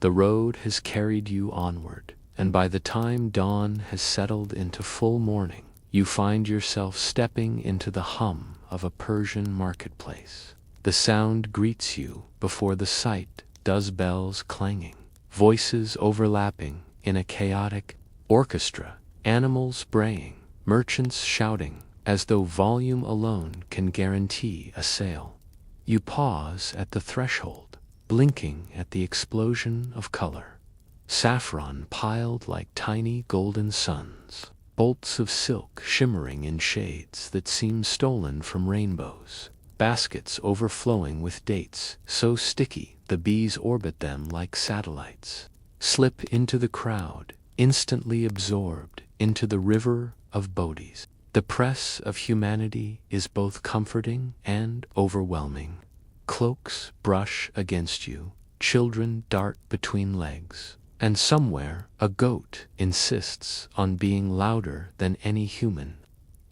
The road has carried you onward, and by the time dawn has settled into full morning, you find yourself stepping into the hum of a Persian marketplace. The sound greets you before the sight does, bells clanging, voices overlapping in a chaotic orchestra, animals braying, merchants shouting, as though volume alone can guarantee a sale. You pause at the threshold, blinking at the explosion of color. Saffron piled like tiny golden suns, bolts of silk shimmering in shades that seem stolen from rainbows, baskets overflowing with dates so sticky the bees orbit them like satellites. Slip into the crowd, instantly absorbed into the river of bodies. The press of humanity is both comforting and overwhelming. Cloaks brush against you, children dart between legs, and somewhere a goat insists on being louder than any human.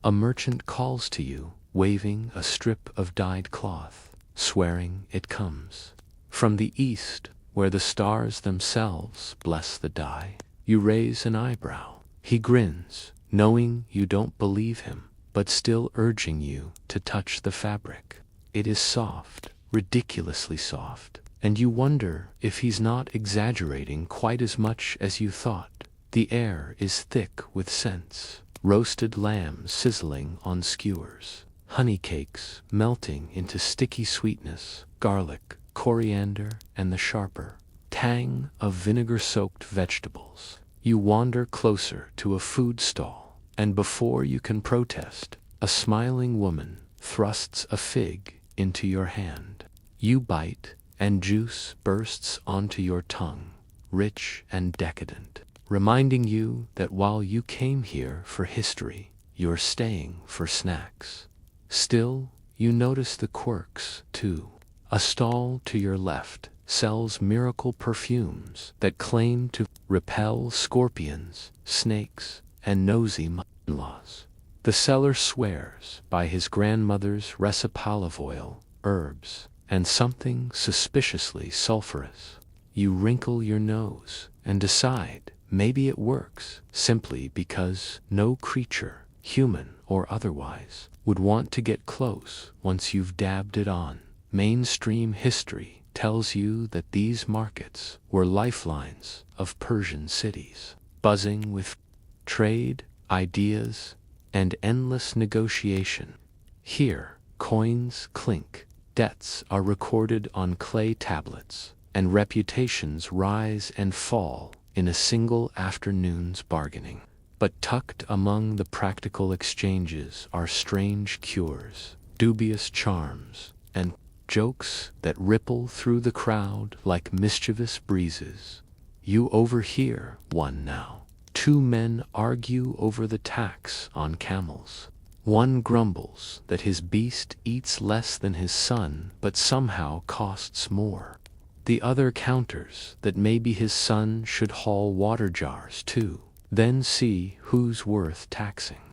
A merchant calls to you, waving a strip of dyed cloth, swearing it comes from the east, where the stars themselves bless the dye. You raise an eyebrow. He grins, knowing you don't believe him, but still urging you to touch the fabric. It is soft, ridiculously soft, and you wonder if he's not exaggerating quite as much as you thought. The air is thick with scents, roasted lamb sizzling on skewers, honey cakes melting into sticky sweetness, garlic, coriander, and the sharper tang of vinegar-soaked vegetables. You wander closer to a food stall, and before you can protest, a smiling woman thrusts a fig into your hand. You bite, and juice bursts onto your tongue, rich and decadent, reminding you that while you came here for history, you're staying for snacks. Still, you notice the quirks, too. A stall to your left sells miracle perfumes that claim to repel scorpions, snakes, and nosy mother-in-laws. The seller swears by his grandmother's recipe olive oil, herbs, and something suspiciously sulfurous. You wrinkle your nose and decide maybe it works simply because no creature, human or otherwise, would want to get close once you've dabbed it on. Mainstream history tells you that these markets were lifelines of Persian cities, buzzing with trade, ideas, and endless negotiation. Here, coins clink, debts are recorded on clay tablets, and reputations rise and fall in a single afternoon's bargaining. But tucked among the practical exchanges are strange cures, dubious charms, and jokes that ripple through the crowd like mischievous breezes. You overhear one now. Two men argue over the tax on camels. One grumbles that his beast eats less than his son but somehow costs more. The other counters that maybe his son should haul water jars too. Then see who's worth taxing.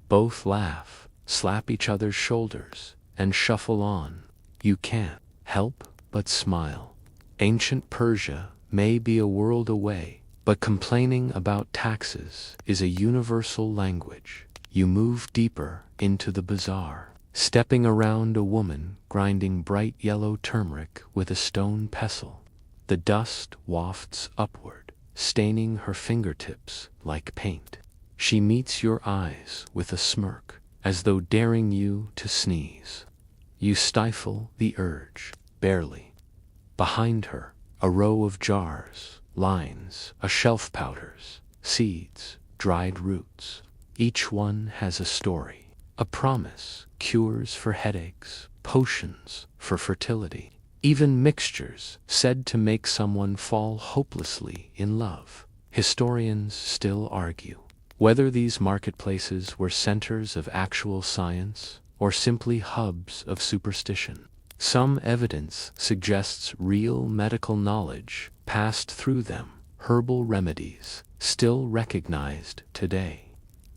Both laugh, slap each other's shoulders, and shuffle on. You can't help but smile. Ancient Persia may be a world away, but complaining about taxes is a universal language. You move deeper into the bazaar, stepping around a woman grinding bright yellow turmeric with a stone pestle. The dust wafts upward, staining her fingertips like paint. She meets your eyes with a smirk, as though daring you to sneeze. You stifle the urge, barely. Behind her, a row of jars, lines, a shelf powders, seeds, dried roots. Each one has a story, a promise, cures for headaches, potions for fertility, even mixtures said to make someone fall hopelessly in love. Historians still argue whether these marketplaces were centers of actual science or simply hubs of superstition. Some evidence suggests real medical knowledge passed through them, herbal remedies still recognized today.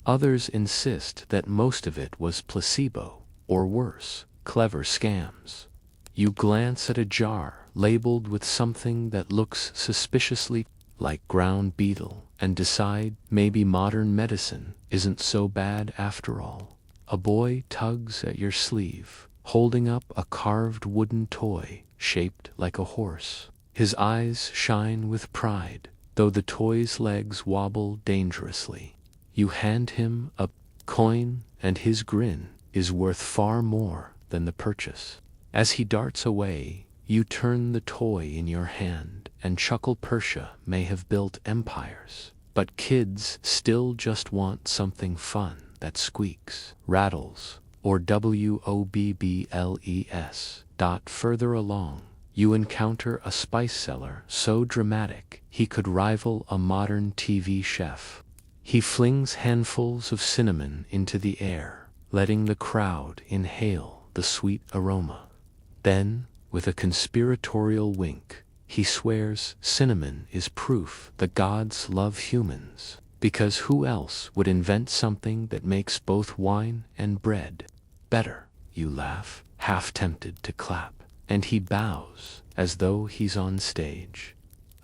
Others insist that most of it was placebo, or worse, clever scams. You glance at a jar labeled with something that looks suspiciously like ground beetle, and decide maybe modern medicine isn't so bad after all. A boy tugs at your sleeve, holding up a carved wooden toy shaped like a horse. His eyes shine with pride, though the toy's legs wobble dangerously. You hand him a coin, and his grin is worth far more than the purchase. As he darts away, you turn the toy in your hand and chuckle. Persia may have built empires, but kids still just want something fun that squeaks, rattles, or wobbles. Further along, you encounter a spice seller so dramatic he could rival a modern TV chef. He flings handfuls of cinnamon into the air, letting the crowd inhale the sweet aroma. Then, with a conspiratorial wink, he swears cinnamon is proof the gods love humans, because who else would invent something that makes both wine and bread better? You laugh, half tempted to clap, and he bows as though he's on stage.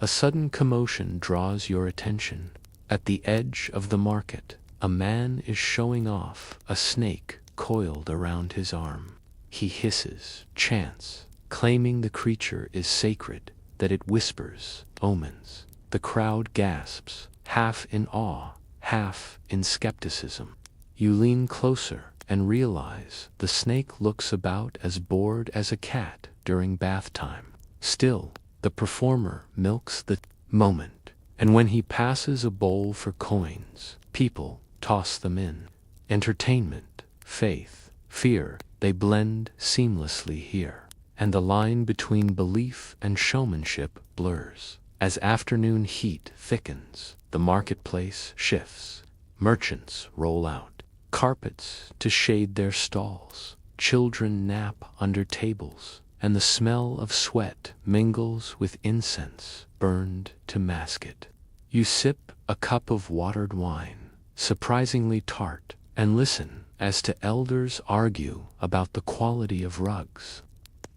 A sudden commotion draws your attention. At the edge of the market, a man is showing off a snake coiled around his arm. He hisses, chants, claiming the creature is sacred, that it whispers omens. The crowd gasps, half in awe, half in skepticism. You lean closer and realize the snake looks about as bored as a cat during bath time. Still, the performer milks the moment, and when he passes a bowl for coins, people toss them in. Entertainment, faith, fear, they blend seamlessly here, and the line between belief and showmanship blurs. As afternoon heat thickens, the marketplace shifts. Merchants roll out, carpets to shade their stalls, children nap under tables, and the smell of sweat mingles with incense burned to mask it. You sip a cup of watered wine, surprisingly tart, and listen as the elders argue about the quality of rugs.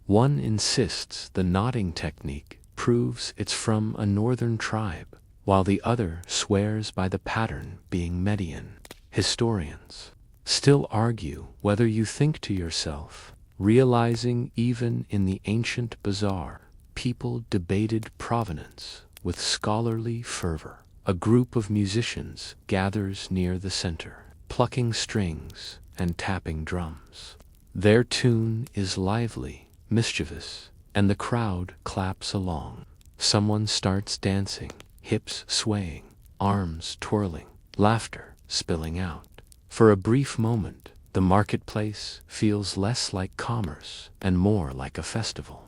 One insists the knotting technique proves it's from a northern tribe, while the other swears by the pattern being Median. Historians still argue whether you think to yourself, realizing even in the ancient bazaar, people debated provenance with scholarly fervor. A group of musicians gathers near the center, plucking strings and tapping drums. Their tune is lively, mischievous, and the crowd claps along. Someone starts dancing, hips swaying, arms twirling, laughter spilling out. For a brief moment, the marketplace feels less like commerce and more like a festival.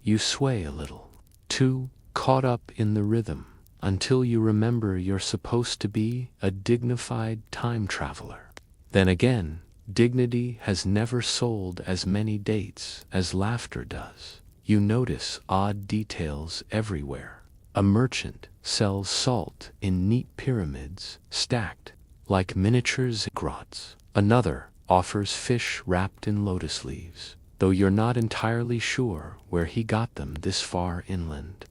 You sway a little, too caught up in the rhythm, until you remember you're supposed to be a dignified time traveler. Then again, dignity has never sold as many dates as laughter does. You notice odd details everywhere. A merchant sells salt in neat pyramids, stacked like miniature ziggurats. Another offers fish wrapped in lotus leaves, though you're not entirely sure where he got them this far inland.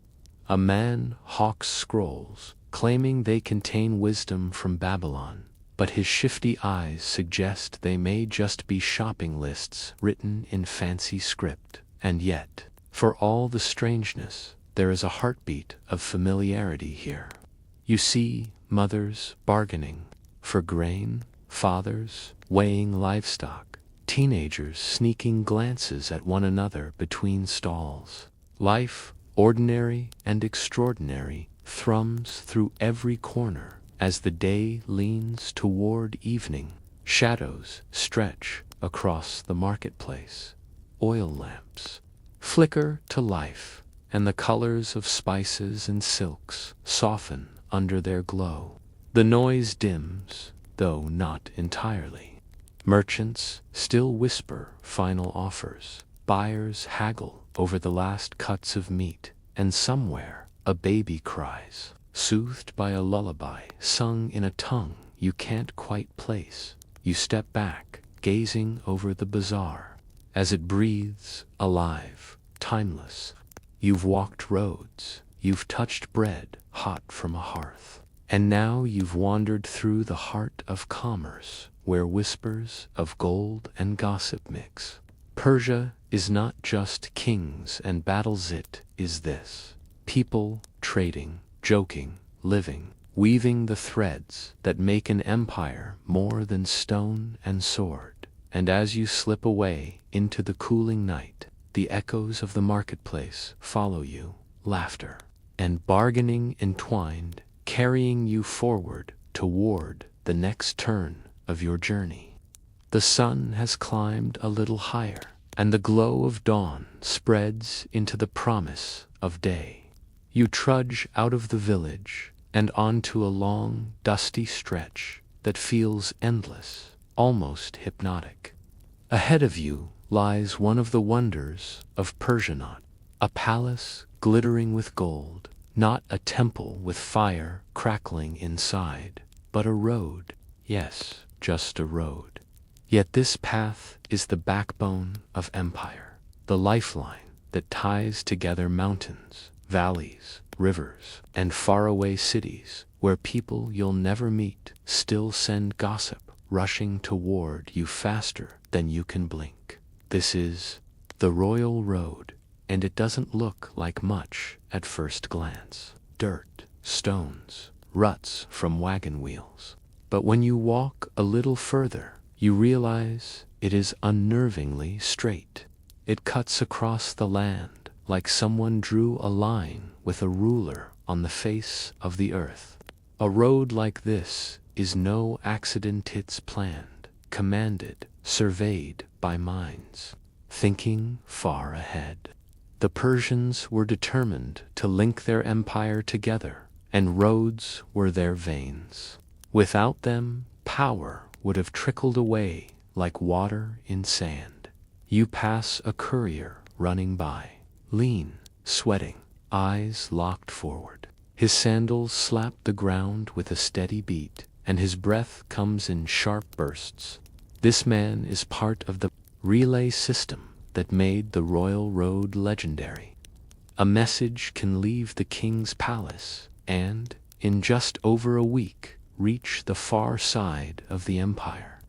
A man hawks scrolls, claiming they contain wisdom from Babylon, but his shifty eyes suggest they may just be shopping lists written in fancy script. And yet, for all the strangeness, there is a heartbeat of familiarity here. You see mothers bargaining for grain, fathers weighing livestock, teenagers sneaking glances at one another between stalls. Life, ordinary and extraordinary, thrums through every corner as the day leans toward evening. Shadows stretch across the marketplace. Oil lamps flicker to life, and the colors of spices and silks soften under their glow. The noise dims, though not entirely. Merchants still whisper final offers. Buyers haggle over the last cuts of meat, and somewhere a baby cries, soothed by a lullaby sung in a tongue you can't quite place. You step back, gazing over the bazaar, as it breathes alive, timeless. You've walked roads, you've touched bread hot from a hearth, and now you've wandered through the heart of commerce, where whispers of gold and gossip mix. Persia is not just kings and battles, it is this: people trading, joking, living, weaving the threads that make an empire more than stone and sword. And as you slip away into the cooling night, the echoes of the marketplace follow you, laughter and bargaining entwined, carrying you forward toward the next turn of your journey. The sun has climbed a little higher, and the glow of dawn spreads into the promise of day. You trudge out of the village and onto a long, dusty stretch that feels endless, almost hypnotic. Ahead of you lies one of the wonders of Persia, a palace glittering with gold, not a temple with fire crackling inside, but a road. Yes, just a road. Yet this path is the backbone of empire, the lifeline that ties together mountains, valleys, rivers, and faraway cities where people you'll never meet still send gossip rushing toward you faster than you can blink. This is the Royal Road, and it doesn't look like much at first glance. Dirt, stones, ruts from wagon wheels. But when you walk a little further, you realize it is unnervingly straight. It cuts across the land like someone drew a line with a ruler on the face of the earth. A road like this is no accident, it's planned, commanded, surveyed by minds thinking far ahead. The Persians were determined to link their empire together, and roads were their veins. Without them, power would have trickled away like water in sand. You pass a courier running by, lean, sweating, eyes locked forward. His sandals slap the ground with a steady beat, and his breath comes in sharp bursts. This man is part of the relay system that made the Royal Road legendary. A message can leave the king's palace and, in just over a week, reach the far side of the empire.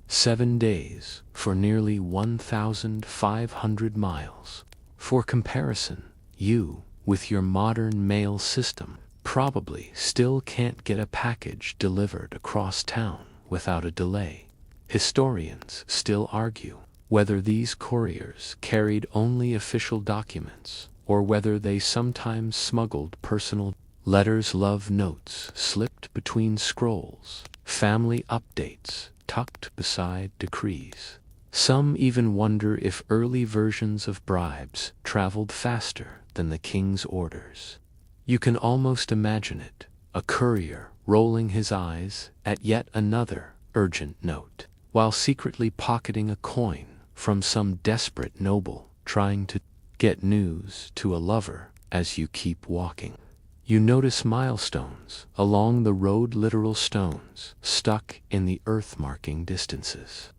7 days for nearly 1,500 miles. For comparison, you, with your modern mail system, probably still can't get a package delivered across town without a delay. Historians still argue whether these couriers carried only official documents or whether they sometimes smuggled personal letters, love notes slipped between scrolls, family updates tucked beside decrees. Some even wonder if early versions of bribes traveled faster than the king's orders. You can almost imagine it, a courier rolling his eyes at yet another urgent note, while secretly pocketing a coin from some desperate noble trying to get news to a lover. As you keep walking, you notice milestones along the road, literal stones stuck in the earth-marking distances.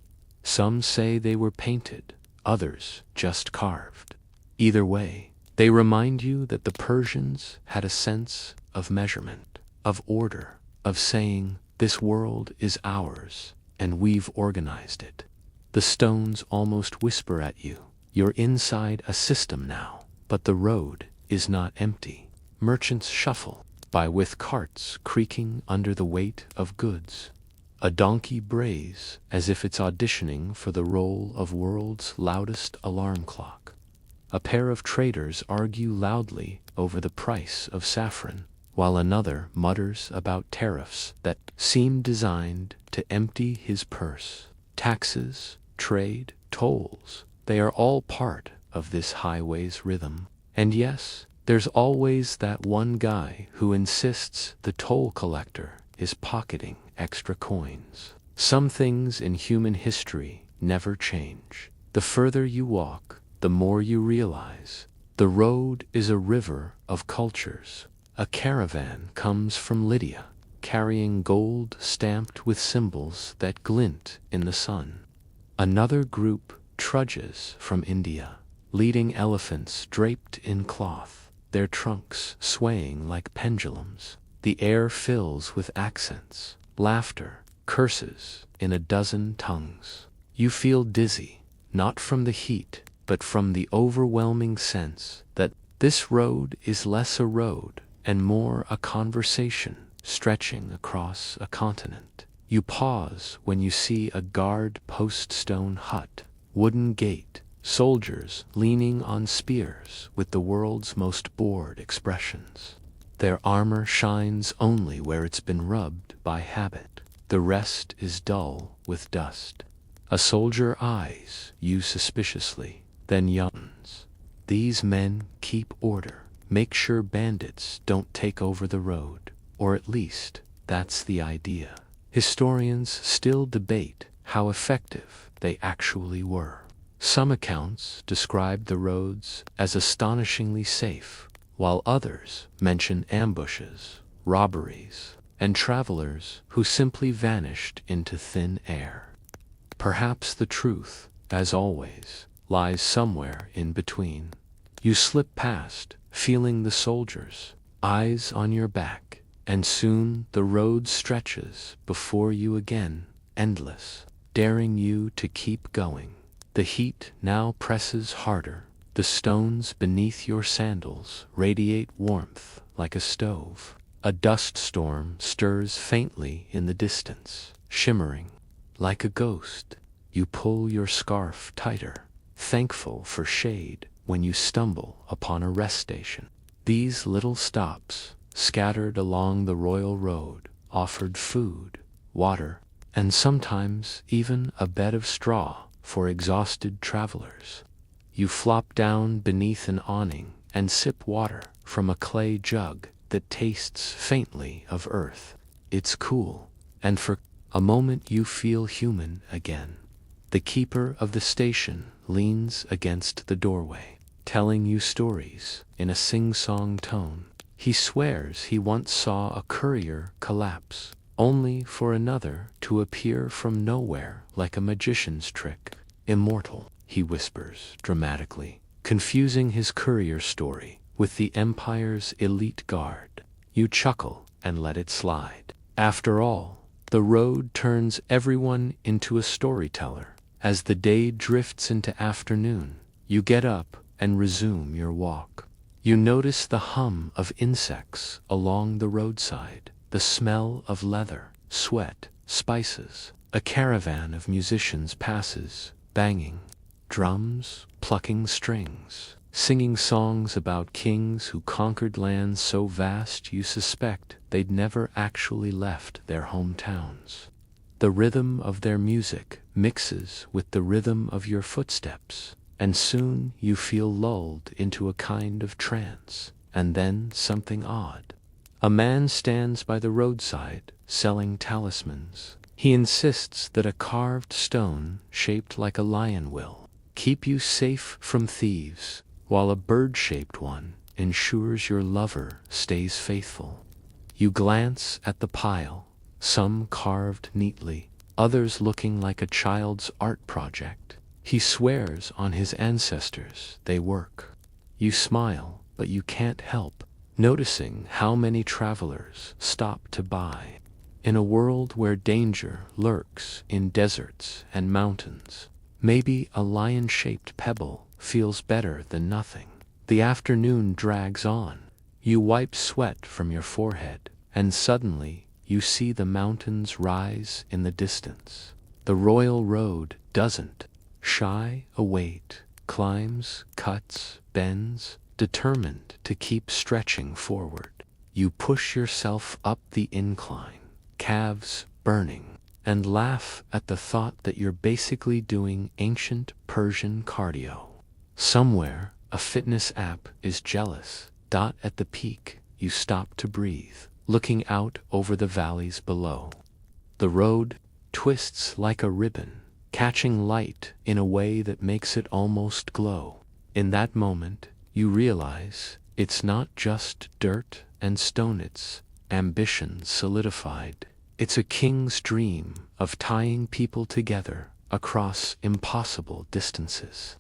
Some say they were painted, others just carved. Either way, they remind you that the Persians had a sense of measurement, of order, of saying, "This world is ours, and we've organized it." The stones almost whisper at you, you're inside a system now. But the road is not empty. Merchants shuffle by with carts creaking under the weight of goods. A donkey brays as if it's auditioning for the role of world's loudest alarm clock. A pair of traders argue loudly over the price of saffron, while another mutters about tariffs that seem designed to empty his purse. Taxes, trade, tolls, they are all part of this highway's rhythm. And yes, there's always that one guy who insists the toll collector is pocketing extra coins. Some things in human history never change. The further you walk, the more you realize the road is a river of cultures. A caravan comes from Lydia, carrying gold stamped with symbols that glint in the sun. Another group trudges from India, leading elephants draped in cloth, their trunks swaying like pendulums. The air fills with accents, laughter, curses in a dozen tongues. You feel dizzy, not from the heat, but from the overwhelming sense that this road is less a road and more a conversation stretching across a continent. You pause when you see a guard post stone hut, wooden gate, soldiers leaning on spears with the world's most bored expressions. Their armor shines only where it's been rubbed by habit. The rest is dull with dust. A soldier eyes you suspiciously, then yawns. These men keep order, make sure bandits don't take over the road, or at least that's the idea. Historians still debate how effective they actually were. Some accounts describe the roads as astonishingly safe, while others mention ambushes, robberies, and travelers who simply vanished into thin air. Perhaps the truth, as always, lies somewhere in between. You slip past, feeling the soldiers, eyes on your back, and soon the road stretches before you again, endless, daring you to keep going. The heat now presses harder. The stones beneath your sandals radiate warmth like a stove. A dust storm stirs faintly in the distance, shimmering like a ghost. You pull your scarf tighter, thankful for shade when you stumble upon a rest station. These little stops, scattered along the royal road, offered food, water, and sometimes even a bed of straw for exhausted travelers. You flop down beneath an awning and sip water from a clay jug that tastes faintly of earth. It's cool, and for a moment you feel human again. The keeper of the station leans against the doorway, telling you stories in a sing-song tone. He swears he once saw a courier collapse, only for another to appear from nowhere like a magician's trick. Immortal, he whispers dramatically, confusing his courier story with the Empire's elite guard. You chuckle and let it slide. After all, the road turns everyone into a storyteller. As the day drifts into afternoon, you get up and resume your walk. You notice the hum of insects along the roadside, the smell of leather, sweat, spices. A caravan of musicians passes, banging drums, plucking strings, singing songs about kings who conquered lands so vast you suspect they'd never actually left their hometowns. The rhythm of their music mixes with the rhythm of your footsteps, and soon you feel lulled into a kind of trance, and then something odd. A man stands by the roadside, selling talismans. He insists that a carved stone shaped like a lion will keep you safe from thieves, while a bird-shaped one ensures your lover stays faithful. You glance at the pile, some carved neatly, others looking like a child's art project. He swears on his ancestors they work. You smile, but you can't help noticing how many travelers stop to buy. In a world where danger lurks in deserts and mountains, maybe a lion-shaped pebble feels better than nothing. The afternoon drags on. You wipe sweat from your forehead, and suddenly you see the mountains rise in the distance. The royal road doesn't shy away, climbs, cuts, bends, determined to keep stretching forward. You push yourself up the incline, calves burning, and laugh at the thought that you're basically doing ancient Persian cardio. Somewhere, a fitness app is jealous. At the peak, you stop to breathe, looking out over the valleys below. The road twists like a ribbon, catching light in a way that makes it almost glow. In that moment, you realize it's not just dirt and stone, it's ambition solidified. It's a king's dream of tying people together across impossible distances.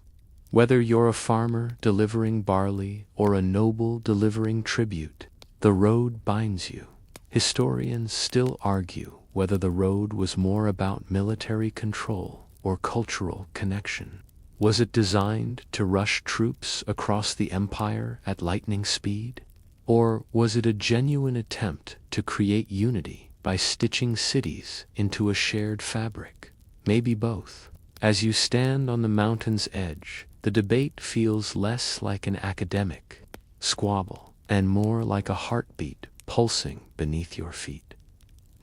Whether you're a farmer delivering barley or a noble delivering tribute, the road binds you. Historians still argue whether the road was more about military control or cultural connection. Was it designed to rush troops across the empire at lightning speed? Or was it a genuine attempt to create unity by stitching cities into a shared fabric? Maybe both. As you stand on the mountain's edge, the debate feels less like an academic squabble and more like a heartbeat pulsing beneath your feet.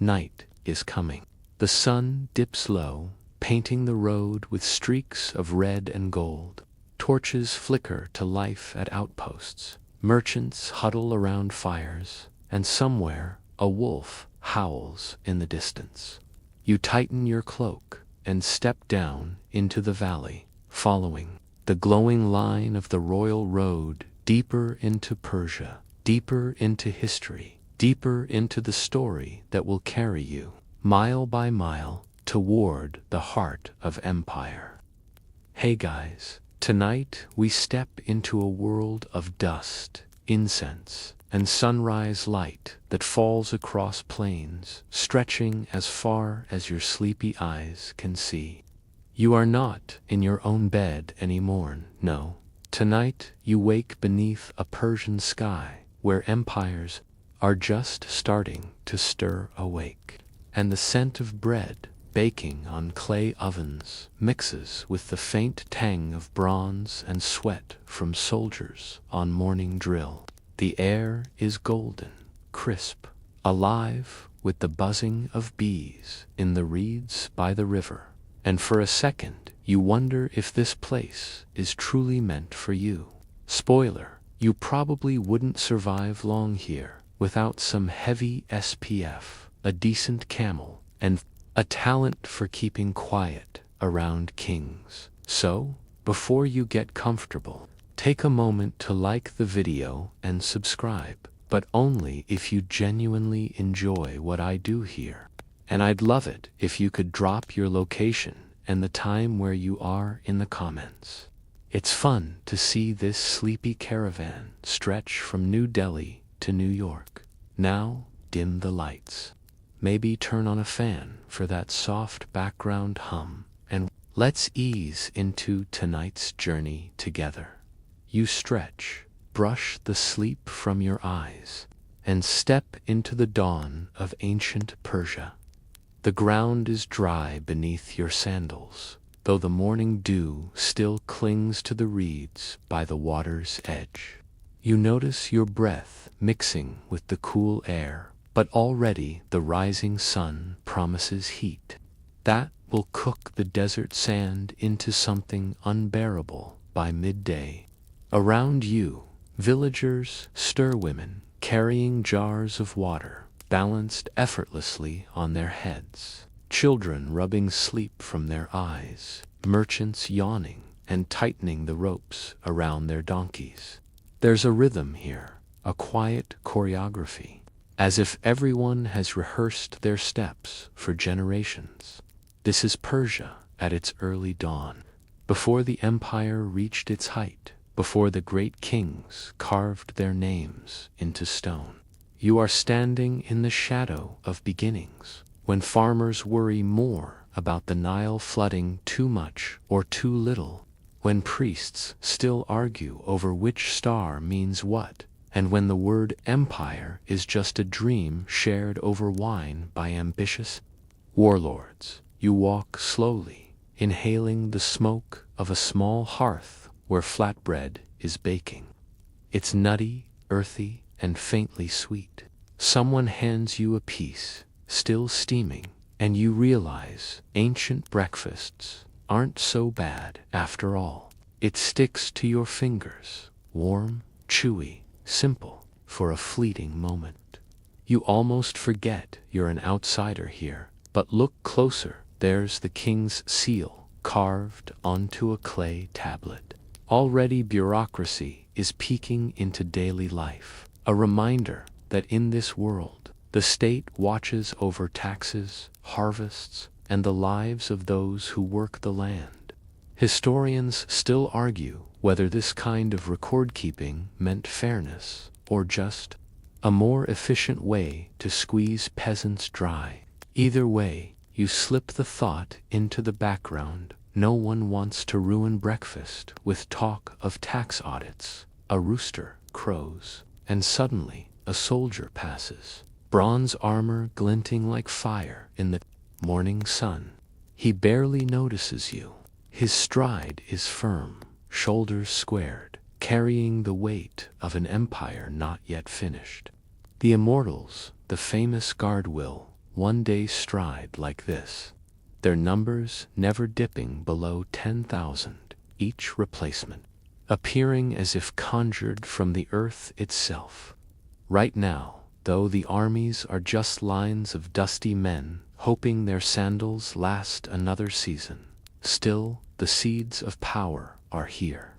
Night is coming. The sun dips low, painting the road with streaks of red and gold. Torches flicker to life at outposts. Merchants huddle around fires, and somewhere a wolf howls in the distance. You tighten your cloak and step down into the valley, following the glowing line of the royal road deeper into Persia, deeper into history, deeper into the story that will carry you, mile by mile, toward the heart of empire. Hey guys, tonight we step into a world of dust, incense, and sunrise light that falls across plains, stretching as far as your sleepy eyes can see. You are not in your own bed anymore, no. Tonight you wake beneath a Persian sky where empires are just starting to stir awake, and the scent of bread baking on clay ovens mixes with the faint tang of bronze and sweat from soldiers on morning drill. The air is golden, crisp, alive with the buzzing of bees in the reeds by the river, and for a second you wonder if this place is truly meant for you. Spoiler, you probably wouldn't survive long here without some heavy SPF, a decent camel, and a talent for keeping quiet around kings. So, before you get comfortable, take a moment to like the video and subscribe, but only if you genuinely enjoy what I do here. And I'd love it if you could drop your location and the time where you are in the comments. It's fun to see this sleepy caravan stretch from New Delhi to New York. Now, dim the lights. Maybe turn on a fan for that soft background hum, and let's ease into tonight's journey together. You stretch, brush the sleep from your eyes, and step into the dawn of ancient Persia. The ground is dry beneath your sandals, though the morning dew still clings to the reeds by the water's edge. You notice your breath mixing with the cool air, but already the rising sun promises heat. That will cook the desert sand into something unbearable by midday. Around you, villagers stir women carrying jars of water, balanced effortlessly on their heads. Children rubbing sleep from their eyes, merchants yawning and tightening the ropes around their donkeys. There's a rhythm here, a quiet choreography, as if everyone has rehearsed their steps for generations. This is Persia at its early dawn, before the empire reached its height, before the great kings carved their names into stone. You are standing in the shadow of beginnings, when farmers worry more about the Nile flooding too much or too little, when priests still argue over which star means what, and when the word empire is just a dream shared over wine by ambitious warlords. You walk slowly, inhaling the smoke of a small hearth where flatbread is baking. It's nutty, earthy, and faintly sweet. Someone hands you a piece, still steaming, and you realize ancient breakfasts aren't so bad after all. It sticks to your fingers, warm, chewy, simple, for a fleeting moment. You almost forget you're an outsider here, but look closer. There's the king's seal carved onto a clay tablet. Already bureaucracy is peeking into daily life, a reminder that in this world, the state watches over taxes, harvests, and the lives of those who work the land. Historians still argue whether this kind of record-keeping meant fairness or just a more efficient way to squeeze peasants dry. Either way, you slip the thought into the background. No one wants to ruin breakfast with talk of tax audits. A rooster crows, and suddenly a soldier passes, bronze armor glinting like fire in the morning sun. He barely notices you. His stride is firm, shoulders squared, carrying the weight of an empire not yet finished. The immortals, the famous guard, will one day stride like this, their numbers never dipping below 10,000, each replacement appearing as if conjured from the earth itself. Right now, though, the armies are just lines of dusty men hoping their sandals last another season. Still, the seeds of power are here.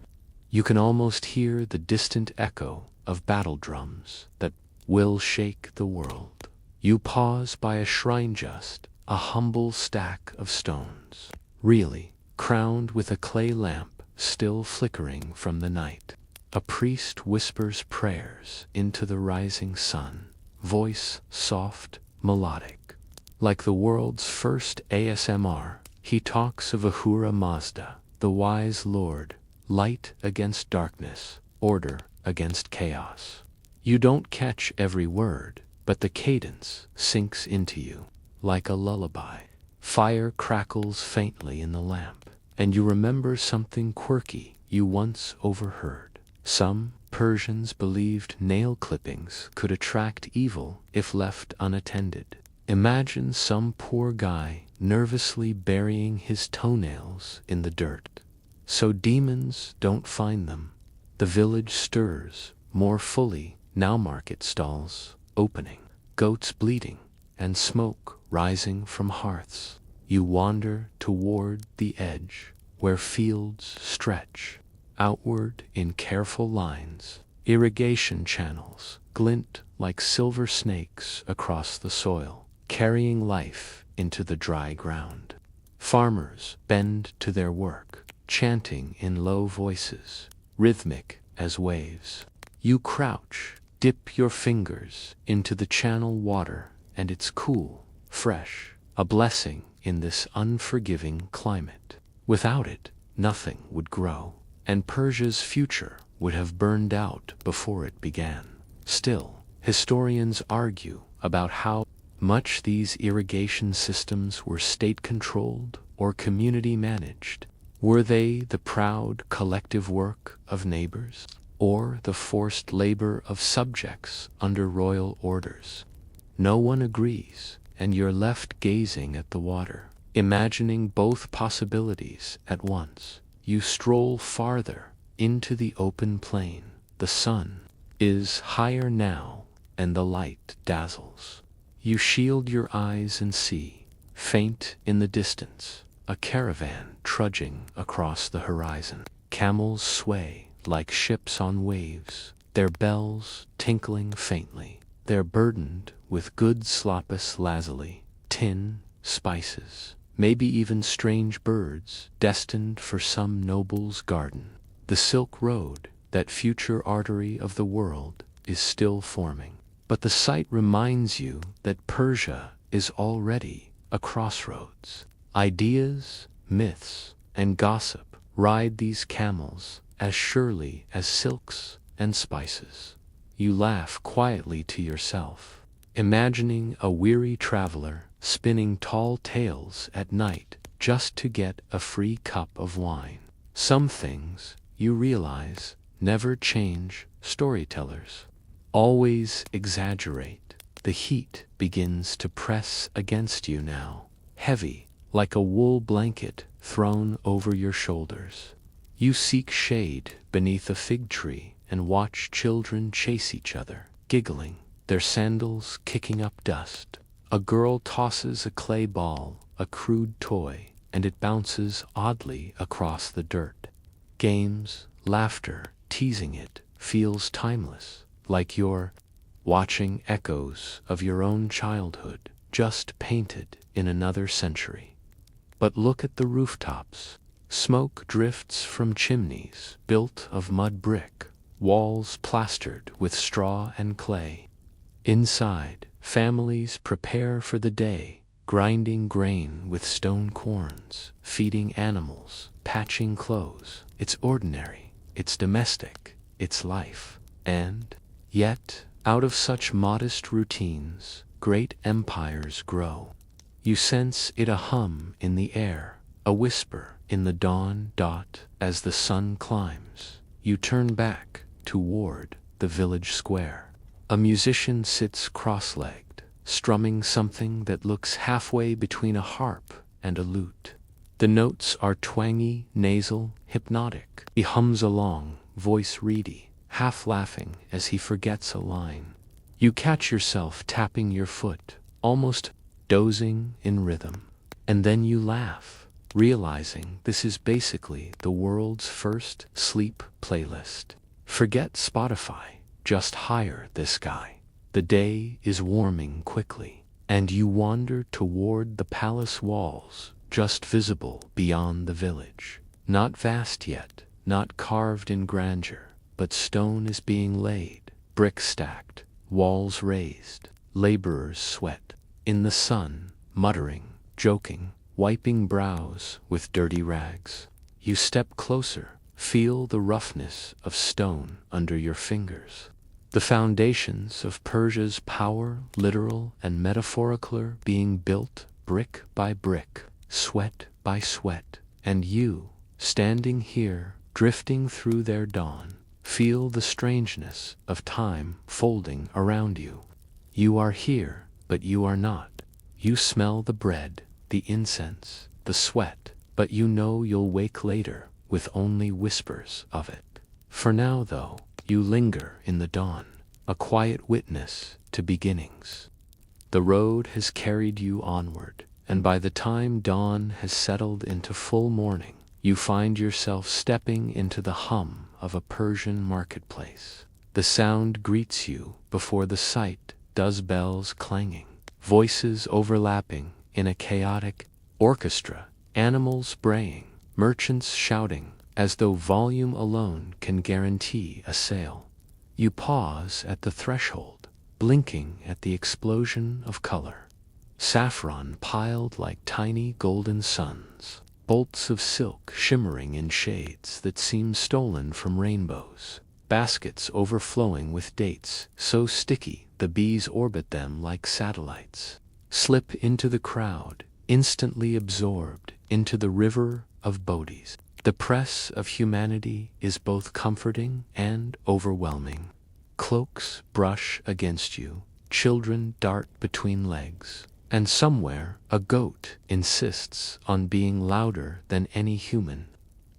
You can almost hear the distant echo of battle drums that will shake the world. You pause by a shrine, just a humble stack of stones, really, crowned with a clay lamp still flickering from the night. A priest whispers prayers into the rising sun, voice soft, melodic. Like the world's first ASMR, he talks of Ahura Mazda, the wise Lord, light against darkness, order against chaos. You don't catch every word, but the cadence sinks into you like a lullaby. Fire crackles faintly in the lamp, and you remember something quirky you once overheard. Some Persians believed nail clippings could attract evil if left unattended. Imagine some poor guy nervously burying his toenails in the dirt, so demons don't find them. The village stirs more fully now, market stalls opening, goats bleating, and smoke rising from hearths. You wander toward the edge, where fields stretch outward in careful lines. Irrigation channels glint like silver snakes across the soil, carrying life into the dry ground. Farmers bend to their work, chanting in low voices, rhythmic as waves. You crouch, dip your fingers into the channel water, and it's cool, fresh, a blessing in this unforgiving climate. Without it, nothing would grow, and Persia's future would have burned out before it began. Still, historians argue about how much these irrigation systems were state-controlled or community-managed. Were they the proud collective work of neighbors, or the forced labor of subjects under royal orders? No one agrees, and you're left gazing at the water, imagining both possibilities at once. You stroll farther into the open plain. The sun is higher now, and the light dazzles. You shield your eyes and see, faint in the distance, a caravan trudging across the horizon. Camels sway like ships on waves, their bells tinkling faintly. They're burdened with goods, lapis lazuli, tin, spices, maybe even strange birds destined for some noble's garden. The Silk Road, that future artery of the world, is still forming. But the sight reminds you that Persia is already a crossroads. Ideas, myths, and gossip ride these camels as surely as silks and spices. You laugh quietly to yourself, imagining a weary traveler spinning tall tales at night just to get a free cup of wine. Some things, you realize, never change. Storytellers always exaggerate. The heat begins to press against you now, heavy like a wool blanket thrown over your shoulders. You seek shade beneath a fig tree and watch children chase each other, giggling, their sandals kicking up dust. A girl tosses a clay ball, a crude toy, and it bounces oddly across the dirt. Games, laughter, teasing it, feels timeless, like you're watching echoes of your own childhood, just painted in another century. But look at the rooftops. Smoke drifts from chimneys built of mud brick, walls plastered with straw and clay. Inside, families prepare for the day, grinding grain with stone querns, feeding animals, patching clothes. It's ordinary, it's domestic, it's life. And yet, out of such modest routines, great empires grow. You sense it, a hum in the air, a whisper in the dawn. As the sun climbs, you turn back toward the village square. A musician sits cross-legged, strumming something that looks halfway between a harp and a lute. The notes are twangy, nasal, hypnotic. He hums along, voice reedy, half laughing as he forgets a line. You catch yourself tapping your foot, almost dozing in rhythm. And then you laugh, realizing this is basically the world's first sleep playlist. Forget Spotify, just hire this guy. The day is warming quickly, and you wander toward the palace walls, just visible beyond the village. Not vast yet, not carved in grandeur, but stone is being laid, brick stacked, walls raised. Laborers sweat in the sun, muttering, joking, wiping brows with dirty rags. You step closer, feel the roughness of stone under your fingers. The foundations of Persia's power, literal and metaphorical, are being built brick by brick, sweat by sweat. And you, standing here, drifting through their dawn, feel the strangeness of time folding around you. You are here, but you are not. You smell the bread, the incense, the sweat, but you know you'll wake later with only whispers of it. For now, though, you linger in the dawn, a quiet witness to beginnings. The road has carried you onward, and by the time dawn has settled into full morning, you find yourself stepping into the hum of a Persian marketplace. The sound greets you before the sight does, bells clanging, voices overlapping in a chaotic orchestra, animals braying, merchants shouting, as though volume alone can guarantee a sale. You pause at the threshold, blinking at the explosion of color. Saffron piled like tiny golden suns, bolts of silk shimmering in shades that seem stolen from rainbows, baskets overflowing with dates so sticky the bees orbit them like satellites. Slip into the crowd, instantly absorbed into the river of bodies. The press of humanity is both comforting and overwhelming. Cloaks brush against you, children dart between legs, and somewhere a goat insists on being louder than any human.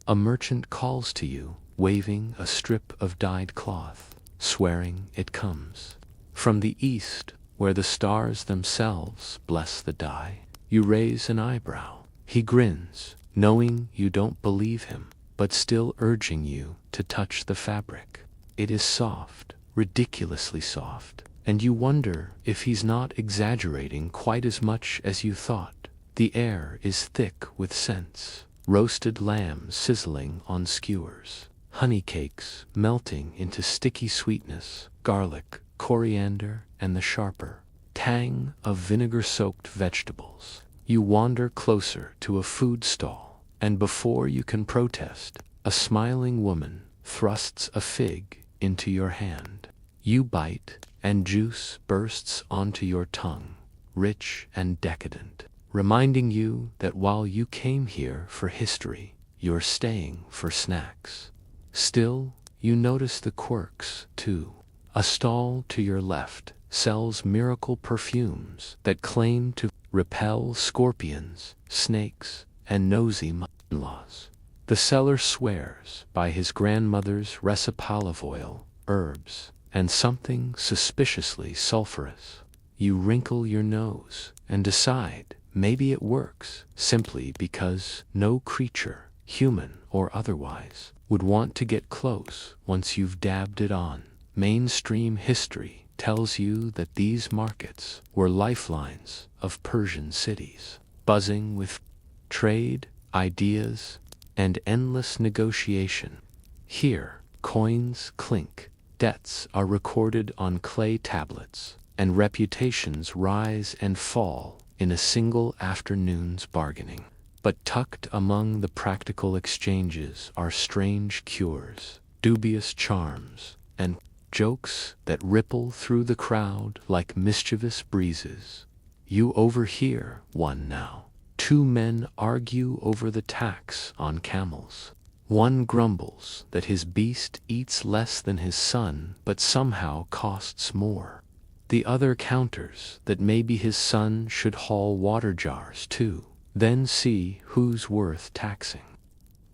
A merchant calls to you, waving a strip of dyed cloth, swearing it comes from the east, where the stars themselves bless the dye. You raise an eyebrow. He grins, knowing you don't believe him, but still urging you to touch the fabric. It is soft, ridiculously soft, and you wonder if he's not exaggerating quite as much as you thought. The air is thick with scents, roasted lamb sizzling on skewers, honey cakes melting into sticky sweetness, garlic, coriander, and the sharper tang of vinegar-soaked vegetables. You wander closer to a food stall, and before you can protest, a smiling woman thrusts a fig into your hand. You bite, and juice bursts onto your tongue, rich and decadent, reminding you that while you came here for history, you're staying for snacks. Still, you notice the quirks, too. A stall to your left sells miracle perfumes that claim to repel scorpions, snakes, and nosy mother-in-laws. The seller swears by his grandmother's recipe olive oil, herbs, and something suspiciously sulfurous. You wrinkle your nose and decide maybe it works simply because no creature, human or otherwise, would want to get close once you've dabbed it on. Mainstream history tells you that these markets were lifelines of Persian cities, buzzing with trade, ideas, and endless negotiation. Here, coins clink, debts are recorded on clay tablets, and reputations rise and fall in a single afternoon's bargaining. But tucked among the practical exchanges are strange cures, dubious charms, and jokes that ripple through the crowd like mischievous breezes. You overhear one now. Two men argue over the tax on camels. One grumbles that his beast eats less than his son but somehow costs more. The other counters that maybe his son should haul water jars too, then see who's worth taxing.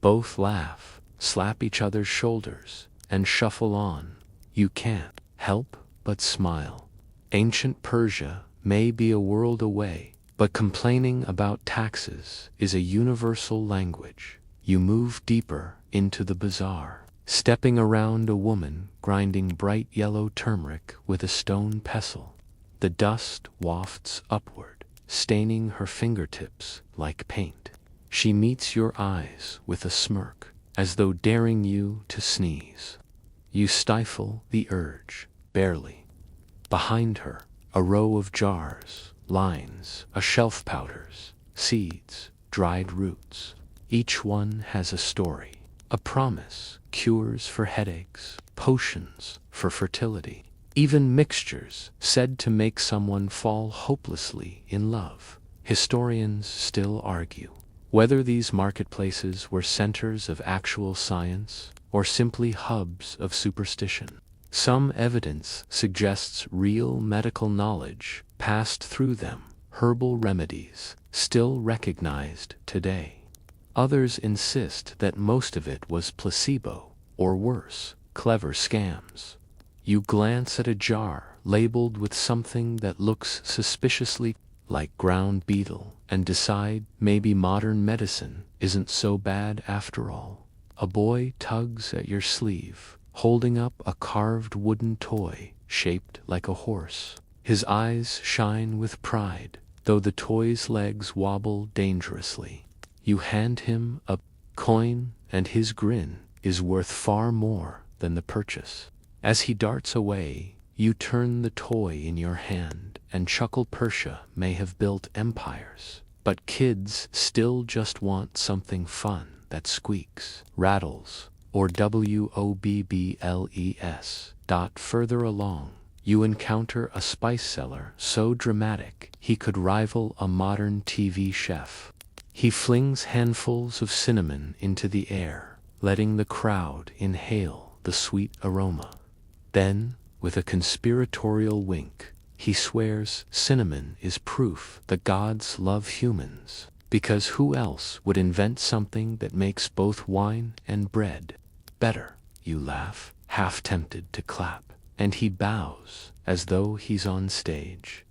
Both laugh, slap each other's shoulders, and shuffle on. You can't help but smile. Ancient Persia may be a world away, but complaining about taxes is a universal language. You move deeper into the bazaar, stepping around a woman grinding bright yellow turmeric with a stone pestle. The dust wafts upward, staining her fingertips like paint. She meets your eyes with a smirk, as though daring you to sneeze. You stifle the urge, barely. Behind her, a row of jars, lines, a shelf powders, seeds, dried roots. Each one has a story, a promise, cures for headaches, potions for fertility, even mixtures said to make someone fall hopelessly in love. Historians still argue whether these marketplaces were centers of actual science or simply hubs of superstition. Some evidence suggests real medical knowledge passed through them, herbal remedies still recognized today. Others insist that most of it was placebo, or worse, clever scams. You glance at a jar labeled with something that looks suspiciously like ground beetle and decide maybe modern medicine isn't so bad after all. A boy tugs at your sleeve, holding up a carved wooden toy shaped like a horse. His eyes shine with pride, though the toy's legs wobble dangerously. You hand him a coin, and his grin is worth far more than the purchase. As he darts away, you turn the toy in your hand and chuckle. Persia may have built empires, but kids still just want something fun that squeaks, rattles, or wobbles. Further along, you encounter a spice seller so dramatic he could rival a modern TV chef. He flings handfuls of cinnamon into the air, letting the crowd inhale the sweet aroma. Then, with a conspiratorial wink, he swears cinnamon is proof the gods love humans, because who else would invent something that makes both wine and bread better? You laugh, half tempted to clap, and he bows as though he's on stage.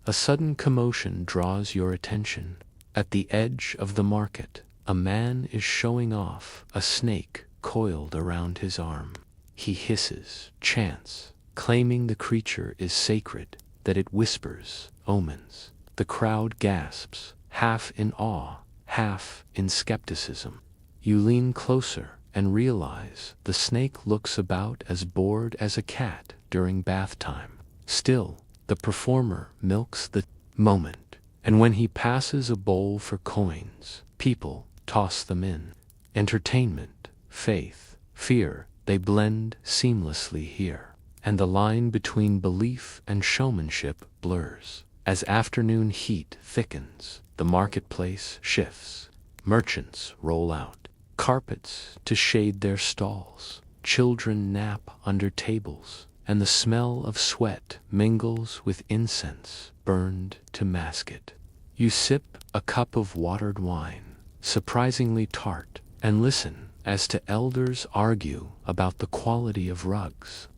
A sudden commotion draws your attention. At the edge of the market, a man is showing off a snake coiled around his arm. He hisses, chants, claiming the creature is sacred, that it whispers omens. The crowd gasps, half in awe, half in skepticism. You lean closer and realize the snake looks about as bored as a cat during bath time. Still, the performer milks the moment. And when he passes a bowl for coins, people toss them in. Entertainment, faith, fear, they blend seamlessly here. And the line between belief and showmanship blurs. As afternoon heat thickens, the marketplace shifts. Merchants roll out, carpets to shade their stalls. Children nap under tables, and the smell of sweat mingles with incense burned to mask it. You sip a cup of watered wine, surprisingly tart, and listen as to elders argue about the quality of rugs.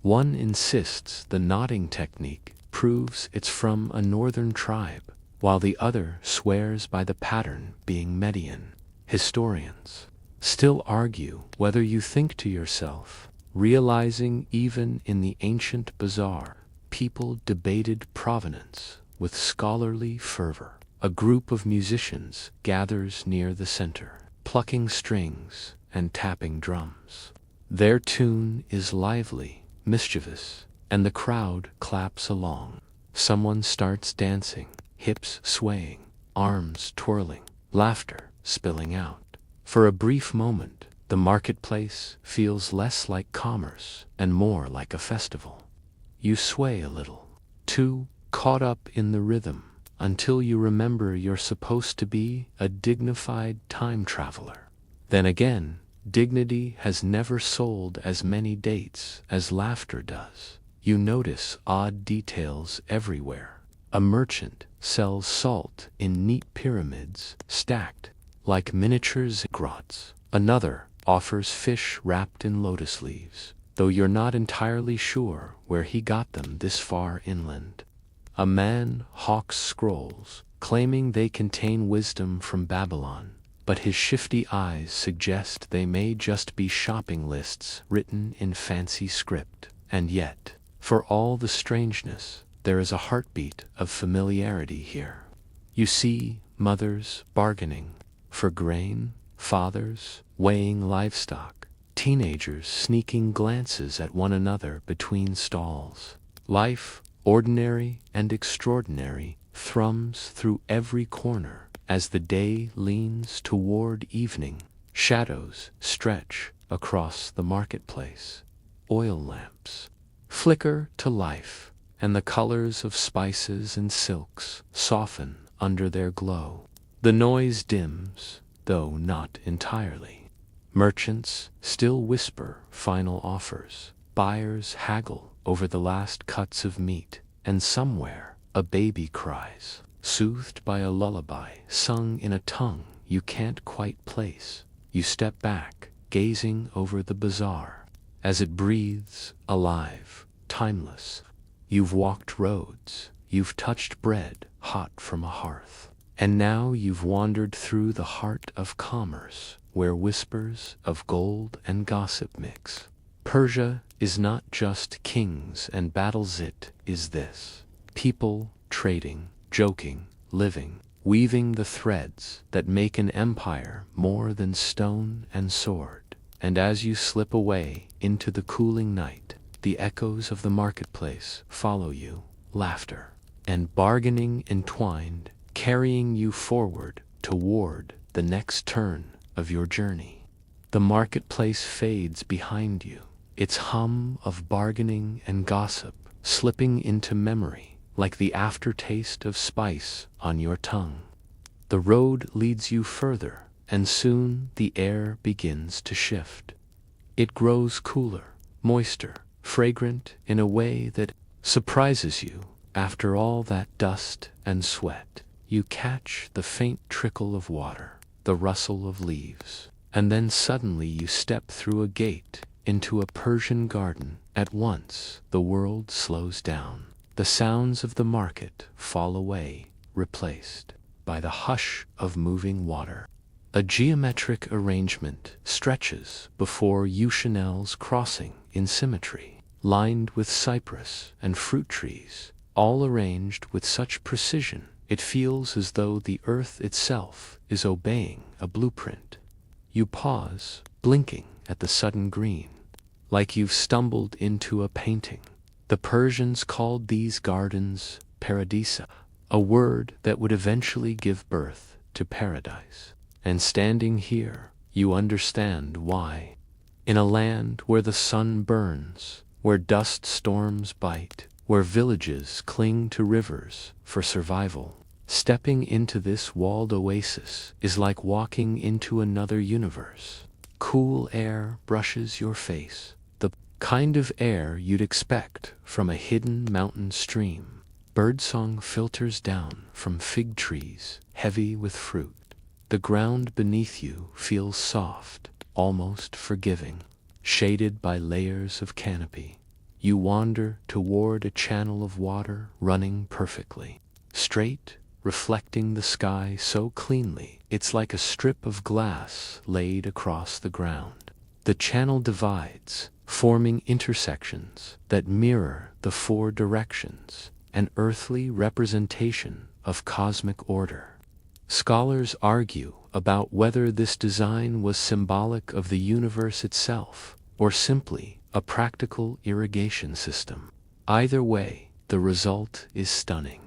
One insists the knotting technique proves it's from a northern tribe, while the other swears by the pattern being Median. Historians still argue whether you think to yourself, realizing even in the ancient bazaar, people debated provenance with scholarly fervor. A group of musicians gathers near the center, plucking strings and tapping drums. Their tune is lively, mischievous, and the crowd claps along. Someone starts dancing, hips swaying, arms twirling, laughter spilling out. For a brief moment, the marketplace feels less like commerce and more like a festival. You sway a little, too caught up in the rhythm, until you remember you're supposed to be a dignified time traveler. Then again, dignity has never sold as many dates as laughter does. You notice odd details everywhere. A merchant sells salt in neat pyramids stacked like miniature ziggurats. Another offers fish wrapped in lotus leaves, though you're not entirely sure where he got them this far inland. A man hawks scrolls, claiming they contain wisdom from Babylon, but his shifty eyes suggest they may just be shopping lists written in fancy script. And yet, for all the strangeness, there is a heartbeat of familiarity here. You see mothers bargaining for grain, fathers weighing livestock, teenagers sneaking glances at one another between stalls. Life, ordinary and extraordinary, thrums through every corner as the day leans toward evening. Shadows stretch across the marketplace. Oil lamps flicker to life, and the colors of spices and silks soften under their glow. The noise dims, though not entirely. Merchants still whisper final offers. Buyers haggle over the last cuts of meat, and somewhere a baby cries, soothed by a lullaby sung in a tongue you can't quite place. You step back, gazing over the bazaar, as it breathes, alive, timeless. You've walked roads, you've touched bread hot from a hearth, and now you've wandered through the heart of commerce, where whispers of gold and gossip mix. Persia is not just kings and battles, it is this. People trading, joking, living, weaving the threads that make an empire more than stone and sword. And as you slip away into the cooling night, the echoes of the marketplace follow you, laughter and bargaining entwined, carrying you forward toward the next turn of your journey. The marketplace fades behind you, its hum of bargaining and gossip slipping into memory like the aftertaste of spice on your tongue. The road leads you further, and soon the air begins to shift. It grows cooler, moister, fragrant in a way that surprises you. After all that dust and sweat, you catch the faint trickle of water, the rustle of leaves, and then suddenly you step through a gate into a Persian garden. At once, the world slows down. The sounds of the market fall away, replaced by the hush of moving water. A geometric arrangement stretches before Chanel's crossing in symmetry, lined with cypress and fruit trees, all arranged with such precision it feels as though the earth itself is obeying a blueprint. You pause, blinking at the sudden green, like you've stumbled into a painting. The Persians called these gardens paradisa, a word that would eventually give birth to paradise. And standing here, you understand why. In a land where the sun burns, where dust storms bite, where villages cling to rivers for survival, stepping into this walled oasis is like walking into another universe. Cool air brushes your face, the kind of air you'd expect from a hidden mountain stream. Birdsong filters down from fig trees, heavy with fruit. The ground beneath you feels soft, almost forgiving, shaded by layers of canopy. You wander toward a channel of water running perfectly, straight, reflecting the sky so cleanly it's like a strip of glass laid across the ground. The channel divides, forming intersections that mirror the four directions, an earthly representation of cosmic order. Scholars argue about whether this design was symbolic of the universe itself, or simply a practical irrigation system. Either way, the result is stunning.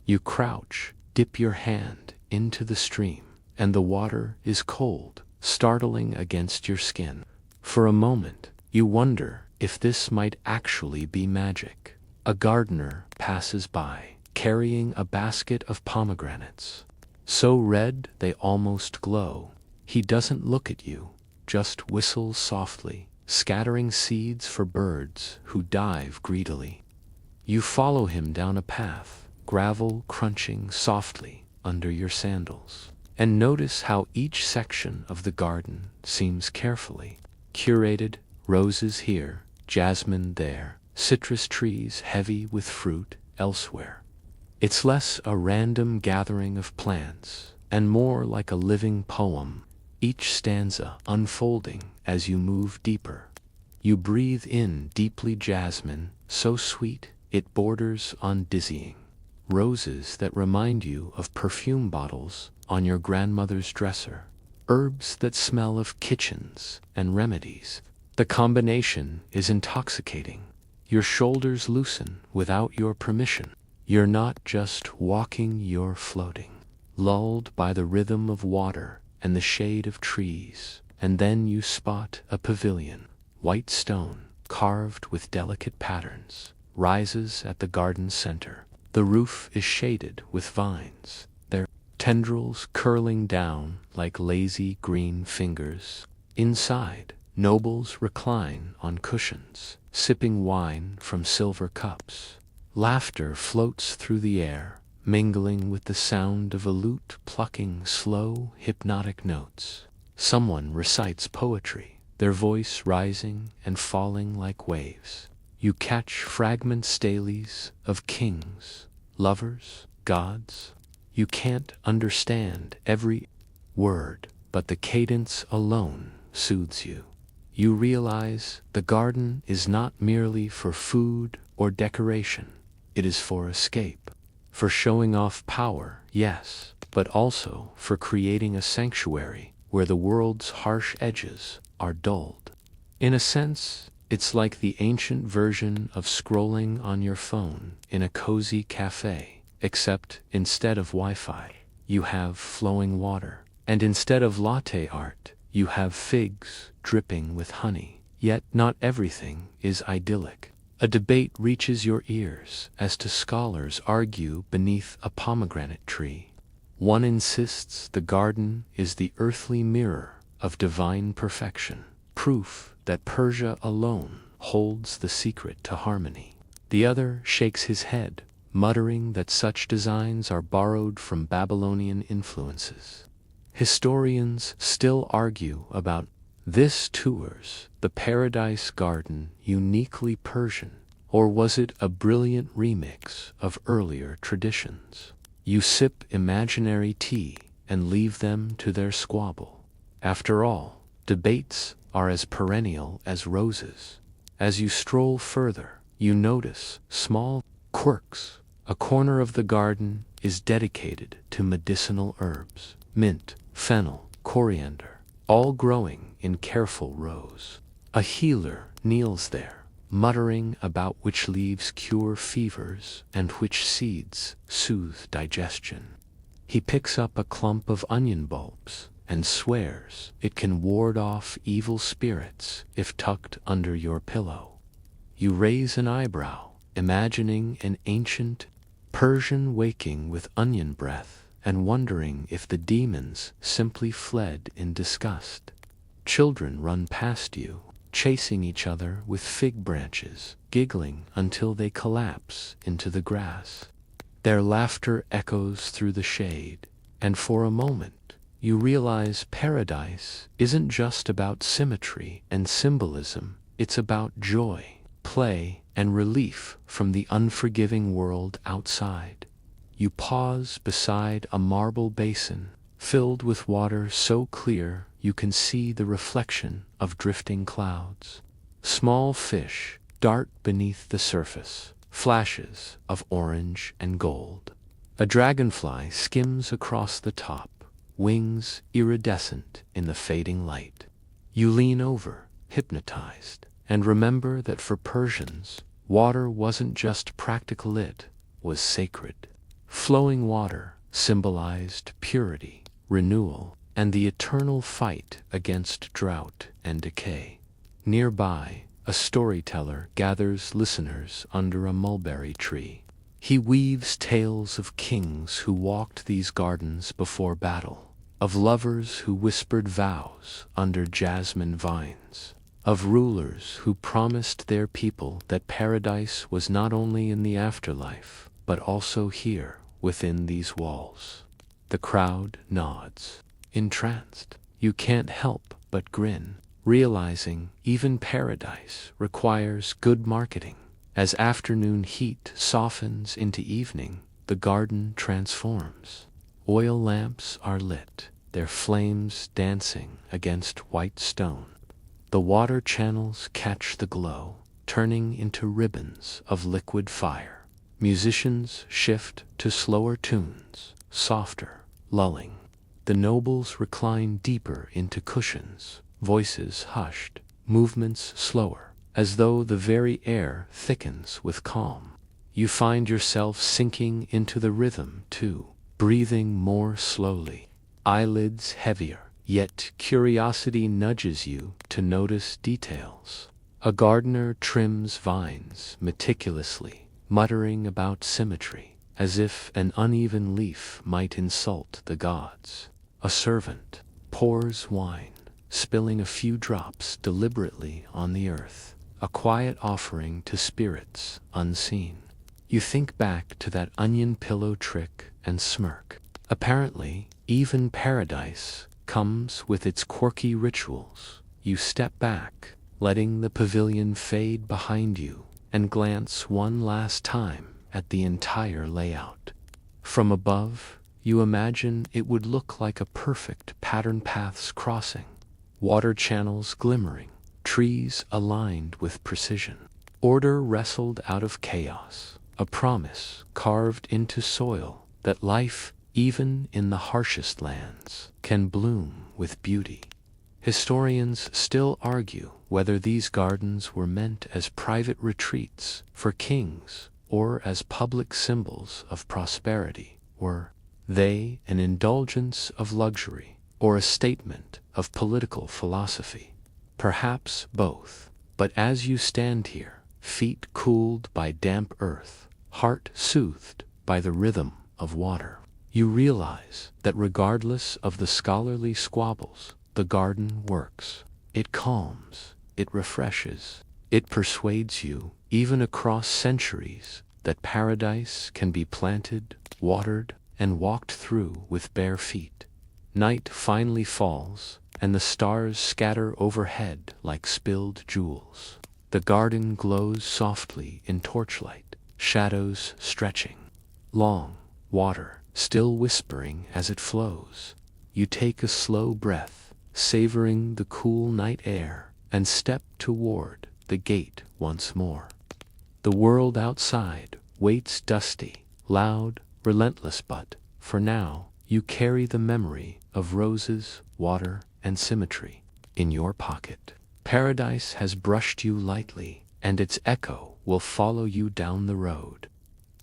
You crouch, dip your hand into the stream, and the water is cold, startling against your skin. For a moment, you wonder if this might actually be magic. A gardener passes by, carrying a basket of pomegranates. So red they almost glow. He doesn't look at you, just whistles softly, scattering seeds for birds who dive greedily. You follow him down a path, gravel crunching softly under your sandals, and notice how each section of the garden seems carefully curated. Roses here, jasmine there, citrus trees heavy with fruit elsewhere. It's less a random gathering of plants, and more like a living poem, each stanza unfolding as you move deeper. You breathe in deeply jasmine, so sweet it borders on dizzying. Roses that remind you of perfume bottles on your grandmother's dresser. Herbs that smell of kitchens and remedies. The combination is intoxicating. Your shoulders loosen without your permission. You're not just walking, you're floating, lulled by the rhythm of water and the shade of trees. And then you spot a pavilion. White stone, carved with delicate patterns, rises at the garden's center. The roof is shaded with vines, their tendrils curling down like lazy green fingers. Inside, nobles recline on cushions, sipping wine from silver cups. Laughter floats through the air, mingling with the sound of a lute plucking slow, hypnotic notes. Someone recites poetry, their voice rising and falling like waves. You catch fragment stelaes of kings, lovers, gods. You can't understand every word, but the cadence alone soothes you. You realize the garden is not merely for food or decoration. It is for escape, for showing off power, yes, but also for creating a sanctuary where the world's harsh edges are dulled. In a sense, it's like the ancient version of scrolling on your phone in a cozy cafe, except instead of Wi-Fi, you have flowing water, and instead of latte art, you have figs dripping with honey. Yet not everything is idyllic. A debate reaches your ears as two scholars argue beneath a pomegranate tree. One insists the garden is the earthly mirror of divine perfection, proof that Persia alone holds the secret to harmony. The other shakes his head, muttering that such designs are borrowed from Babylonian influences. Historians still argue about this tours the paradise garden uniquely Persian, or was it a brilliant remix of earlier traditions? You sip imaginary tea and leave them to their squabble. After all, debates are as perennial as roses. As you stroll further, you notice small quirks. A corner of the garden is dedicated to medicinal herbs, mint, fennel, coriander, all growing in careful rows. A healer kneels there, muttering about which leaves cure fevers and which seeds soothe digestion. He picks up a clump of onion bulbs and swears it can ward off evil spirits if tucked under your pillow. You raise an eyebrow, imagining an ancient Persian waking with onion breath and wondering if the demons simply fled in disgust. Children run past you, chasing each other with fig branches, giggling until they collapse into the grass. Their laughter echoes through the shade, and for a moment you realize paradise isn't just about symmetry and symbolism, it's about joy, play, and relief from the unforgiving world outside. You pause beside a marble basin, filled with water so clear you can see the reflection of drifting clouds. Small fish dart beneath the surface, flashes of orange and gold. A dragonfly skims across the top, wings iridescent in the fading light. You lean over, hypnotized, and remember that for Persians, water wasn't just practical, it was sacred. Flowing water symbolized purity, renewal, and the eternal fight against drought and decay. Nearby, a storyteller gathers listeners under a mulberry tree. He weaves tales of kings who walked these gardens before battle, of lovers who whispered vows under jasmine vines, of rulers who promised their people that paradise was not only in the afterlife, but also here, within these walls. The crowd nods. Entranced, you can't help but grin, realizing even paradise requires good marketing. As afternoon heat softens into evening, the garden transforms. Oil lamps are lit, their flames dancing against white stone. The water channels catch the glow, turning into ribbons of liquid fire. Musicians shift to slower tunes, softer, lulling. The nobles recline deeper into cushions, voices hushed, movements slower, as though the very air thickens with calm. You find yourself sinking into the rhythm too, breathing more slowly, eyelids heavier, yet curiosity nudges you to notice details. A gardener trims vines meticulously, muttering about symmetry, as if an uneven leaf might insult the gods. A servant pours wine, spilling a few drops deliberately on the earth, a quiet offering to spirits unseen. You think back to that onion pillow trick and smirk. Apparently, even paradise comes with its quirky rituals. You step back, letting the pavilion fade behind you, and glance one last time at the entire layout. From above, you imagine it would look like a perfect pattern paths crossing, water channels glimmering, trees aligned with precision. Order wrestled out of chaos, a promise carved into soil that life, even in the harshest lands, can bloom with beauty. Historians still argue whether these gardens were meant as private retreats for kings or as public symbols of prosperity. Were they an indulgence of luxury or a statement of political philosophy? Perhaps both. But as you stand here, feet cooled by damp earth, heart soothed by the rhythm of water, you realize that regardless of the scholarly squabbles, the garden works. It calms, it refreshes, it persuades you, even across centuries, that paradise can be planted, watered, and walked through with bare feet. Night finally falls, and the stars scatter overhead like spilled jewels. The garden glows softly in torchlight, shadows stretching. Long, water, still whispering as it flows. You take a slow breath, savoring the cool night air, and step toward the gate once more. The world outside waits dusty, loud, relentless, but, for now, you carry the memory of roses, water, and symmetry in your pocket. Paradise has brushed you lightly, and its echo will follow you down the road.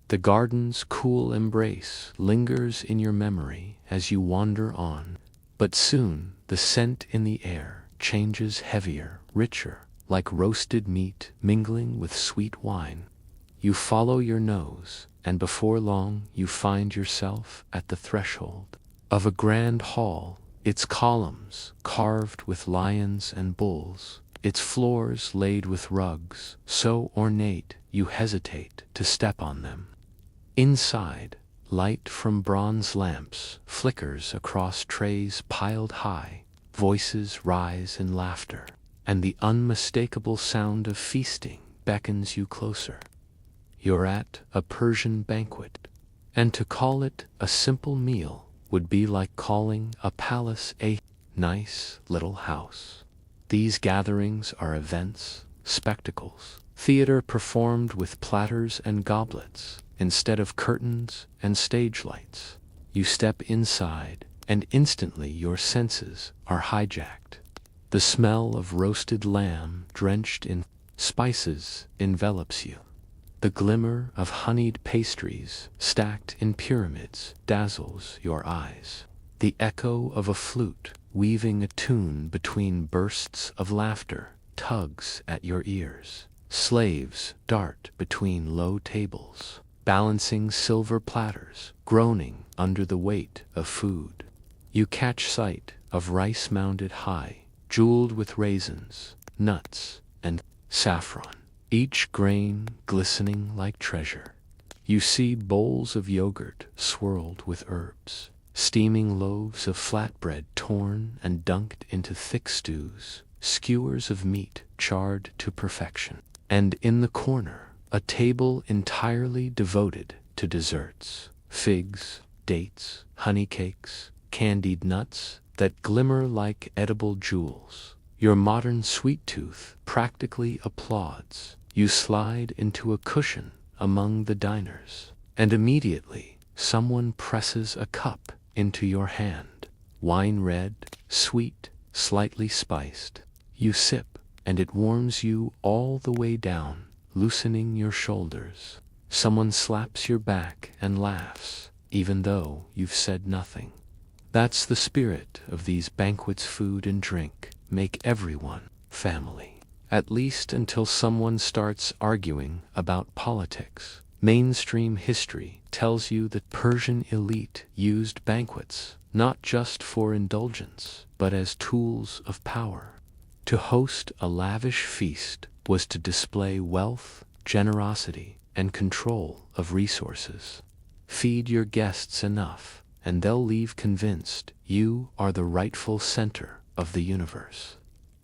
The garden's cool embrace lingers in your memory as you wander on, but soon the scent in the air changes heavier, richer, like roasted meat mingling with sweet wine. You follow your nose, and before long you find yourself at the threshold of a grand hall, its columns carved with lions and bulls, its floors laid with rugs so ornate you hesitate to step on them. Inside, light from bronze lamps flickers across trays piled high, voices rise in laughter, and the unmistakable sound of feasting beckons you closer. You're at a Persian banquet, and to call it a simple meal would be like calling a palace a nice little house. These gatherings are events, spectacles, theater performed with platters and goblets, instead of curtains and stage lights. You step inside, and instantly your senses are hijacked. The smell of roasted lamb drenched in spices envelops you. The glimmer of honeyed pastries stacked in pyramids dazzles your eyes. The echo of a flute weaving a tune between bursts of laughter tugs at your ears. Slaves dart between low tables, balancing silver platters, groaning under the weight of food. You catch sight of rice mounded high, jeweled with raisins, nuts, and saffron, each grain glistening like treasure. You see bowls of yogurt swirled with herbs, steaming loaves of flatbread torn and dunked into thick stews, skewers of meat charred to perfection. And in the corner, a table entirely devoted to desserts, figs, dates, honey cakes, candied nuts that glimmer like edible jewels. Your modern sweet tooth practically applauds. You slide into a cushion among the diners, and immediately someone presses a cup into your hand. Wine red, sweet, slightly spiced. You sip, and it warms you all the way down, loosening your shoulders. Someone slaps your back and laughs, even though you've said nothing. That's the spirit of these banquets. Food and drink make everyone family, at least until someone starts arguing about politics. Mainstream history tells you that Persian elite used banquets not just for indulgence, but as tools of power. To host a lavish feast was to display wealth, generosity, and control of resources. Feed your guests enough, and they'll leave convinced you are the rightful center of the universe.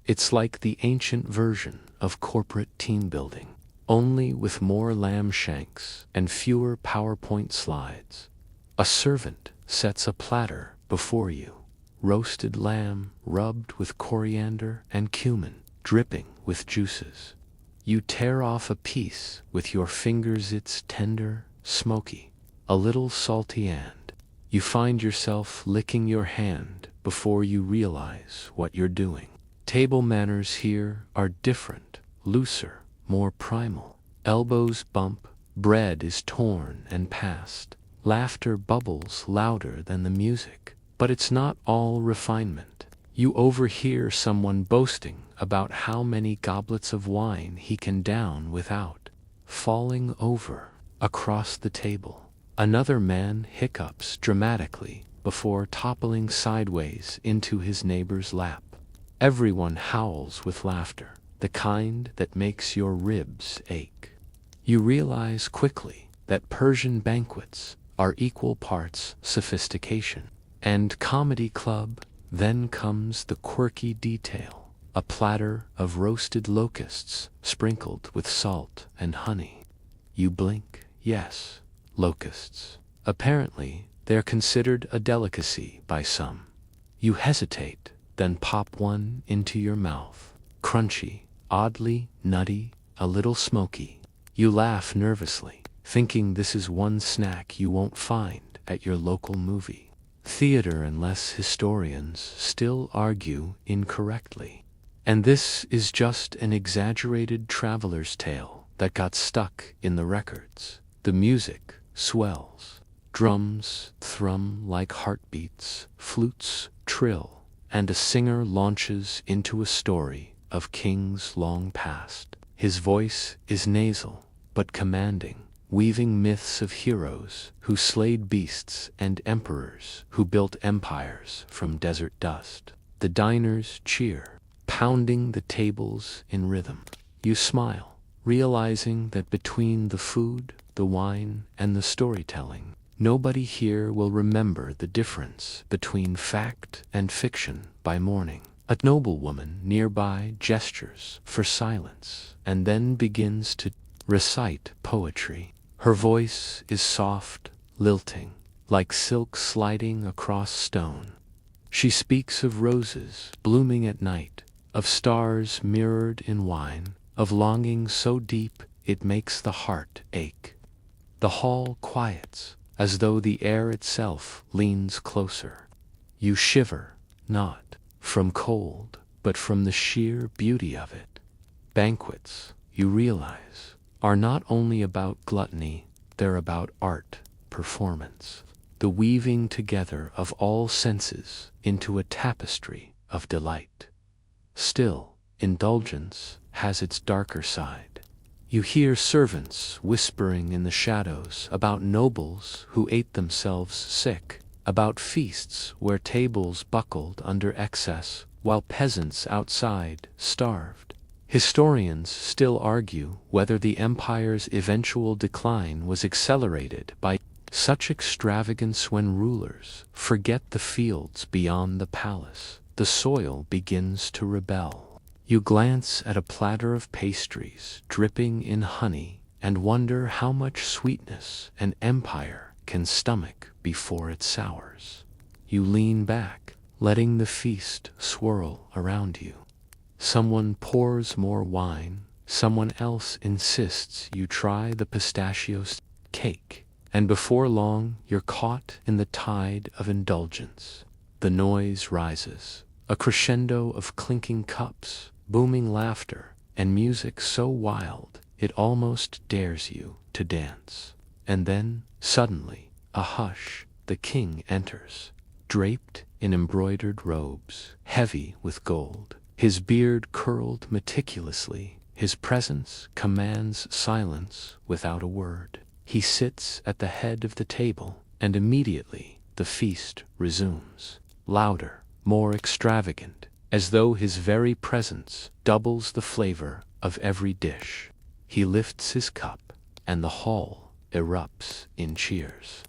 It's like the ancient version of corporate team building, only with more lamb shanks and fewer PowerPoint slides. A servant sets a platter before you. Roasted lamb rubbed with coriander and cumin, dripping with juices. You tear off a piece with your fingers. It's tender, smoky, a little salty, and you find yourself licking your hand before you realize what you're doing. Table manners here are different, looser, more primal. Elbows bump, bread is torn and passed. Laughter bubbles louder than the music. But it's not all refinement. You overhear someone boasting about how many goblets of wine he can down without falling over across the table. Another man hiccups dramatically before toppling sideways into his neighbor's lap. Everyone howls with laughter, the kind that makes your ribs ache. You realize quickly that Persian banquets are equal parts sophistication and comedy club. Then comes the quirky detail, a platter of roasted locusts sprinkled with salt and honey. You blink, yes, locusts. Apparently, they're considered a delicacy by some. You hesitate, then pop one into your mouth. Crunchy, oddly nutty, a little smoky. You laugh nervously, thinking this is one snack you won't find at your local movie theater unless historians still argue incorrectly. And this is just an exaggerated traveler's tale that got stuck in the records. The music swells. Drums thrum like heartbeats, flutes trill, and a singer launches into a story of kings long past. His voice is nasal, but commanding, weaving myths of heroes who slayed beasts and emperors who built empires from desert dust. The diners cheer, pounding the tables in rhythm. You smile, realizing that between the food, the wine, and the storytelling, nobody here will remember the difference between fact and fiction by morning. A noblewoman nearby gestures for silence and then begins to recite poetry. Her voice is soft, lilting, like silk sliding across stone. She speaks of roses blooming at night, of stars mirrored in wine, of longing so deep it makes the heart ache. The hall quiets, as though the air itself leans closer. You shiver, not from cold, but from the sheer beauty of it. Banquets, you realize, are not only about gluttony, they're about art, performance, the weaving together of all senses into a tapestry of delight. Still, indulgence has its darker side. You hear servants whispering in the shadows about nobles who ate themselves sick, about feasts where tables buckled under excess while peasants outside starved. Historians still argue whether the empire's eventual decline was accelerated by such extravagance. When rulers forget the fields beyond the palace, the soil begins to rebel. You glance at a platter of pastries dripping in honey and wonder how much sweetness an empire can stomach before it sours. You lean back, letting the feast swirl around you. Someone pours more wine, someone else insists you try the pistachio cake, and before long you're caught in the tide of indulgence. The noise rises, a crescendo of clinking cups, booming laughter, and music so wild it almost dares you to dance. And then, suddenly, a hush. The king enters, draped in embroidered robes, heavy with gold, his beard curled meticulously. His presence commands silence without a word. He sits at the head of the table, and immediately the feast resumes, louder, more extravagant, as though his very presence doubles the flavor of every dish. He lifts his cup, and the hall erupts in cheers.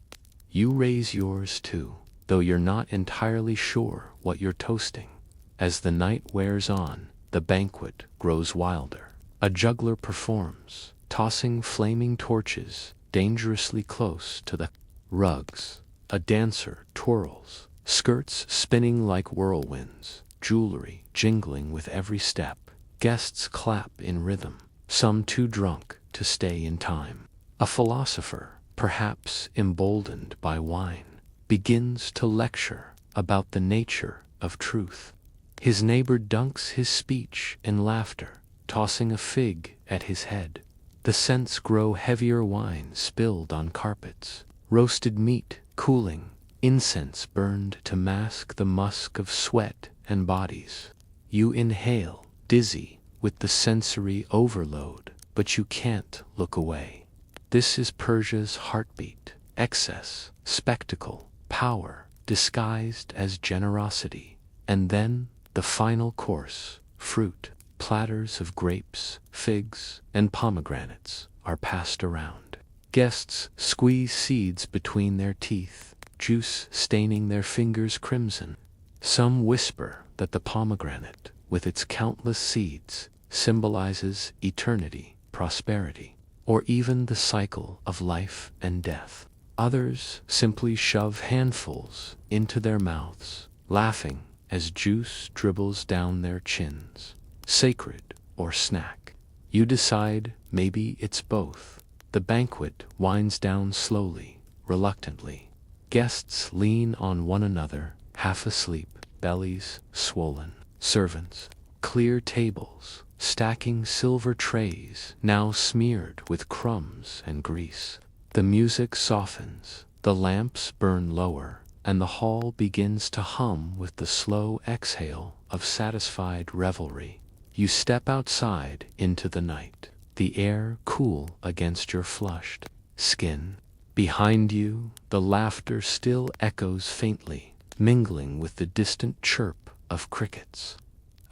You raise yours too, though you're not entirely sure what you're toasting. As the night wears on, the banquet grows wilder. A juggler performs, tossing flaming torches dangerously close to the rugs. A dancer twirls, skirts spinning like whirlwinds, jewelry jingling with every step. Guests clap in rhythm, some too drunk to stay in time. A philosopher, perhaps emboldened by wine, begins to lecture about the nature of truth. His neighbor dunks his speech in laughter, tossing a fig at his head. The scents grow heavier, wine spilled on carpets, roasted meat cooling, incense burned to mask the musk of sweat and bodies. You inhale, dizzy with the sensory overload, but you can't look away. This is Persia's heartbeat: excess, spectacle, power, disguised as generosity. And then, the final course, fruit, platters of grapes, figs, and pomegranates, are passed around. Guests squeeze seeds between their teeth, juice staining their fingers crimson. Some whisper that the pomegranate, with its countless seeds, symbolizes eternity, prosperity, or even the cycle of life and death. Others simply shove handfuls into their mouths, laughing as juice dribbles down their chins. Sacred or snack? You decide maybe it's both. The banquet winds down slowly, reluctantly. Guests lean on one another, half asleep, bellies swollen. Servants clear tables, stacking silver trays now smeared with crumbs and grease. The music softens, the lamps burn lower, and the hall begins to hum with the slow exhale of satisfied revelry. You step outside into the night, the air cool against your flushed skin. Behind you, the laughter still echoes faintly, mingling with the distant chirp of crickets.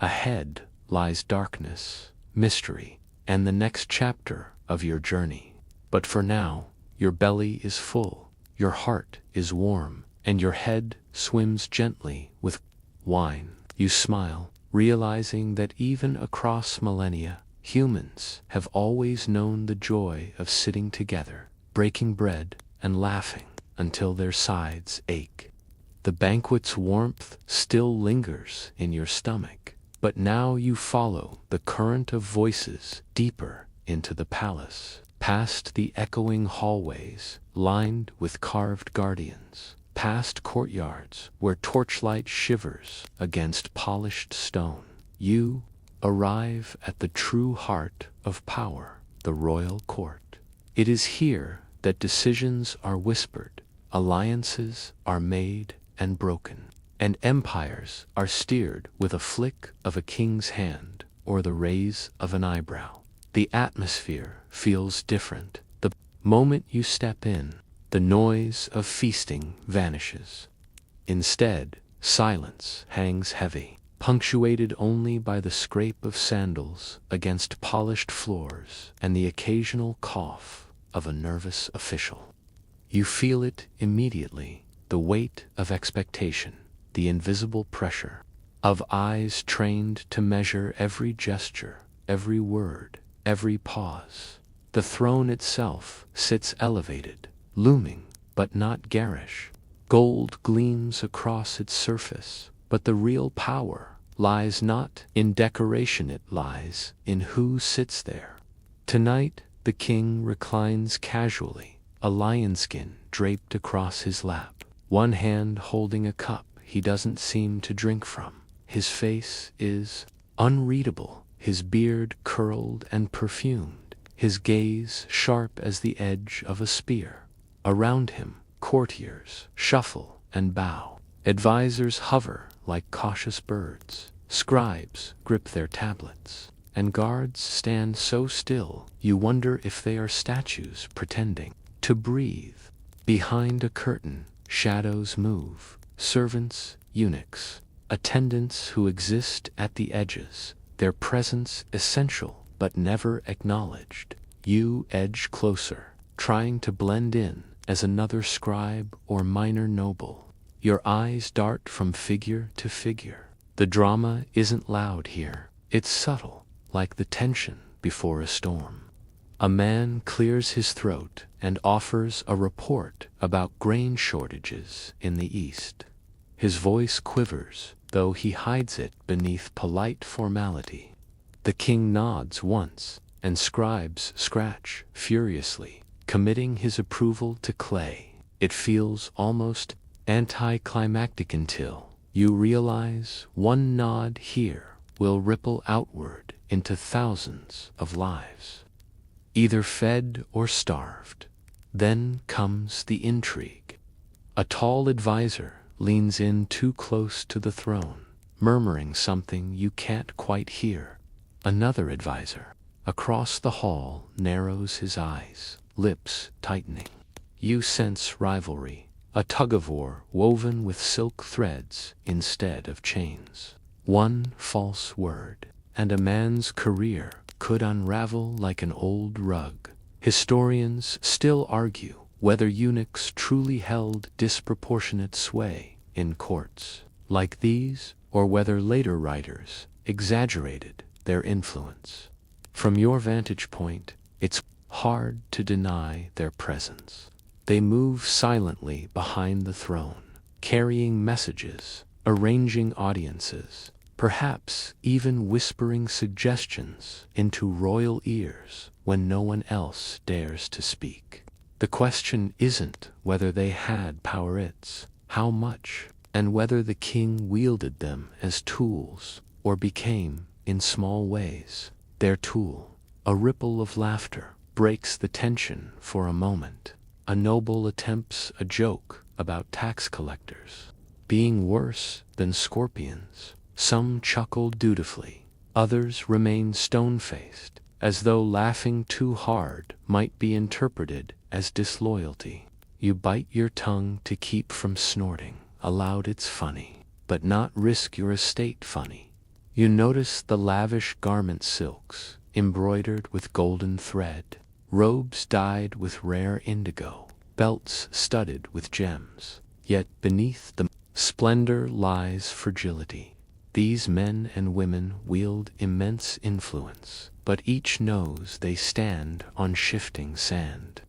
Ahead lies darkness, mystery, and the next chapter of your journey. But for now, your belly is full, your heart is warm, and your head swims gently with wine. You smile, realizing that even across millennia, humans have always known the joy of sitting together, breaking bread and laughing until their sides ache. The banquet's warmth still lingers in your stomach, but now you follow the current of voices deeper into the palace. past the echoing hallways lined with carved guardians, past courtyards where torchlight shivers against polished stone. You arrive at the true heart of power, the royal court. It is here that decisions are whispered, alliances are made and broken, and empires are steered with a flick of a king's hand or the raise of an eyebrow. The atmosphere feels different. The moment you step in, the noise of feasting vanishes. Instead, silence hangs heavy, punctuated only by the scrape of sandals against polished floors and the occasional cough of a nervous official. You feel it immediately, the weight of expectation, the invisible pressure of eyes trained to measure every gesture, every word, every pause. The throne itself sits elevated, looming, but not garish. Gold gleams across its surface, but the real power lies not in decoration, it lies in who sits there. Tonight, the king reclines casually, a lion skin draped across his lap, one hand holding a cup he doesn't seem to drink from. His face is unreadable, his beard curled and perfumed, his gaze sharp as the edge of a spear. Around him, courtiers shuffle and bow. Advisors hover like cautious birds. Scribes grip their tablets, and guards stand so still you wonder if they are statues pretending to breathe. Behind a curtain, shadows move, servants, eunuchs, attendants who exist at the edges, their presence essential but never acknowledged. You edge closer, trying to blend in as another scribe or minor noble. Your eyes dart from figure to figure. The drama isn't loud here, it's subtle, like the tension before a storm. A man clears his throat and offers a report about grain shortages in the east. His voice quivers, though he hides it beneath polite formality. The king nods once, and scribes scratch furiously, committing his approval to clay. It feels almost anticlimactic until you realize one nod here will ripple outward into thousands of lives, either fed or starved. Then comes the intrigue. A tall advisor leans in too close to the throne, murmuring something you can't quite hear. Another advisor, across the hall, narrows his eyes, lips tightening. You sense rivalry, a tug-of-war woven with silk threads instead of chains. One false word, and a man's career could unravel like an old rug. Historians still argue whether eunuchs truly held disproportionate sway in courts like these, or whether later writers exaggerated their influence. From your vantage point, it's hard to deny their presence. They move silently behind the throne, carrying messages, arranging audiences, perhaps even whispering suggestions into royal ears when no one else dares to speak. The question isn't whether they had power, it's how much, and whether the king wielded them as tools or became, in small ways, their tool. A ripple of laughter breaks the tension for a moment. A noble attempts a joke about tax collectors being worse than scorpions. Some chuckle dutifully, others remain stone-faced, as though laughing too hard might be interpreted as disloyalty. You bite your tongue to keep from snorting aloud. It's funny, but not risk your estate funny. You notice the lavish garment silks, embroidered with golden thread, robes dyed with rare indigo, belts studded with gems. Yet beneath the splendor lies fragility. These men and women wield immense influence, but each knows they stand on shifting sand.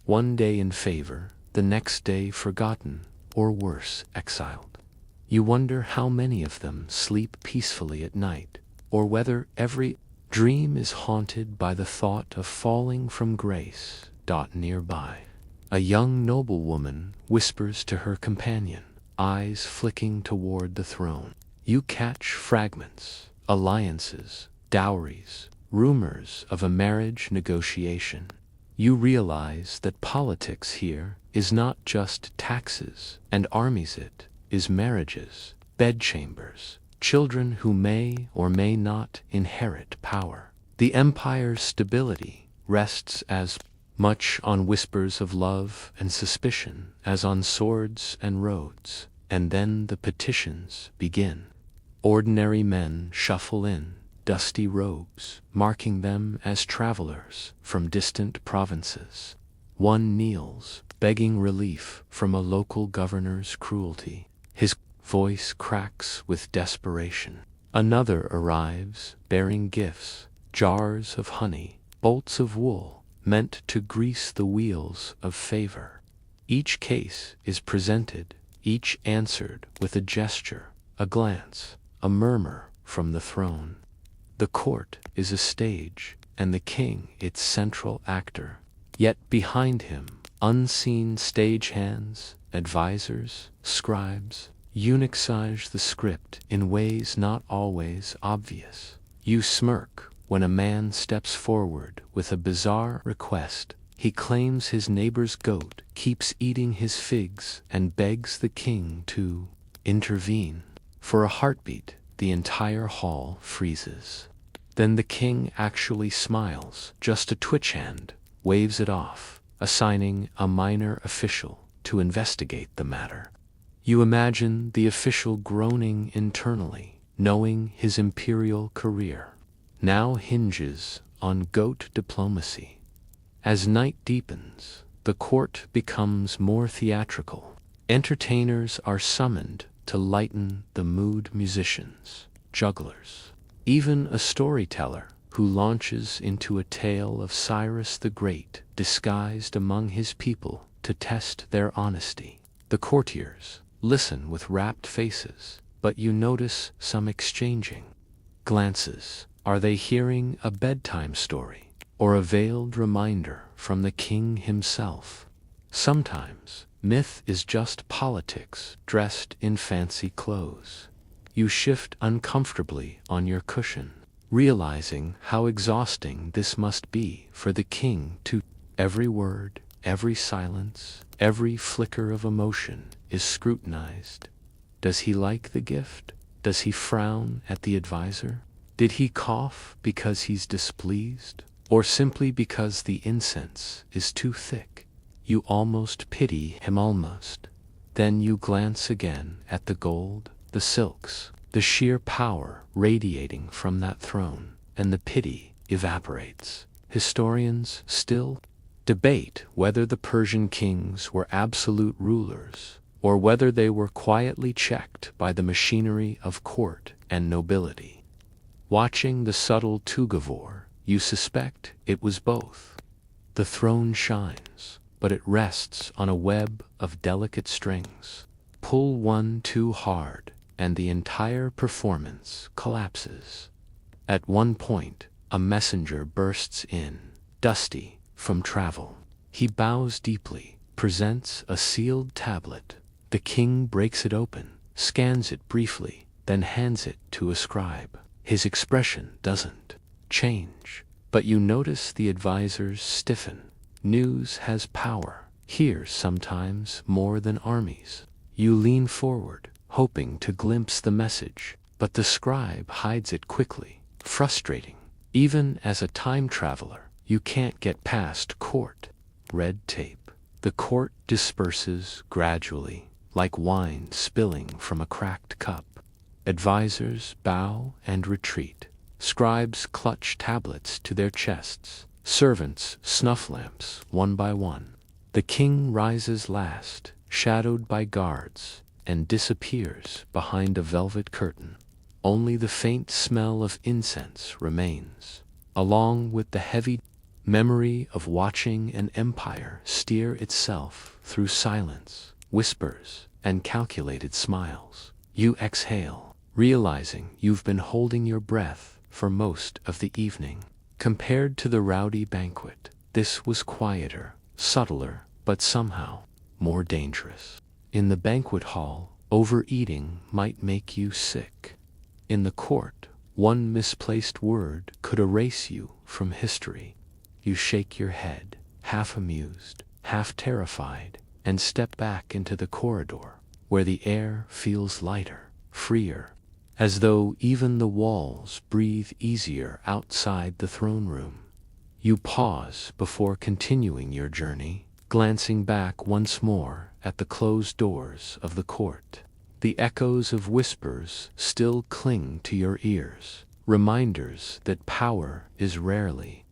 One day in favor, the next day forgotten, or worse, exiled. You wonder how many of them sleep peacefully at night, or whether every Dream is haunted by the thought of falling from grace. Nearby, a young noblewoman whispers to her companion, eyes flicking toward the throne. You catch fragments, alliances, dowries, rumors of a marriage negotiation. You realize that politics here is not just taxes and armies, it is marriages, bedchambers, children who may or may not inherit power. The empire's stability rests as much on whispers of love and suspicion as on swords and roads, and then the petitions begin. Ordinary men shuffle in, dusty robes, marking them as travelers from distant provinces. One kneels, begging relief from a local governor's cruelty. His voice cracks with desperation. Another arrives, bearing gifts, jars of honey, bolts of wool, meant to grease the wheels of favor. Each case is presented, each answered with a gesture, a glance, a murmur from the throne. The court is a stage, and the king its central actor. Yet behind him, unseen stagehands, advisors, scribes, eunuchsage the script in ways not always obvious. You smirk when a man steps forward with a bizarre request. He claims his neighbor's goat keeps eating his figs and begs the king to intervene. For a heartbeat, the entire hall freezes. Then the king actually smiles, just a twitch hand, waves it off, assigning a minor official to investigate the matter. You imagine the official groaning internally, knowing his imperial career now hinges on goat diplomacy. As night deepens, the court becomes more theatrical. Entertainers are summoned to lighten the mood, musicians, jugglers, even a storyteller who launches into a tale of Cyrus the Great disguised among his people to test their honesty. The courtiers listen with rapt faces, but you notice some exchanging glances. Are they hearing a bedtime story or a veiled reminder from the king himself? Sometimes myth is just politics dressed in fancy clothes. You shift uncomfortably on your cushion, realizing how exhausting this must be for the king to. Every word, every silence, every flicker of emotion is scrutinized. Does he like the gift? Does he frown at the advisor? Did he cough because he's displeased, or simply because the incense is too thick? You almost pity him, almost. Then you glance again at the gold, the silks, the sheer power radiating from that throne, and the pity evaporates. Historians still debate whether the Persian kings were absolute rulers, or whether they were quietly checked by the machinery of court and nobility. Watching the subtle tug-of-war, you suspect it was both. The throne shines, but it rests on a web of delicate strings. Pull one too hard, and the entire performance collapses. At one point, a messenger bursts in, dusty from travel. He bows deeply, presents a sealed tablet. The king breaks it open, scans it briefly, then hands it to a scribe. His expression doesn't change, but you notice the advisors stiffen. News has power, here sometimes more than armies. You lean forward, hoping to glimpse the message, but the scribe hides it quickly, frustrating. Even as a time traveler, you can't get past court red tape. The court disperses gradually, like wine spilling from a cracked cup. Advisors bow and retreat. Scribes clutch tablets to their chests. Servants snuff lamps one by one. The king rises last, shadowed by guards, and disappears behind a velvet curtain. Only the faint smell of incense remains, along with the heavy memory of watching an empire steer itself through silence, whispers, and calculated smiles. You exhale, realizing you've been holding your breath for most of the evening. Compared to the rowdy banquet, this was quieter, subtler, but somehow more dangerous. In the banquet hall, overeating might make you sick. In the court, one misplaced word could erase you from history. You shake your head, half amused, half terrified, and step back into the corridor, where the air feels lighter, freer, as though even the walls breathe easier outside the throne room. You pause before continuing your journey, glancing back once more at the closed doors of the court. The echoes of whispers still cling to your ears, reminders that power is rarely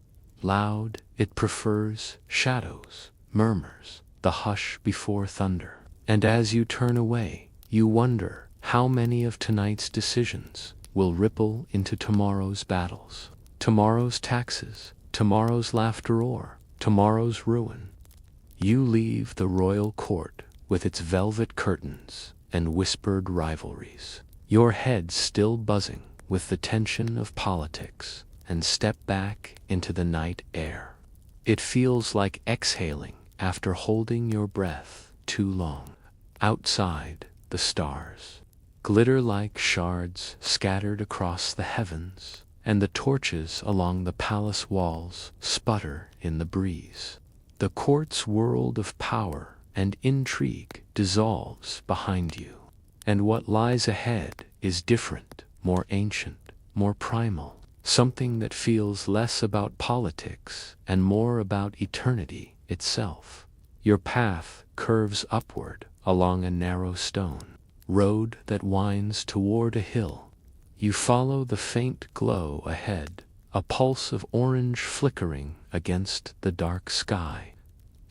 loud. It prefers shadows, murmurs, the hush before thunder. And as you turn away, you wonder how many of tonight's decisions will ripple into tomorrow's battles, tomorrow's taxes, tomorrow's laughter, or tomorrow's ruin. You leave the royal court with its velvet curtains and whispered rivalries, your head still buzzing with the tension of politics, and step back into the night air. It feels like exhaling after holding your breath too long. Outside, the stars glitter like shards scattered across the heavens, and the torches along the palace walls sputter in the breeze. The court's world of power and intrigue dissolves behind you, and what lies ahead is different, more ancient, more primal, something that feels less about politics and more about eternity itself. Your path curves upward along a narrow stone road that winds toward a hill. You follow the faint glow ahead, a pulse of orange flickering against the dark sky.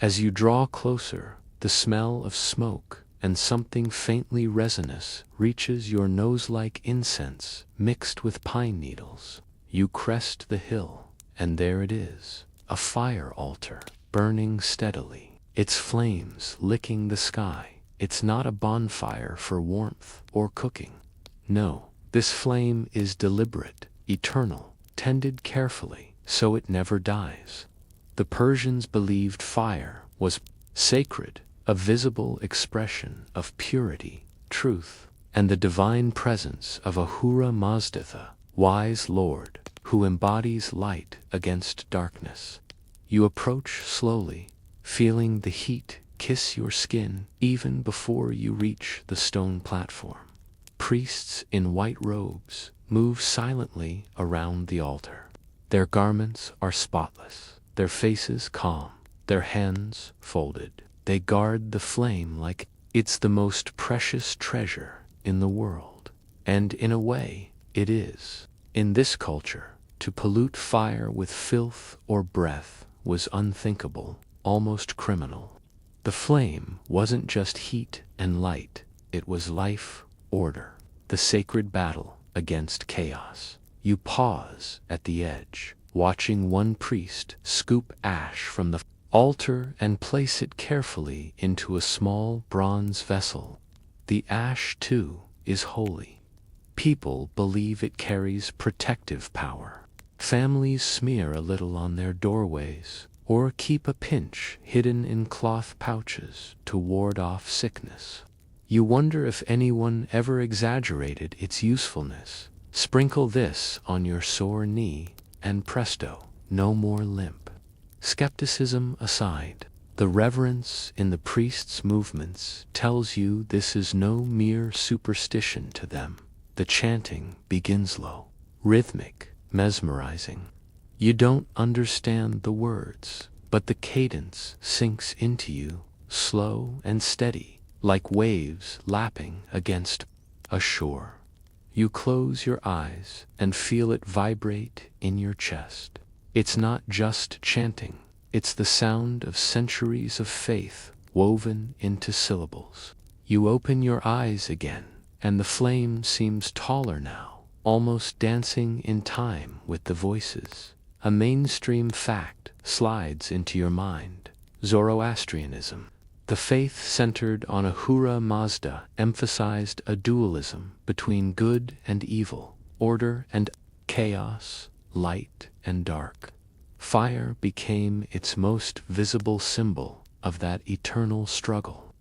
As you draw closer, the smell of smoke and something faintly resinous reaches your nose like incense mixed with pine needles. You crest the hill, and there it is, a fire altar, burning steadily, its flames licking the sky. It's not a bonfire for warmth or cooking. No, this flame is deliberate, eternal, tended carefully, so it never dies. The Persians believed fire was sacred, a visible expression of purity, truth, and the divine presence of Ahura Mazda, the wise lord, who embodies light against darkness. You approach slowly, feeling the heat kiss your skin even before you reach the stone platform. Priests in white robes move silently around the altar. Their garments are spotless, their faces calm, their hands folded. They guard the flame like it's the most precious treasure in the world. And in a way, it is. In this culture, to pollute fire with filth or breath was unthinkable, almost criminal. The flame wasn't just heat and light, it was life, order, the sacred battle against chaos. You pause at the edge, watching one priest scoop ash from the altar and place it carefully into a small bronze vessel. The ash, too, is holy. People believe it carries protective power. Families smear a little on their doorways, or keep a pinch hidden in cloth pouches to ward off sickness. You wonder if anyone ever exaggerated its usefulness. Sprinkle this on your sore knee, and presto, no more limp. Skepticism aside, the reverence in the priest's movements tells you this is no mere superstition to them. The chanting begins low, rhythmic, mesmerizing. You don't understand the words, but the cadence sinks into you, slow and steady, like waves lapping against a shore. You close your eyes and feel it vibrate in your chest. It's not just chanting, it's the sound of centuries of faith woven into syllables. You open your eyes again, and the flame seems taller now, almost dancing in time with the voices. A mainstream fact slides into your mind: Zoroastrianism. The faith centered on Ahura Mazda emphasized a dualism between good and evil, order and chaos, light, and dark. Fire became its most visible symbol of that eternal struggle.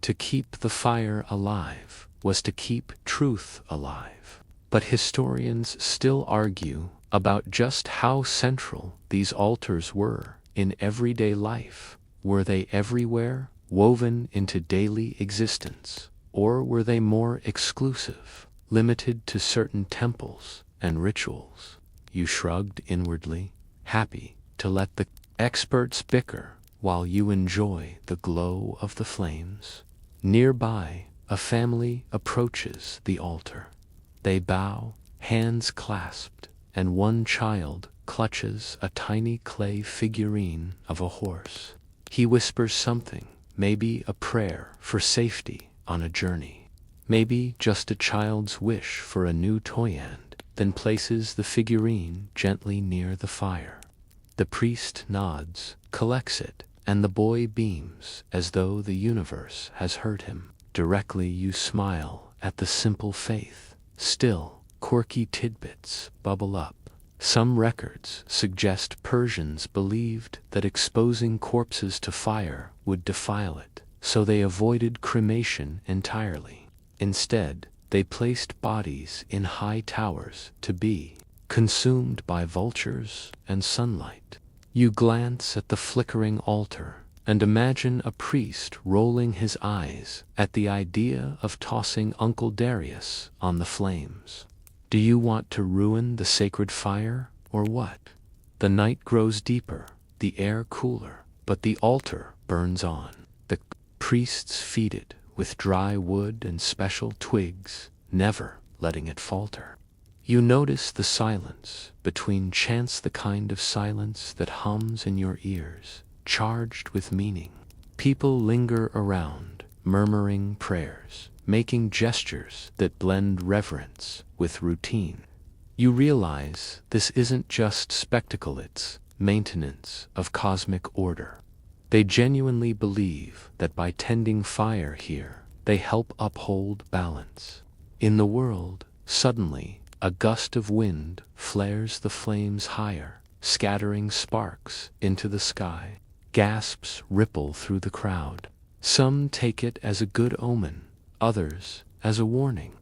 To keep the fire alive was to keep truth alive. But historians still argue about just how central these altars were in everyday life. Were they everywhere, woven into daily existence, or were they more exclusive, limited to certain temples and rituals? You shrugged inwardly, happy to let the experts bicker while you enjoy the glow of the flames. Nearby, a family approaches the altar. They bow, hands clasped, and one child clutches a tiny clay figurine of a horse. He whispers something, maybe a prayer for safety on a journey. Maybe just a child's wish for a new toyand, then places the figurine gently near the fire. The priest nods, collects it, and the boy beams as though the universe has heard him. Directly you smile at the simple faith. Still, quirky tidbits bubble up. Some records suggest Persians believed that exposing corpses to fire would defile it, so they avoided cremation entirely. Instead, they placed bodies in high towers to be consumed by vultures and sunlight. You glance at the flickering altar and imagine a priest rolling his eyes at the idea of tossing Uncle Darius on the flames. Do you want to ruin the sacred fire, or what? The night grows deeper, the air cooler, but the altar burns on. The priests feed it with dry wood and special twigs, never letting it falter. You notice the silence between chants, the kind of silence that hums in your ears, charged with meaning. People linger around, murmuring prayers, making gestures that blend reverence with routine. You realize this isn't just spectacle, it's maintenance of cosmic order. They genuinely believe that by tending fire here, they help uphold balance. In the world, suddenly, a gust of wind flares the flames higher, scattering sparks into the sky. Gasps ripple through the crowd. Some take it as a good omen, others as a warning.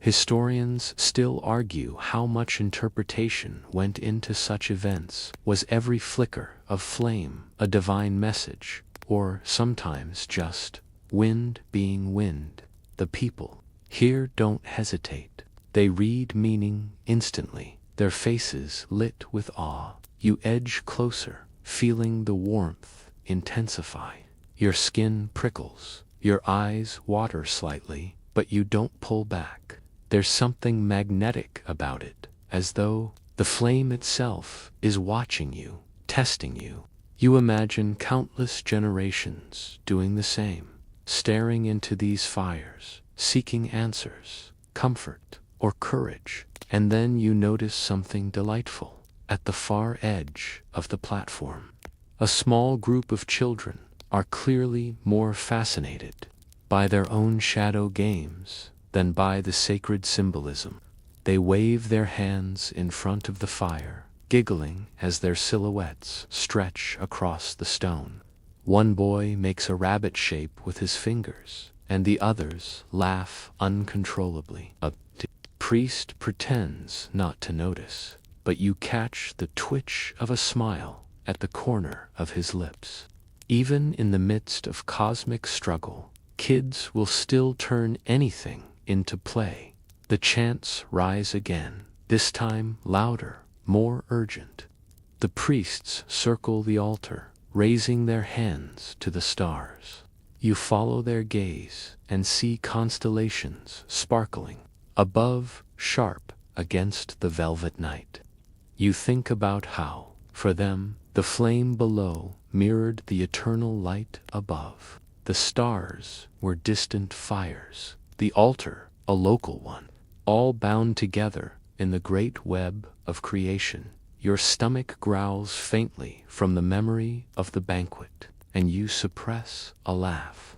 Historians still argue how much interpretation went into such events. Was every flicker of flame a divine message, or sometimes just wind being wind? The people here don't hesitate. They read meaning instantly, their faces lit with awe. You edge closer, feeling the warmth intensify. Your skin prickles, your eyes water slightly, but you don't pull back. There's something magnetic about it, as though the flame itself is watching you, testing you. You imagine countless generations doing the same, staring into these fires, seeking answers, comfort, or courage. And then you notice something delightful. At the far edge of the platform, a small group of children are clearly more fascinated by their own shadow games than by the sacred symbolism. They wave their hands in front of the fire, giggling as their silhouettes stretch across the stone. One boy makes a rabbit shape with his fingers, and the others laugh uncontrollably. A priest pretends not to notice, but you catch the twitch of a smile at the corner of his lips. Even in the midst of cosmic struggle, kids will still turn anything into play. The chants rise again, this time louder, more urgent. The priests circle the altar, raising their hands to the stars. You follow their gaze and see constellations sparkling above, sharp against the velvet night. You think about how, for them, the flame below mirrored the eternal light above. The stars were distant fires, the altar a local one, all bound together in the great web of creation. Your stomach growls faintly from the memory of the banquet, and you suppress a laugh.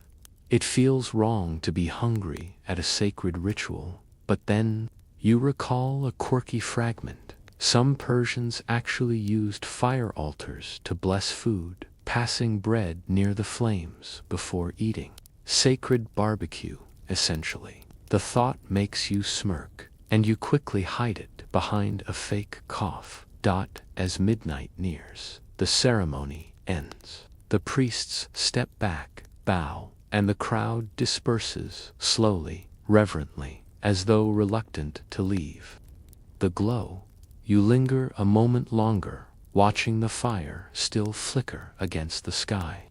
It feels wrong to be hungry at a sacred ritual, but then you recall a quirky fragment. Some Persians actually used fire altars to bless food, passing bread near the flames before eating. Sacred barbecue, essentially. The thought makes you smirk, and you quickly hide it behind a fake cough. As midnight nears, the ceremony ends. The priests step back, bow, and the crowd disperses slowly, reverently, as though reluctant to leave. The glow. You linger a moment longer, watching the fire still flicker against the sky.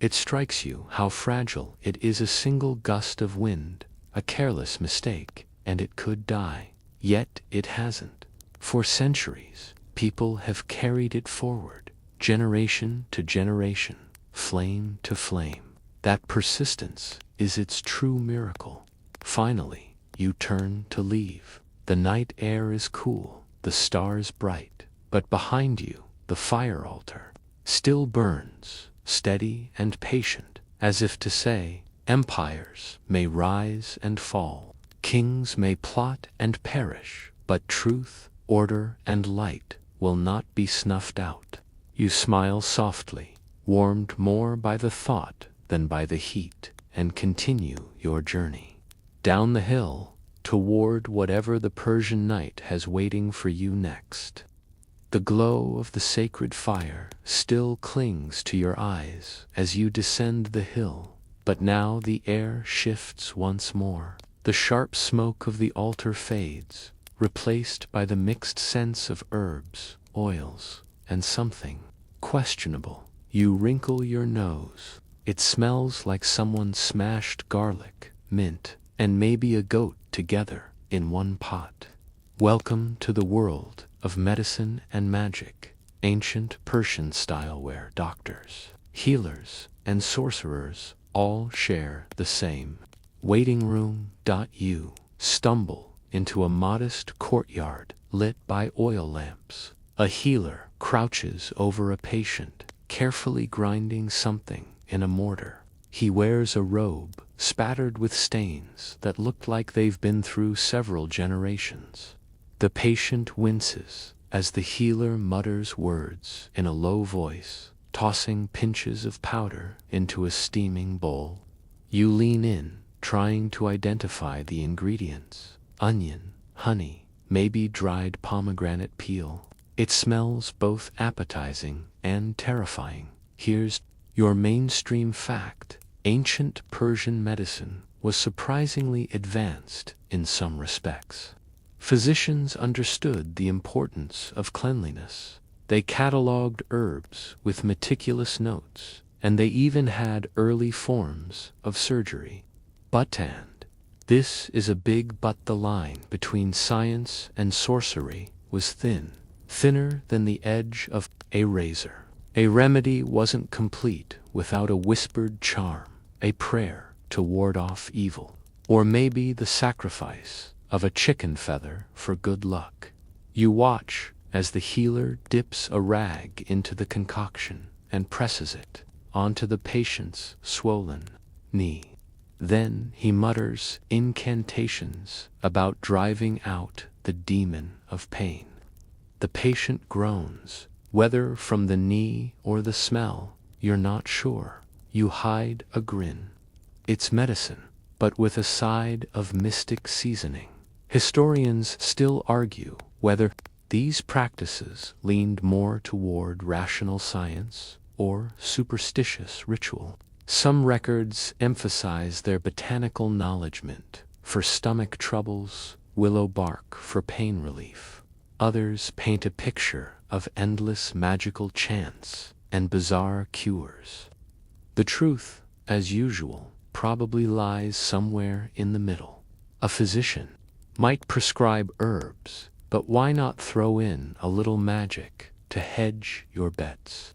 It strikes you how fragile it is. A single gust of wind, a careless mistake, and it could die. Yet it hasn't. For centuries, people have carried it forward, generation to generation, flame to flame. That persistence is its true miracle. Finally, you turn to leave. The night air is cool, the stars bright, but behind you, the fire altar still burns, steady and patient, as if to say, empires may rise and fall, kings may plot and perish, but truth, order, and light will not be snuffed out. You smile softly, warmed more by the thought than by the heat, and continue your journey. Down the hill, toward whatever the Persian night has waiting for you next. The glow of the sacred fire still clings to your eyes as you descend the hill, but now the air shifts once more. The sharp smoke of the altar fades, replaced by the mixed scents of herbs, oils, and something questionable. You wrinkle your nose. It smells like someone smashed garlic, mint, and maybe a goat together in one pot. Welcome to the world of medicine and magic, ancient Persian style where doctors, healers, and sorcerers all share the same waiting room. You stumble into a modest courtyard lit by oil lamps. A healer crouches over a patient, carefully grinding something in a mortar. He wears a robe spattered with stains that look like they've been through several generations. The patient winces as the healer mutters words in a low voice, tossing pinches of powder into a steaming bowl. You lean in, trying to identify the ingredients: onion, honey, maybe dried pomegranate peel. It smells both appetizing and terrifying. Here's your mainstream fact: ancient Persian medicine was surprisingly advanced in some respects. Physicians understood the importance of cleanliness. They catalogued herbs with meticulous notes, and they even had early forms of surgery. And this is a big but. The line between science and sorcery was thin, thinner than the edge of a razor. A remedy wasn't complete without a whispered charm, a prayer to ward off evil, or maybe the sacrifice of a chicken feather for good luck. You watch as the healer dips a rag into the concoction and presses it onto the patient's swollen knee. Then he mutters incantations about driving out the demon of pain. The patient groans, whether from the knee or the smell, you're not sure. You hide a grin. It's medicine, but with a side of mystic seasoning. Historians still argue whether these practices leaned more toward rational science or superstitious ritual. Some records emphasize their botanical knowledgement. For stomach troubles, willow bark for pain relief. Others paint a picture of endless magical chants and bizarre cures. The truth, as usual, probably lies somewhere in the middle. A physician might prescribe herbs, but why not throw in a little magic to hedge your bets?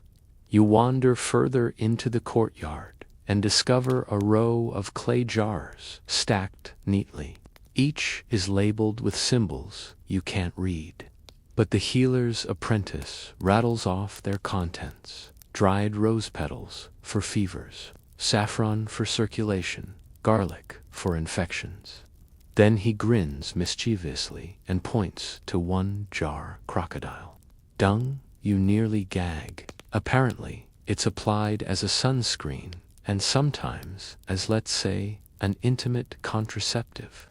You wander further into the courtyard and discover a row of clay jars stacked neatly. Each is labeled with symbols you can't read. But the healer's apprentice rattles off their contents: dried rose petals for fevers, saffron for circulation, garlic for infections. Then he grins mischievously and points to one jar crocodile. Dung? You nearly gag. Apparently, it's applied as a sunscreen, and sometimes as, let's say, an intimate contraceptive.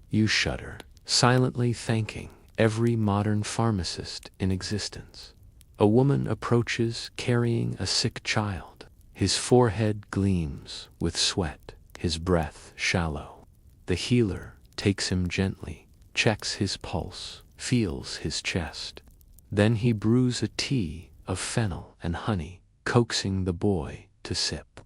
You shudder, silently thanking every modern pharmacist in existence. A woman approaches carrying a sick child. His forehead gleams with sweat, his breath shallow. The healer takes him gently, checks his pulse, feels his chest. Then he brews a tea of fennel and honey, coaxing the boy to sip.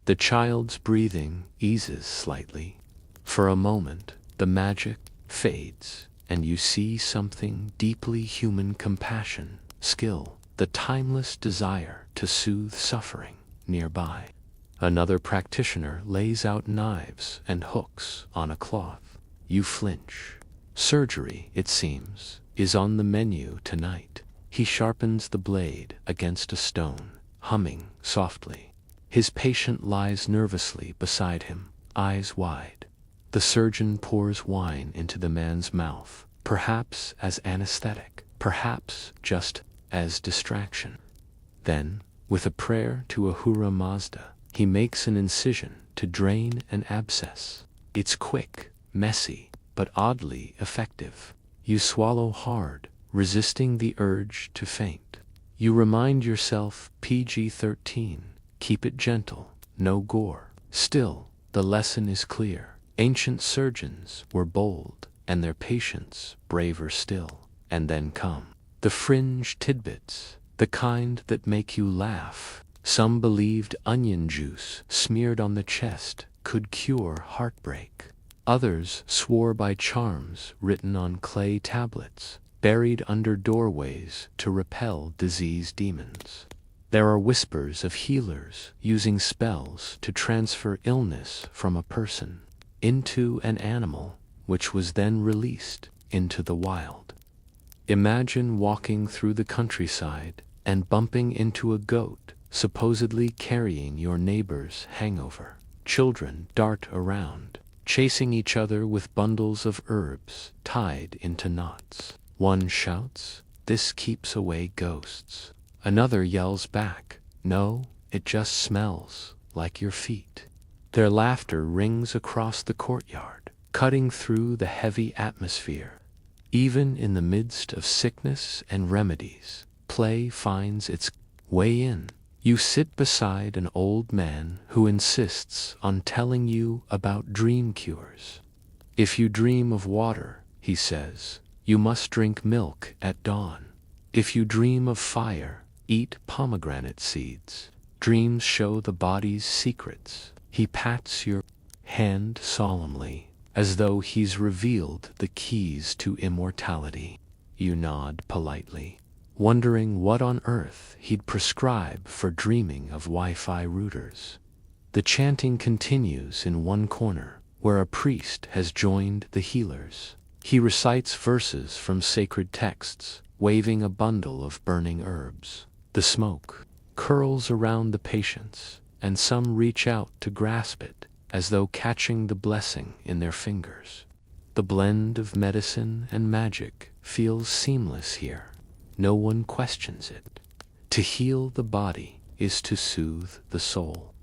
The child's breathing eases slightly. For a moment, the magic fades, and you see something deeply human: compassion, skill, the timeless desire to soothe suffering nearby. Another practitioner lays out knives and hooks on a cloth. You flinch. Surgery, it seems, is on the menu tonight. He sharpens the blade against a stone, humming softly. His patient lies nervously beside him, eyes wide. The surgeon pours wine into the man's mouth, perhaps as anesthetic, perhaps just as distraction. Then, with a prayer to Ahura Mazda, he makes an incision to drain an abscess. It's quick, messy, but oddly effective. You swallow hard, resisting the urge to faint. You remind yourself, PG-13, keep it gentle, no gore. Still, the lesson is clear. Ancient surgeons were bold, and their patients braver still. And then come the fringe tidbits, the kind that make you laugh. Some believed onion juice smeared on the chest could cure heartbreak. Others swore by charms written on clay tablets, buried under doorways to repel disease demons. There are whispers of healers using spells to transfer illness from a person into an animal, which was then released into the wild. Imagine walking through the countryside and bumping into a goat supposedly carrying your neighbor's hangover. Children dart around, chasing each other with bundles of herbs tied into knots. One shouts, "This keeps away ghosts." Another yells back, "No, it just smells like your feet." Their laughter rings across the courtyard, cutting through the heavy atmosphere. Even in the midst of sickness and remedies, play finds its way in. You sit beside an old man who insists on telling you about dream cures. If you dream of water, he says, you must drink milk at dawn. If you dream of fire, eat pomegranate seeds. Dreams show the body's secrets. He pats your hand solemnly, as though he's revealed the keys to immortality. You nod politely, wondering what on earth he'd prescribe for dreaming of Wi-Fi routers. The chanting continues in one corner, where a priest has joined the healers. He recites verses from sacred texts, waving a bundle of burning herbs. The smoke curls around the patients, and some reach out to grasp it, as though catching the blessing in their fingers. The blend of medicine and magic feels seamless here. No one questions it. To heal the body is to soothe the soul,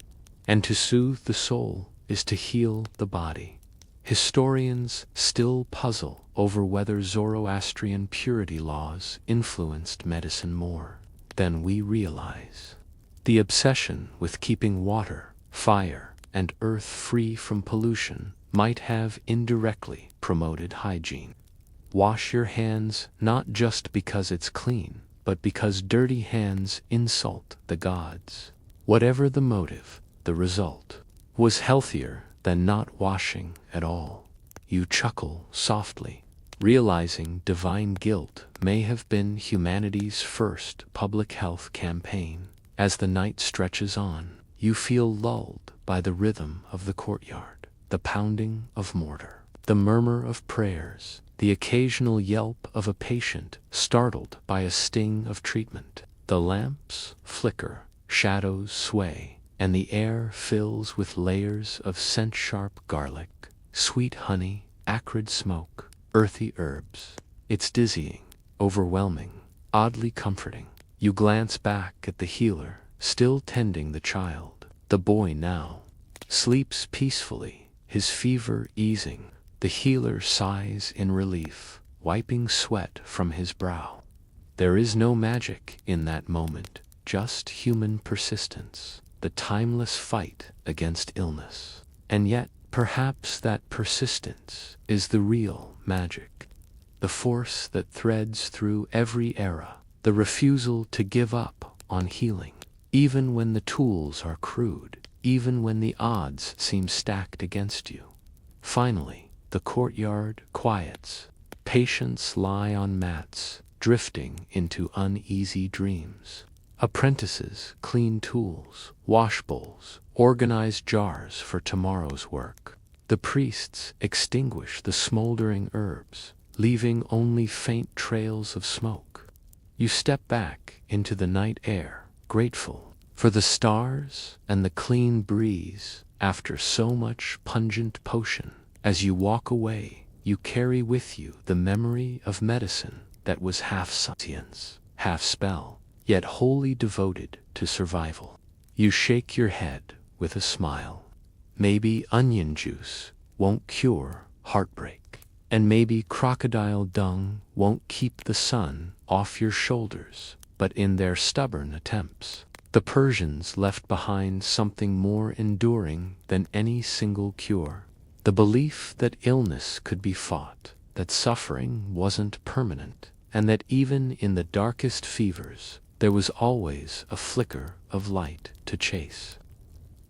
and to soothe the soul is to heal the body. Historians still puzzle over whether Zoroastrian purity laws influenced medicine more than we realize. The obsession with keeping water, fire, and earth free from pollution might have indirectly promoted hygiene. Wash your hands not just because it's clean, but because dirty hands insult the gods. Whatever the motive, the result was healthier than not washing at all. You chuckle softly, realizing divine guilt may have been humanity's first public health campaign. As the night stretches on, you feel lulled by the rhythm of the courtyard, the pounding of mortar, the murmur of prayers, the occasional yelp of a patient startled by a sting of treatment. The lamps flicker, shadows sway, and the air fills with layers of scent-sharp garlic, sweet honey, acrid smoke, earthy herbs. It's dizzying, overwhelming, oddly comforting. You glance back at the healer, still tending the child. The boy now sleeps peacefully, his fever easing. The healer sighs in relief, wiping sweat from his brow. There is no magic in that moment, just human persistence, the timeless fight against illness. And yet, perhaps that persistence is the real magic, the force that threads through every era, the refusal to give up on healing, even when the tools are crude, even when the odds seem stacked against you. Finally, the courtyard quiets. Patients lie on mats, drifting into uneasy dreams. Apprentices clean tools, wash bowls, organize jars for tomorrow's work. The priests extinguish the smoldering herbs, leaving only faint trails of smoke. You step back into the night air, grateful for the stars and the clean breeze after so much pungent potion. As you walk away, you carry with you the memory of medicine that was half science, half spell, yet wholly devoted to survival. You shake your head with a smile. Maybe onion juice won't cure heartbreak, and maybe crocodile dung won't keep the sun off your shoulders, but in their stubborn attempts, the Persians left behind something more enduring than any single cure. The belief that illness could be fought, that suffering wasn't permanent, and that even in the darkest fevers, there was always a flicker of light to chase.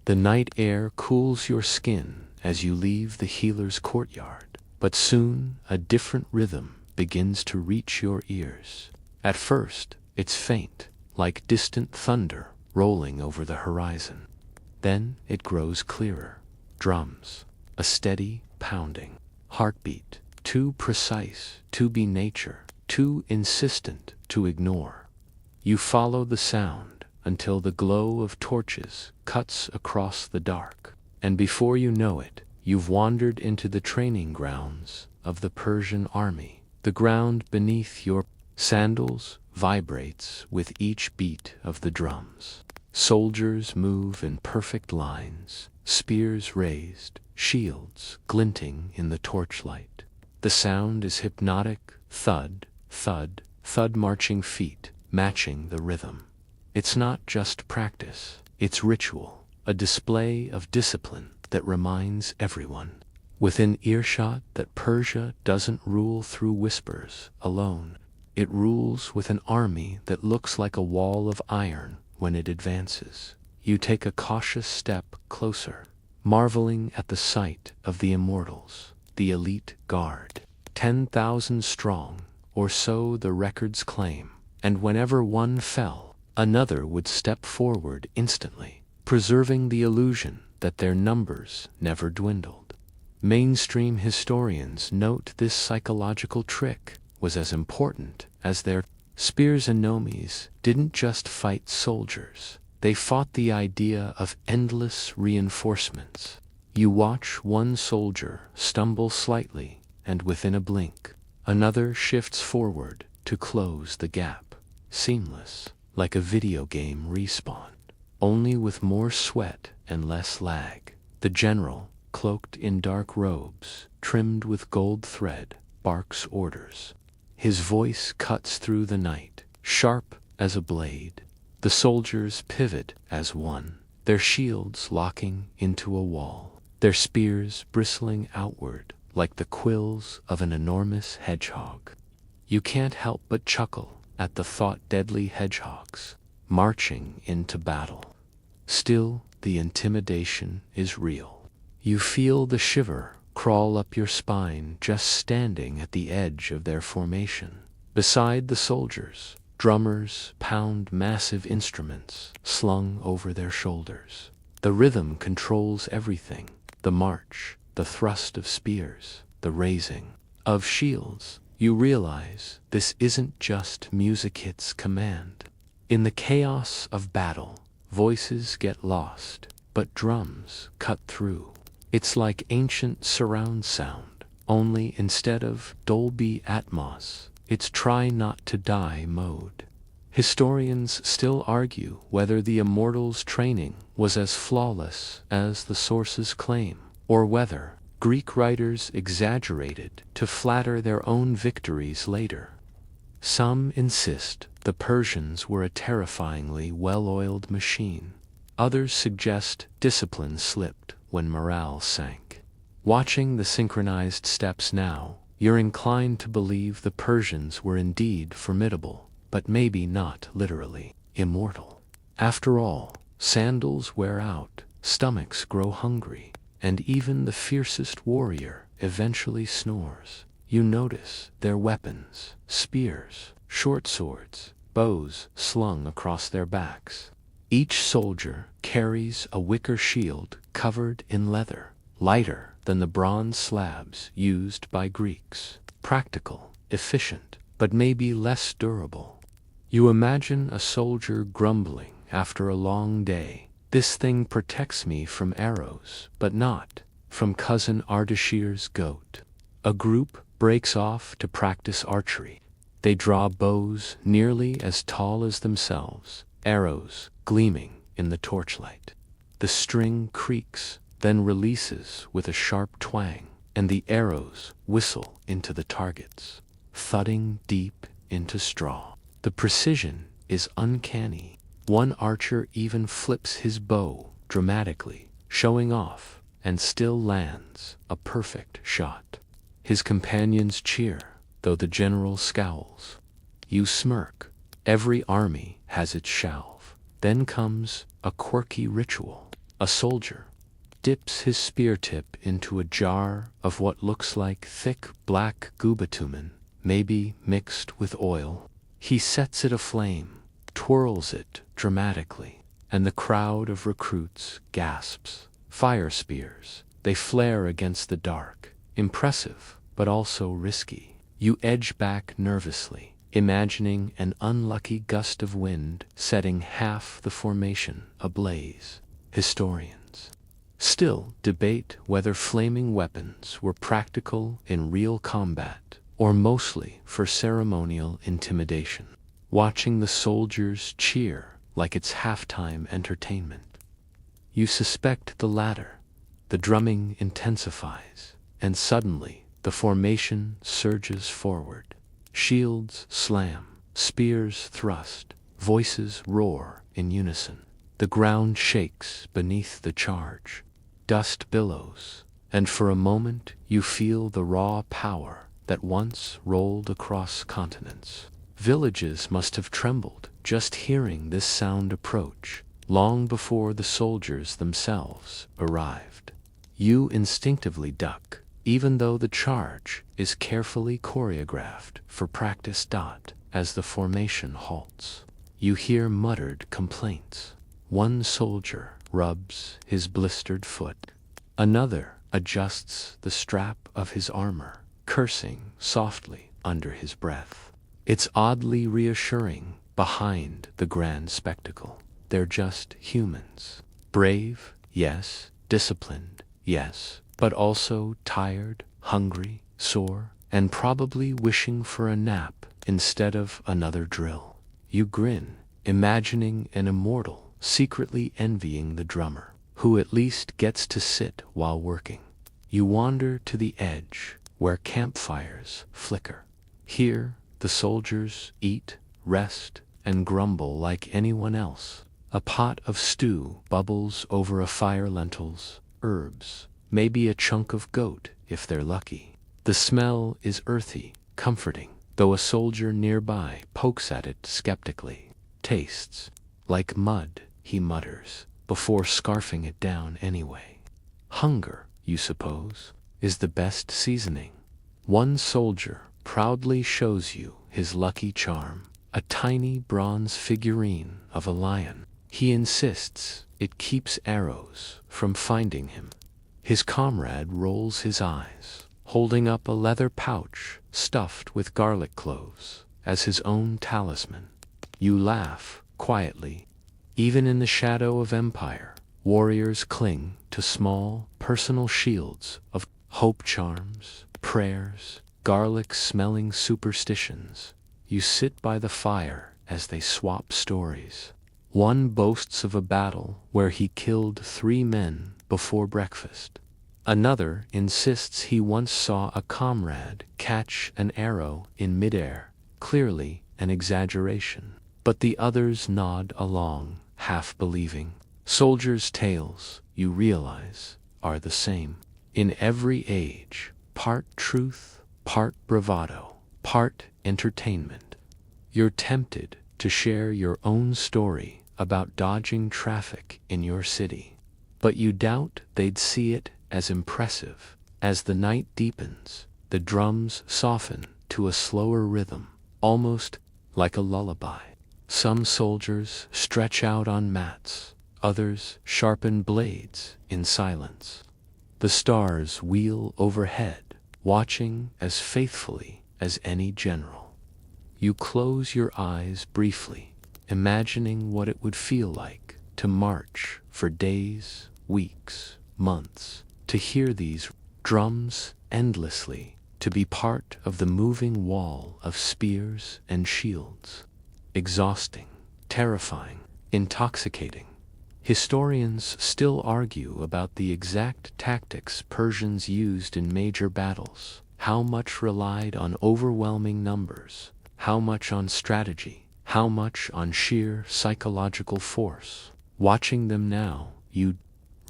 The night air cools your skin as you leave the healer's courtyard, but soon a different rhythm begins to reach your ears. At first, it's faint, like distant thunder rolling over the horizon. Then it grows clearer. Drums, a steady pounding, heartbeat, too precise to be nature, too insistent to ignore. You follow the sound until the glow of torches cuts across the dark, and before you know it, you've wandered into the training grounds of the Persian army. The ground beneath your sandals vibrates with each beat of the drums. Soldiers move in perfect lines, spears raised, shields glinting in the torchlight. The sound is hypnotic, thud, thud, thud, marching feet matching the rhythm. It's not just practice, it's ritual, a display of discipline that reminds everyone within earshot that Persia doesn't rule through whispers alone. It rules with an army that looks like a wall of iron when it advances. You take a cautious step closer, marveling at the sight of the immortals, the elite guard, 10,000 strong, or so the records claim, and whenever one fell, another would step forward instantly, preserving the illusion that their numbers never dwindled. Mainstream historians note this psychological trick was as important as their spears, and nomes didn't just fight soldiers. They fought the idea of endless reinforcements. You watch one soldier stumble slightly, and within a blink, another shifts forward to close the gap. Seamless, like a video game respawn, only with more sweat and less lag. The general, cloaked in dark robes, trimmed with gold thread, barks orders. His voice cuts through the night, sharp as a blade. The soldiers pivot as one, their shields locking into a wall, their spears bristling outward like the quills of an enormous hedgehog. You can't help but chuckle at the thought, deadly hedgehogs marching into battle. Still, the intimidation is real. You feel the shiver crawl up your spine just standing at the edge of their formation. Beside the soldiers, drummers pound massive instruments slung over their shoulders. The rhythm controls everything: the march, the thrust of spears, the raising of shields. You realize this isn't just music, it's command. In the chaos of battle, voices get lost, but drums cut through. It's like ancient surround sound, only instead of Dolby Atmos, it's try not to die mode. Historians still argue whether the immortals' training was as flawless as the sources claim, or whether Greek writers exaggerated to flatter their own victories later. Some insist the Persians were a terrifyingly well-oiled machine. Others suggest discipline slipped when morale sank. Watching the synchronized steps now, you're inclined to believe the Persians were indeed formidable, but maybe not literally immortal. After all, sandals wear out, stomachs grow hungry, and even the fiercest warrior eventually snores. You notice their weapons: spears, short swords, bows slung across their backs. Each soldier carries a wicker shield covered in leather, lighter than the bronze slabs used by Greeks. Practical, efficient, but maybe less durable. You imagine a soldier grumbling after a long day. This thing protects me from arrows, but not from cousin Ardashir's goat. A group breaks off to practice archery. They draw bows nearly as tall as themselves, arrows gleaming in the torchlight. The string creaks, then releases with a sharp twang, and the arrows whistle into the targets, thudding deep into straw. The precision is uncanny. One archer even flips his bow dramatically, showing off, and still lands a perfect shot. His companions cheer, though the general scowls. You smirk. Every army has its shalve. Then comes a quirky ritual. A soldier dips his spear tip into a jar of what looks like thick black gubatumen, maybe mixed with oil. He sets it aflame, twirls it dramatically, and the crowd of recruits gasps. Fire spears, they flare against the dark, impressive, but also risky. You edge back nervously, imagining an unlucky gust of wind setting half the formation ablaze. Historians still debate whether flaming weapons were practical in real combat or mostly for ceremonial intimidation. Watching the soldiers cheer like it's halftime entertainment. You suspect the latter. The drumming intensifies, and suddenly the formation surges forward. Shields slam, spears thrust, voices roar in unison. The ground shakes beneath the charge. Dust billows, and for a moment you feel the raw power that once rolled across continents. Villages must have trembled just hearing this sound approach, long before the soldiers themselves arrived. You instinctively duck, even though the charge is carefully choreographed for practice. As the formation halts, you hear muttered complaints. One soldier rubs his blistered foot. Another adjusts the strap of his armor, cursing softly under his breath. It's oddly reassuring behind the grand spectacle. They're just humans. Brave, yes. Disciplined, yes. But also tired, hungry, sore, and probably wishing for a nap instead of another drill. You grin, imagining an immortal secretly envying the drummer, who at least gets to sit while working. You wander to the edge, where campfires flicker. Here, the soldiers eat, rest, and grumble like anyone else. A pot of stew bubbles over a fire, lentils, herbs, maybe a chunk of goat if they're lucky. The smell is earthy, comforting, though a soldier nearby pokes at it skeptically. Tastes like mud, he mutters, before scarfing it down anyway. Hunger, you suppose, is the best seasoning. One soldier proudly shows you his lucky charm, a tiny bronze figurine of a lion. He insists it keeps arrows from finding him. His comrade rolls his eyes, holding up a leather pouch stuffed with garlic cloves as his own talisman. You laugh quietly. Even in the shadow of empire, warriors cling to small, personal shields of hope charms, prayers, garlic-smelling superstitions. You sit by the fire as they swap stories. One boasts of a battle where he killed 3 men before breakfast. Another insists he once saw a comrade catch an arrow in midair, clearly an exaggeration. But the others nod along, half believing. Soldiers' tales, you realize, are the same. In every age, part truth, part bravado, part entertainment. You're tempted to share your own story about dodging traffic in your city, but you doubt they'd see it as impressive. As the night deepens, the drums soften to a slower rhythm, almost like a lullaby. Some soldiers stretch out on mats, others sharpen blades in silence. The stars wheel overhead, watching as faithfully as any general. You close your eyes briefly, imagining what it would feel like to march for days, weeks, months, to hear these drums endlessly, to be part of the moving wall of spears and shields. Exhausting, terrifying, intoxicating. Historians still argue about the exact tactics Persians used in major battles, how much relied on overwhelming numbers, how much on strategy, how much on sheer psychological force. Watching them now, you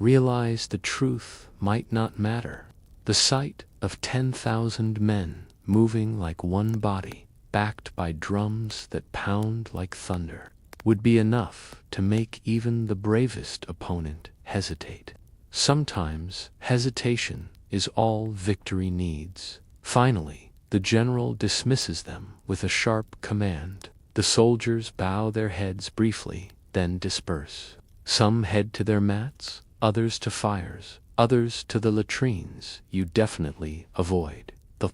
realize the truth might not matter. The sight of 10,000 men moving like one body, backed by drums that pound like thunder, would be enough to make even the bravest opponent hesitate. Sometimes hesitation is all victory needs. Finally, the general dismisses them with a sharp command. The soldiers bow their heads briefly, then disperse. Some head to their mats, others to fires, others to the latrines you definitely avoid. The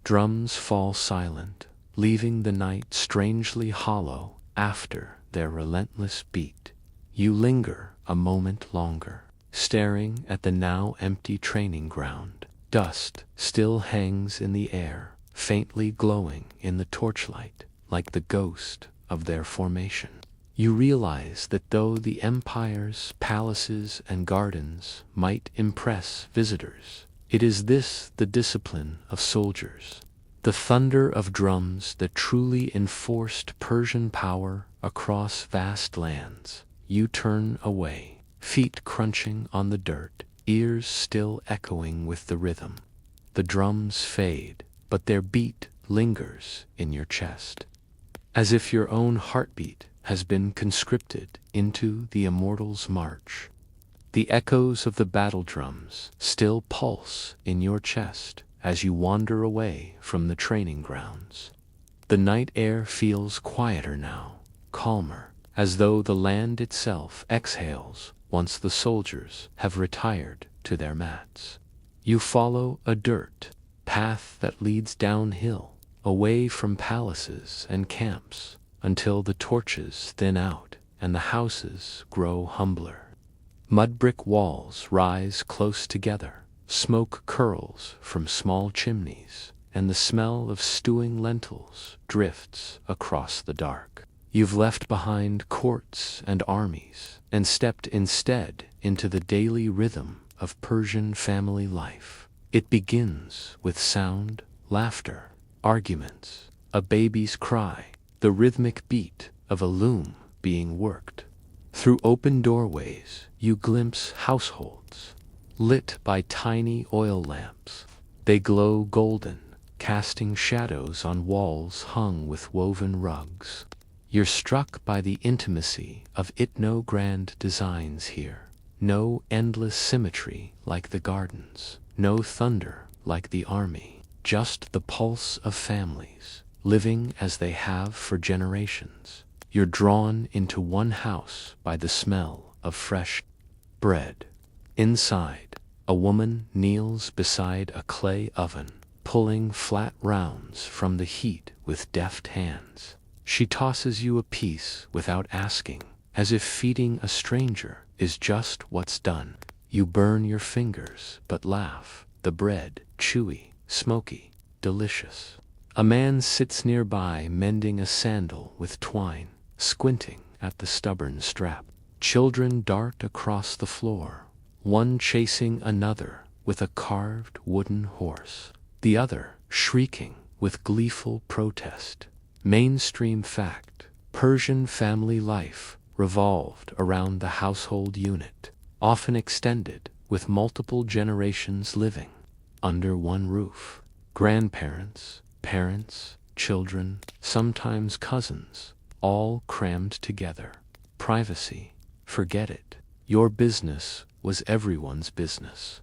drums fall silent, leaving the night strangely hollow after their relentless beat. You linger a moment longer, staring at the now empty training ground. Dust still hangs in the air, faintly glowing in the torchlight, like the ghost of their formation. You realize that though the empire's palaces and gardens might impress visitors, it is this the discipline of soldiers, the thunder of drums that truly enforced Persian power across vast lands. You turn away, feet crunching on the dirt, ears still echoing with the rhythm. The drums fade, but their beat lingers in your chest, as if your own heartbeat has been conscripted into the immortal's march. The echoes of the battle drums still pulse in your chest as you wander away from the training grounds. The night air feels quieter now, calmer, as though the land itself exhales once the soldiers have retired to their mats. You follow a dirt path that leads downhill, away from palaces and camps, until the torches thin out and the houses grow humbler. Mud brick walls rise close together, smoke curls from small chimneys, and the smell of stewing lentils drifts across the dark. You've left behind courts and armies, and stepped instead into the daily rhythm of Persian family life. It begins with sound, laughter, arguments, a baby's cry, the rhythmic beat of a loom being worked. Through open doorways, you glimpse households, lit by tiny oil lamps. They glow golden, casting shadows on walls hung with woven rugs. You're struck by the intimacy of no grand designs here. No endless symmetry like the gardens, no thunder like the army, just the pulse of families, living as they have for generations. You're drawn into one house by the smell of fresh bread. Inside, a woman kneels beside a clay oven, pulling flat rounds from the heat with deft hands. She tosses you a piece without asking, as if feeding a stranger is just what's done. You burn your fingers, but laugh. The bread, chewy, smoky, delicious. A man sits nearby mending a sandal with twine, squinting at the stubborn strap. Children dart across the floor, one chasing another with a carved wooden horse, the other shrieking with gleeful protest. Mainstream fact: Persian family life revolved around the household unit, often extended, with multiple generations living under one roof. Grandparents, parents, children, sometimes cousins, all crammed together. Privacy, forget it. Your business was everyone's business.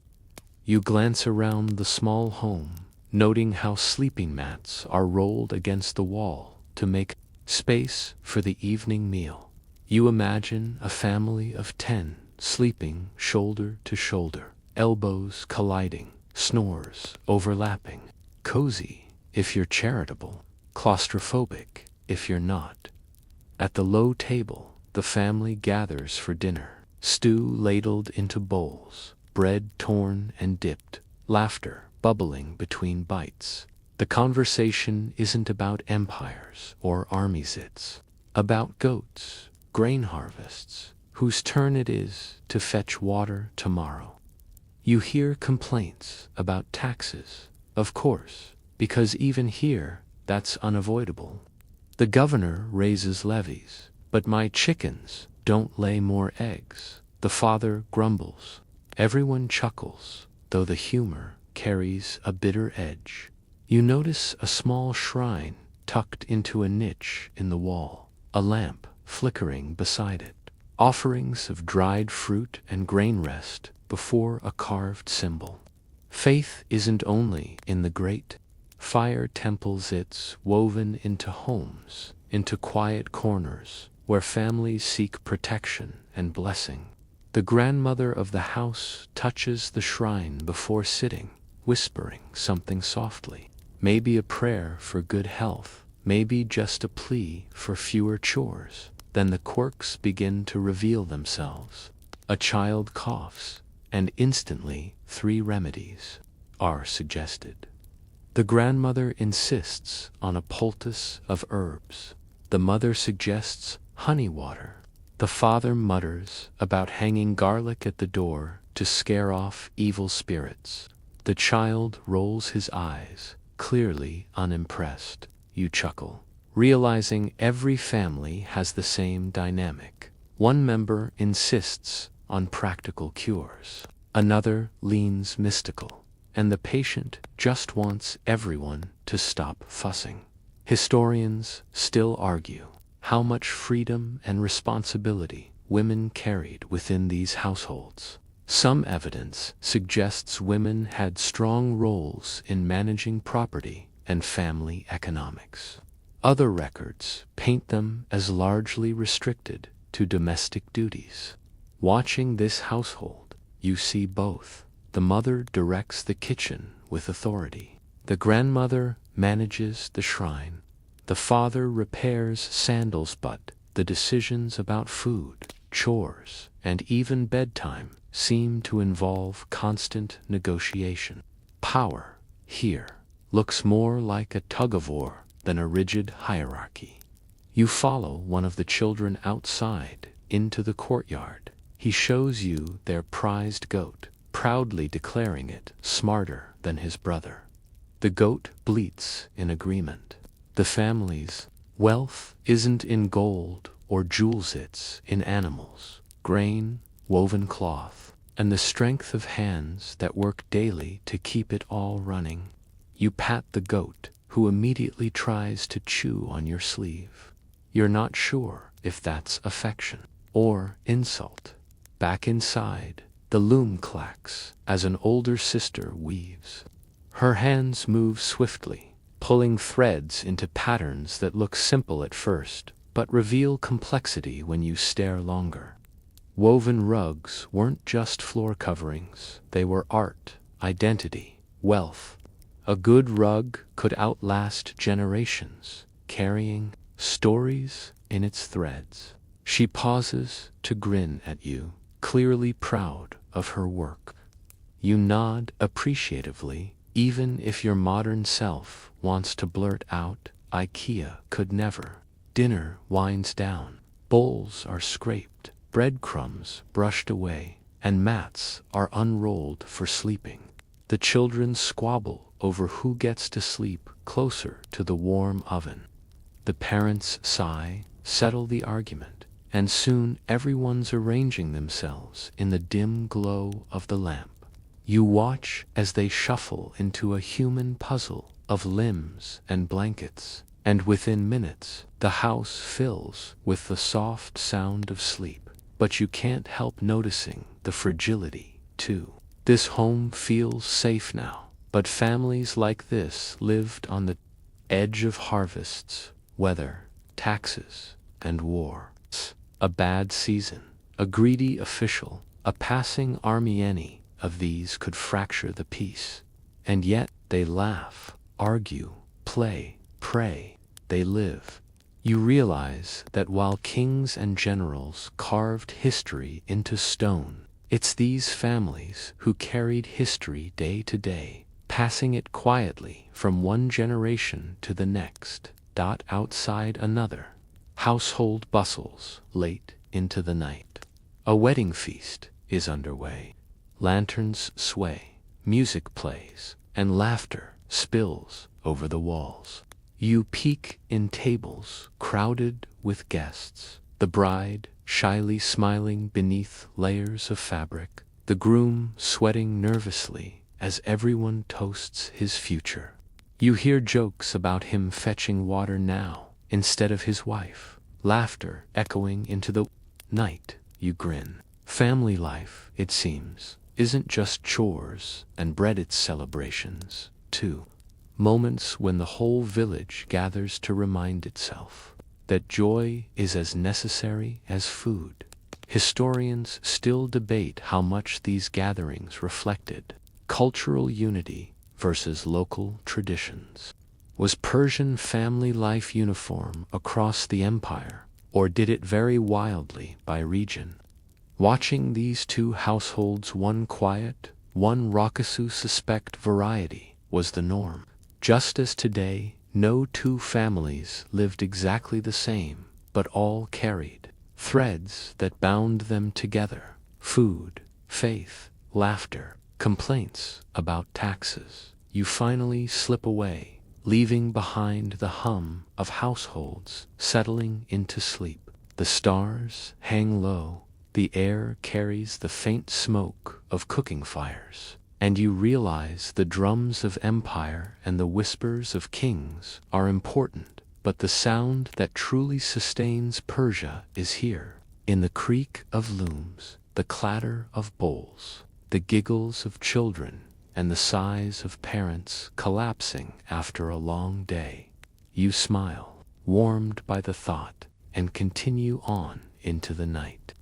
You glance around the small home, noting how sleeping mats are rolled against the wall to make space for the evening meal. You imagine a family of 10 sleeping shoulder to shoulder, elbows colliding, snores overlapping. Cozy if you're charitable, claustrophobic if you're not. At the low table, the family gathers for dinner, stew ladled into bowls, bread torn and dipped, laughter bubbling between bites. The conversation isn't about empires or armies, it's about goats, grain harvests, whose turn it is to fetch water tomorrow. You hear complaints about taxes, of course, because even here, that's unavoidable. The governor raises levies, but my chickens don't lay more eggs. The father grumbles. Everyone chuckles, though the humor carries a bitter edge. You notice a small shrine tucked into a niche in the wall, a lamp flickering beside it, offerings of dried fruit and grain rest before a carved symbol. Faith isn't only in the great fire temples, it's woven into homes, into quiet corners where families seek protection and blessing. The grandmother of the house touches the shrine before sitting, whispering something softly. Maybe a prayer for good health, maybe just a plea for fewer chores. Then the quirks begin to reveal themselves. A child coughs, and instantly 3 remedies are suggested. The grandmother insists on a poultice of herbs. The mother suggests honey water. The father mutters about hanging garlic at the door to scare off evil spirits. The child rolls his eyes, clearly unimpressed. You chuckle, realizing every family has the same dynamic. One member insists on practical cures. Another leans mystical, and the patient just wants everyone to stop fussing. Historians still argue how much freedom and responsibility women carried within these households. Some evidence suggests women had strong roles in managing property and family economics. Other records paint them as largely restricted to domestic duties. Watching this household, you see both. The mother directs the kitchen with authority. The grandmother manages the shrine. The father repairs sandals, but the decisions about food, chores, and even bedtime seem to involve constant negotiation. Power, here, looks more like a tug-of-war than a rigid hierarchy. You follow one of the children outside into the courtyard. He shows you their prized goat, proudly declaring it smarter than his brother. The goat bleats in agreement. The family's wealth isn't in gold or jewels, it's in animals, grain, woven cloth, and the strength of hands that work daily to keep it all running. You pat the goat, who immediately tries to chew on your sleeve. You're not sure if that's affection or insult. Back inside, the loom clacks as an older sister weaves. Her hands move swiftly, pulling threads into patterns that look simple at first, but reveal complexity when you stare longer. Woven rugs weren't just floor coverings, they were art, identity, wealth. A good rug could outlast generations, carrying stories in its threads. She pauses to grin at you, clearly proud of her work. You nod appreciatively, Even if your modern self wants to blurt out, IKEA could never. Dinner winds down. Bowls are scraped, breadcrumbs brushed away, and mats are unrolled for sleeping. The children squabble over who gets to sleep closer to the warm oven. The parents sigh, settle the argument, and soon everyone's arranging themselves in the dim glow of the lamp. You watch as they shuffle into a human puzzle of limbs and blankets, and within minutes the house fills with the soft sound of sleep. But you can't help noticing the fragility, too. This home feels safe now, but families like this lived on the edge of harvests, weather, taxes, and war. A bad season, a greedy official, a passing army, any of these could fracture the peace. And yet they laugh, argue, play, pray, they live. You realize that while kings and generals carved history into stone, it's these families who carried history day to day, passing it quietly from one generation to the next. Outside another, household bustles late into the night. A wedding feast is underway. Lanterns sway, music plays, and laughter spills over the walls. You peek in tables crowded with guests, the bride shyly smiling beneath layers of fabric, the groom sweating nervously as everyone toasts his future. You hear jokes about him fetching water now instead of his wife, laughter echoing into the night. You grin. Family life, it seems, isn't just chores and bread, it's celebrations, too. Moments when the whole village gathers to remind itself that joy is as necessary as food. Historians still debate how much these gatherings reflected cultural unity versus local traditions. Was Persian family life uniform across the empire, or did it vary wildly by region? Watching these two households, one quiet, one raucous, suspect variety was the norm. Just as today, no two families lived exactly the same, but all carried threads that bound them together: food, faith, laughter, complaints about taxes. You finally slip away, leaving behind the hum of households settling into sleep. The stars hang low, the air carries the faint smoke of cooking fires, and you realize the drums of empire and the whispers of kings are important, but the sound that truly sustains Persia is here, in the creak of looms, the clatter of bowls, the giggles of children, and the sighs of parents collapsing after a long day. You smile, warmed by the thought, and continue on into the night.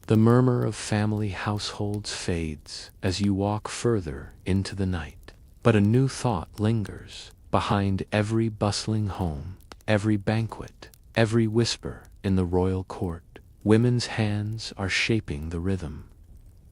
The murmur of family households fades as you walk further into the night, but a new thought lingers behind every bustling home, every banquet, every whisper in the royal court. Women's hands are shaping the rhythm.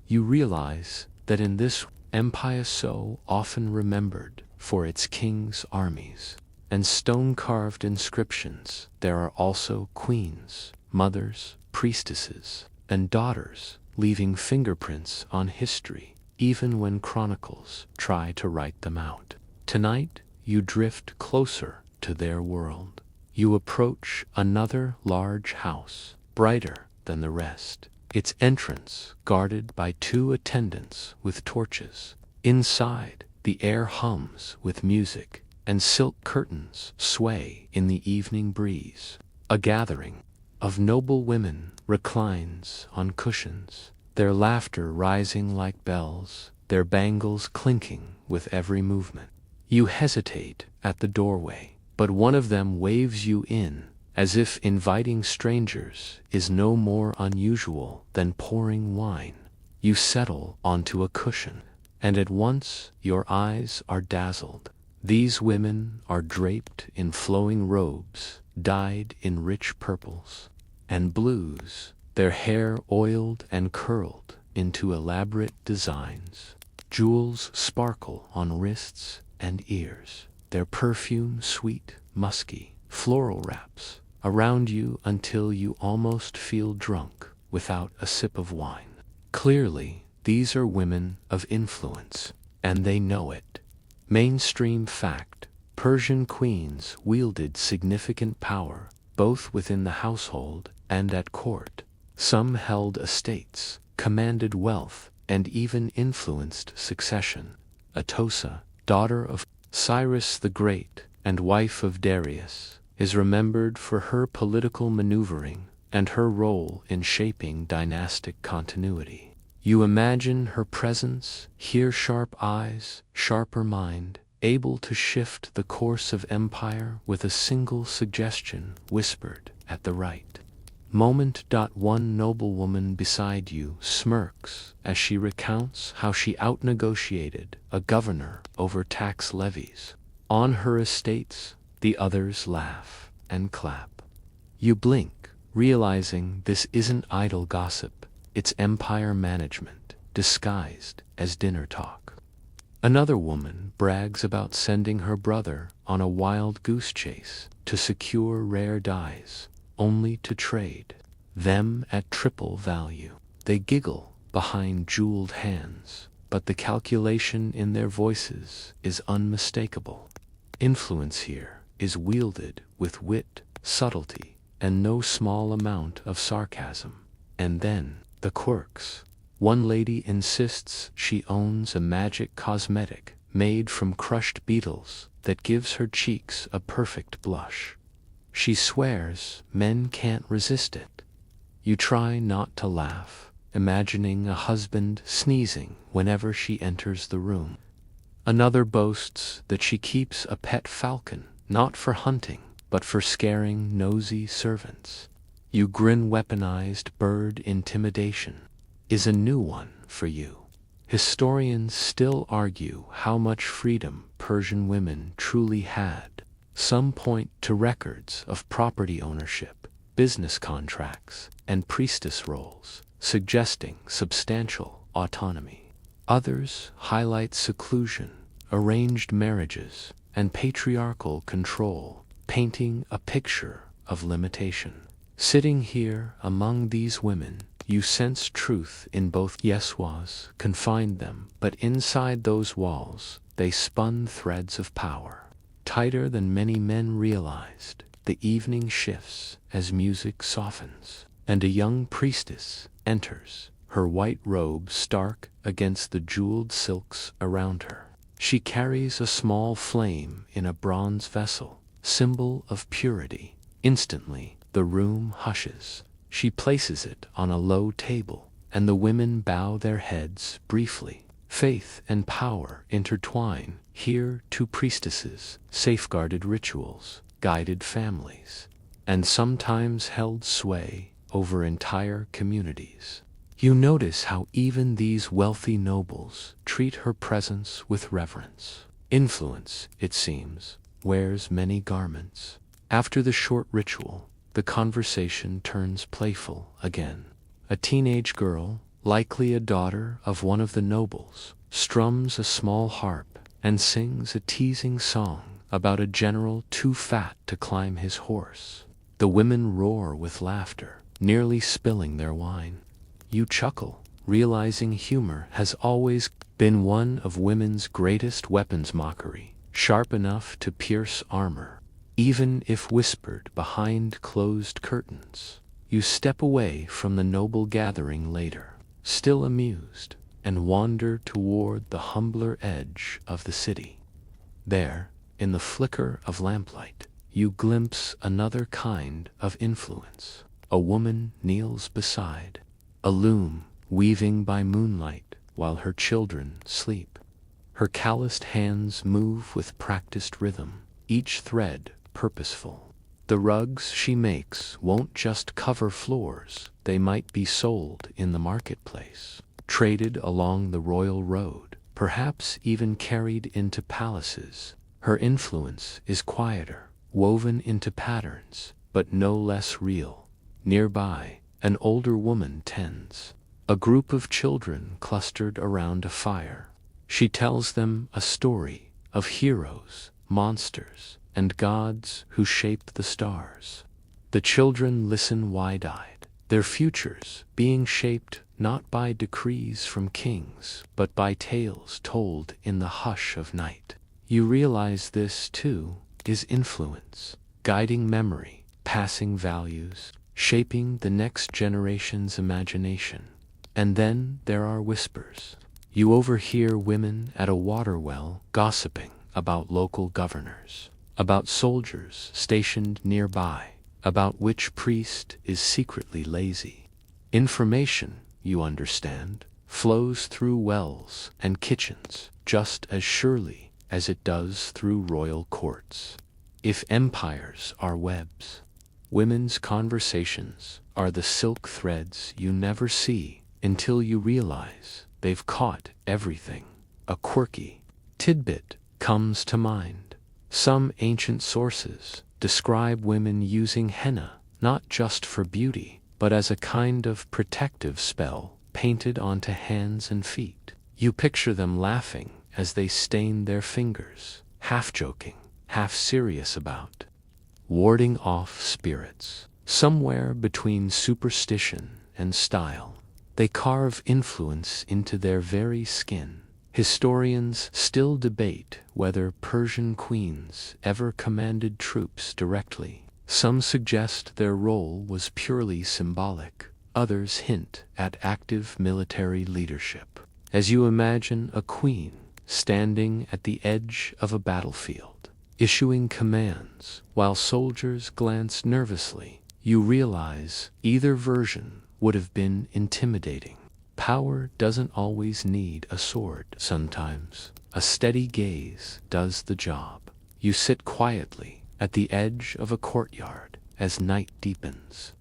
You realize that in this empire so often remembered for its kings' armies and stone-carved inscriptions, there are also queens, mothers, priestesses, and daughters leaving fingerprints on history, even when chronicles try to write them out. Tonight, you drift closer to their world. You approach another large house, brighter than the rest, its entrance guarded by two attendants with torches. Inside, the air hums with music, and silk curtains sway in the evening breeze. A gathering of noble women reclines on cushions, their laughter rising like bells, their bangles clinking with every movement. You hesitate at the doorway, but one of them waves you in, as if inviting strangers is no more unusual than pouring wine. You settle onto a cushion, and at once your eyes are dazzled. These women are draped in flowing robes, dyed in rich purples and blues, their hair oiled and curled into elaborate designs. Jewels sparkle on wrists, and ears. Their perfume sweet, musky, floral wraps around you until you almost feel drunk without a sip of wine. Clearly, these are women of influence, and they know it. Mainstream fact: Persian queens wielded significant power, both within the household and at court. Some held estates, commanded wealth, and even influenced succession. Atossa, daughter of Cyrus the Great and wife of Darius, is remembered for her political maneuvering and her role in shaping dynastic continuity. You imagine her presence, hear sharp eyes, sharper mind, able to shift the course of empire with a single suggestion whispered at the right moment. One noblewoman beside you smirks as she recounts how she outnegotiated a governor over tax levies on her estates. The others laugh and clap. You blink, realizing this isn't idle gossip, it's empire management, disguised as dinner talk. Another woman brags about sending her brother on a wild goose chase to secure rare dyes, only to trade them at triple value. They giggle behind jeweled hands, but the calculation in their voices is unmistakable. Influence here is wielded with wit, subtlety, and no small amount of sarcasm. And then, the quirks. One lady insists she owns a magic cosmetic made from crushed beetles that gives her cheeks a perfect blush. She swears men can't resist it. You try not to laugh, imagining a husband sneezing whenever she enters the room. Another boasts that she keeps a pet falcon, not for hunting, but for scaring nosy servants. You grin. Weaponized bird intimidation is a new one for you. Historians still argue how much freedom Persian women truly had. Some point to records of property ownership, business contracts, and priestess roles, suggesting substantial autonomy. Others highlight seclusion, arranged marriages, and patriarchal control, painting a picture of limitation. Sitting here among these women, you sense truth in both. Yeswas confined them, but inside those walls, they spun threads of power. Tighter than many men realized, the evening shifts as music softens, and a young priestess enters, her white robe stark against the jeweled silks around her. She carries a small flame in a bronze vessel, symbol of purity. Instantly, the room hushes. She places it on a low table, and the women bow their heads briefly. Faith and power intertwine. Here, two priestesses safeguarded rituals, guided families, and sometimes held sway over entire communities. You notice how even these wealthy nobles treat her presence with reverence. Influence, it seems, wears many garments. After the short ritual, the conversation turns playful again. A teenage girl, likely a daughter of one of the nobles, strums a small harp and sings a teasing song about a general too fat to climb his horse. The women roar with laughter, nearly spilling their wine. You chuckle, realizing humor has always been one of women's greatest weapons. Mockery, sharp enough to pierce armor, even if whispered behind closed curtains. You step away from the noble gathering later, still amused, and wander toward the humbler edge of the city. There, in the flicker of lamplight, you glimpse another kind of influence. A woman kneels beside a loom, weaving by moonlight while her children sleep. Her calloused hands move with practiced rhythm, each thread purposeful. The rugs she makes won't just cover floors, they might be sold in the marketplace, traded along the royal road, perhaps even carried into palaces. Her influence is quieter, woven into patterns, but no less real. Nearby, an older woman tends a group of children clustered around a fire. She tells them a story, of heroes, monsters, and gods who shape the stars. The children listen wide-eyed, their futures being shaped not by decrees from kings, but by tales told in the hush of night. You realize this, too, is influence, guiding memory, passing values, shaping the next generation's imagination. And then there are whispers. You overhear women at a water well gossiping about local governors, about soldiers stationed nearby, about which priest is secretly lazy. Information, you understand, flows through wells and kitchens just as surely as it does through royal courts. If empires are webs, women's conversations are the silk threads you never see until you realize they've caught everything. A quirky tidbit comes to mind. Some ancient sources describe women using henna not just for beauty, but as a kind of protective spell painted onto hands and feet. You picture them laughing as they stain their fingers, half joking, half serious about warding off spirits. Somewhere between superstition and style, they carve influence into their very skin. Historians still debate whether Persian queens ever commanded troops directly. Some suggest their role was purely symbolic. Others hint at active military leadership. As you imagine a queen standing at the edge of a battlefield, issuing commands while soldiers glance nervously, you realize either version would have been intimidating. Power doesn't always need a sword. Sometimes a steady gaze does the job. You sit quietly at the edge of a courtyard as night deepens.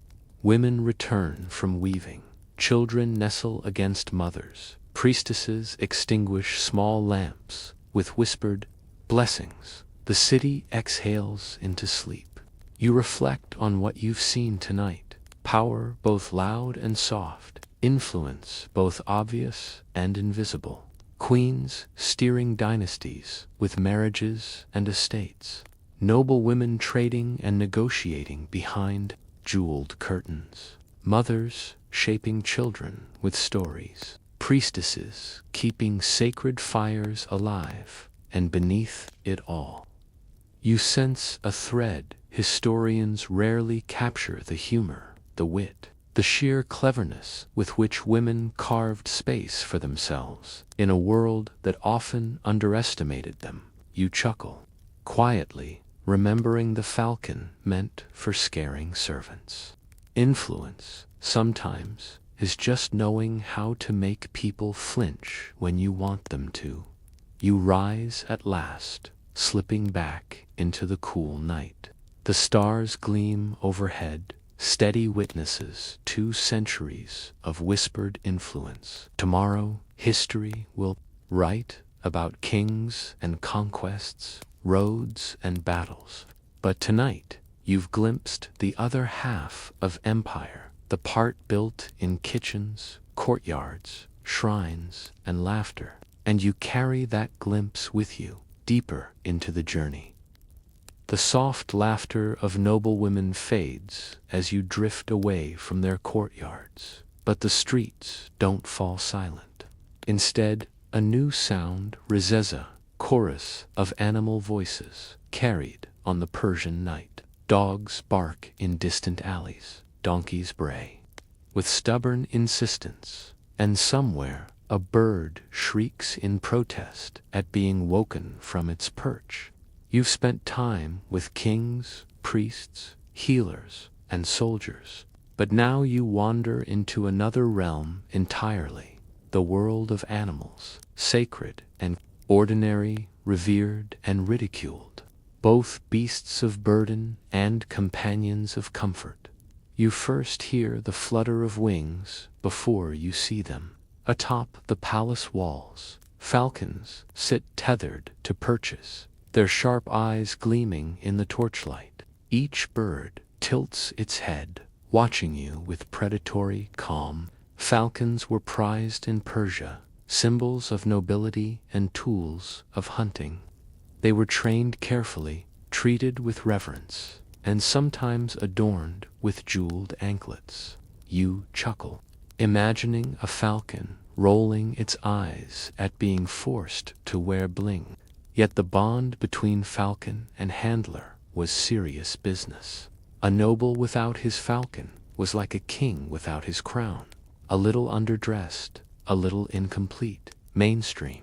Women return from weaving. Children nestle against mothers. Priestesses extinguish small lamps with whispered blessings. The city exhales into sleep. You reflect on what you've seen tonight. Power both loud and soft. Influence both obvious and invisible. Queens steering dynasties with marriages and estates. Noble women trading and negotiating behind jeweled curtains. Mothers shaping children with stories. Priestesses keeping sacred fires alive. And beneath it all, you sense a thread. Historians rarely capture the humor, the wit, the sheer cleverness with which women carved space for themselves in a world that often underestimated them. You chuckle quietly, remembering the falcon meant for scaring servants. Influence, sometimes, is just knowing how to make people flinch when you want them to. You rise at last, slipping back into the cool night. The stars gleam overhead, steady witnesses 2 centuries of whispered influence. Tomorrow, history will write about kings and conquests, roads and battles. But tonight, you've glimpsed the other half of empire, the part built in kitchens, courtyards, shrines, and laughter. And you carry that glimpse with you, deeper into the journey. The soft laughter of noble women fades as you drift away from their courtyards. But the streets don't fall silent. Instead, a new sound, rizeza, chorus of animal voices, carried on the Persian night. Dogs bark in distant alleys, donkeys bray with stubborn insistence, and somewhere a bird shrieks in protest at being woken from its perch. You've spent time with kings, priests, healers, and soldiers, but now you wander into another realm entirely, the world of animals, sacred and ordinary, revered and ridiculed, both beasts of burden and companions of comfort. You first hear the flutter of wings before you see them. Atop the palace walls, falcons sit tethered to perches, their sharp eyes gleaming in the torchlight. Each bird tilts its head, watching you with predatory calm. Falcons were prized in Persia, symbols of nobility and tools of hunting. They were trained carefully, treated with reverence, and sometimes adorned with jeweled anklets. You chuckle, imagining a falcon rolling its eyes at being forced to wear bling. Yet the bond between falcon and handler was serious business. A noble without his falcon was like a king without his crown, a little underdressed, a little incomplete, mainstream.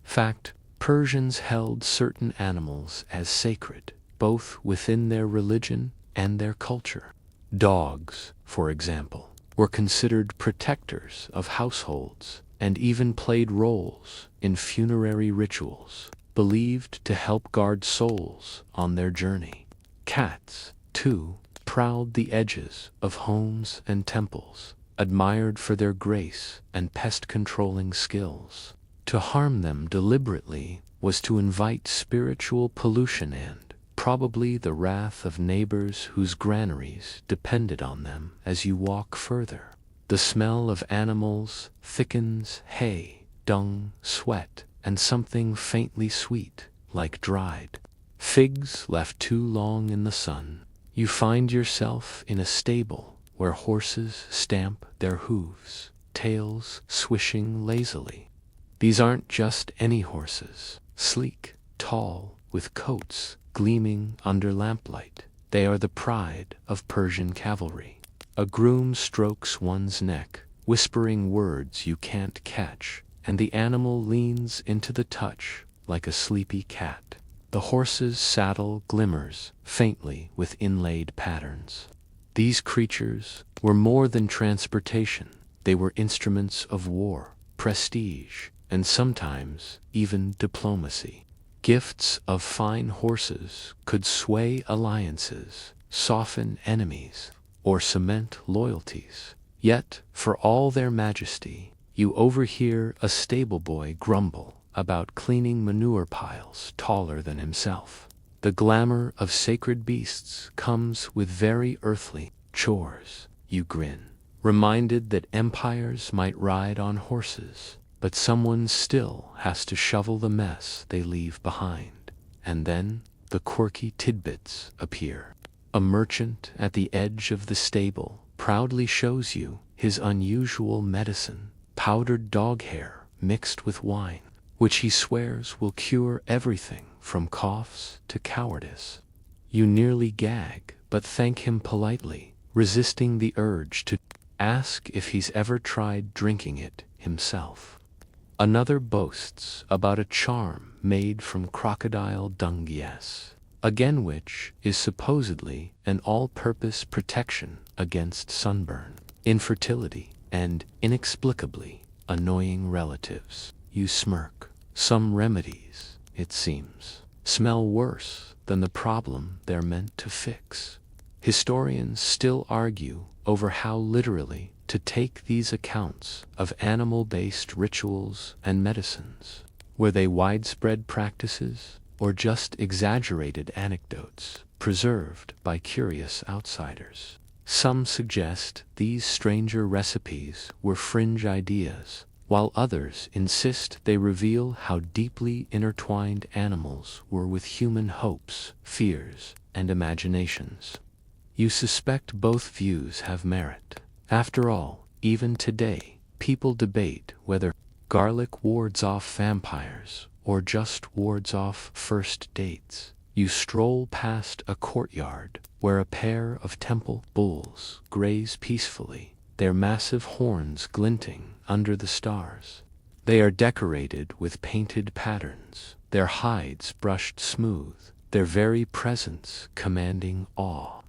Fact, Persians held certain animals as sacred, both within their religion and their culture. Dogs, for example, were considered protectors of households and even played roles in funerary rituals, believed to help guard souls on their journey. Cats, too, prowled the edges of homes and temples, admired for their grace and pest-controlling skills. To harm them deliberately was to invite spiritual pollution and, probably, the wrath of neighbors whose granaries depended on them. As you walk further, the smell of animals thickens: hay, dung, sweat, and something faintly sweet, like dried figs left too long in the sun. You find yourself in a stable where horses stamp their hooves, tails swishing lazily. These aren't just any horses, sleek, tall, with coats gleaming under lamplight. They are the pride of Persian cavalry. A groom strokes one's neck, whispering words you can't catch, and the animal leans into the touch like a sleepy cat. The horse's saddle glimmers faintly with inlaid patterns. These creatures were more than transportation. They were instruments of war, prestige, and sometimes even diplomacy. Gifts of fine horses could sway alliances, soften enemies, or cement loyalties. Yet, for all their majesty, you overhear a stable boy grumble about cleaning manure piles taller than himself. The glamour of sacred beasts comes with very earthly chores. You grin, reminded that empires might ride on horses, but someone still has to shovel the mess they leave behind. And then the quirky tidbits appear. A merchant at the edge of the stable proudly shows you his unusual medicine, powdered dog hair mixed with wine, which he swears will cure everything from coughs to cowardice. You nearly gag, but thank him politely, resisting the urge to ask if he's ever tried drinking it himself. Another boasts about a charm made from crocodile dung, again which is supposedly an all-purpose protection against sunburn, infertility, and, inexplicably, annoying relatives. You smirk. Some remedies, it seems, smell worse than the problem they're meant to fix. Historians still argue over how literally to take these accounts of animal-based rituals and medicines. Were they widespread practices, or just exaggerated anecdotes preserved by curious outsiders? Some suggest these stranger recipes were fringe ideas, while others insist they reveal how deeply intertwined animals were with human hopes, fears, and imaginations. You suspect both views have merit. After all, even today, people debate whether garlic wards off vampires or just wards off first dates. You stroll past a courtyard where a pair of temple bulls graze peacefully, their massive horns glinting under the stars. They are decorated with painted patterns, their hides brushed smooth, their very presence commanding awe.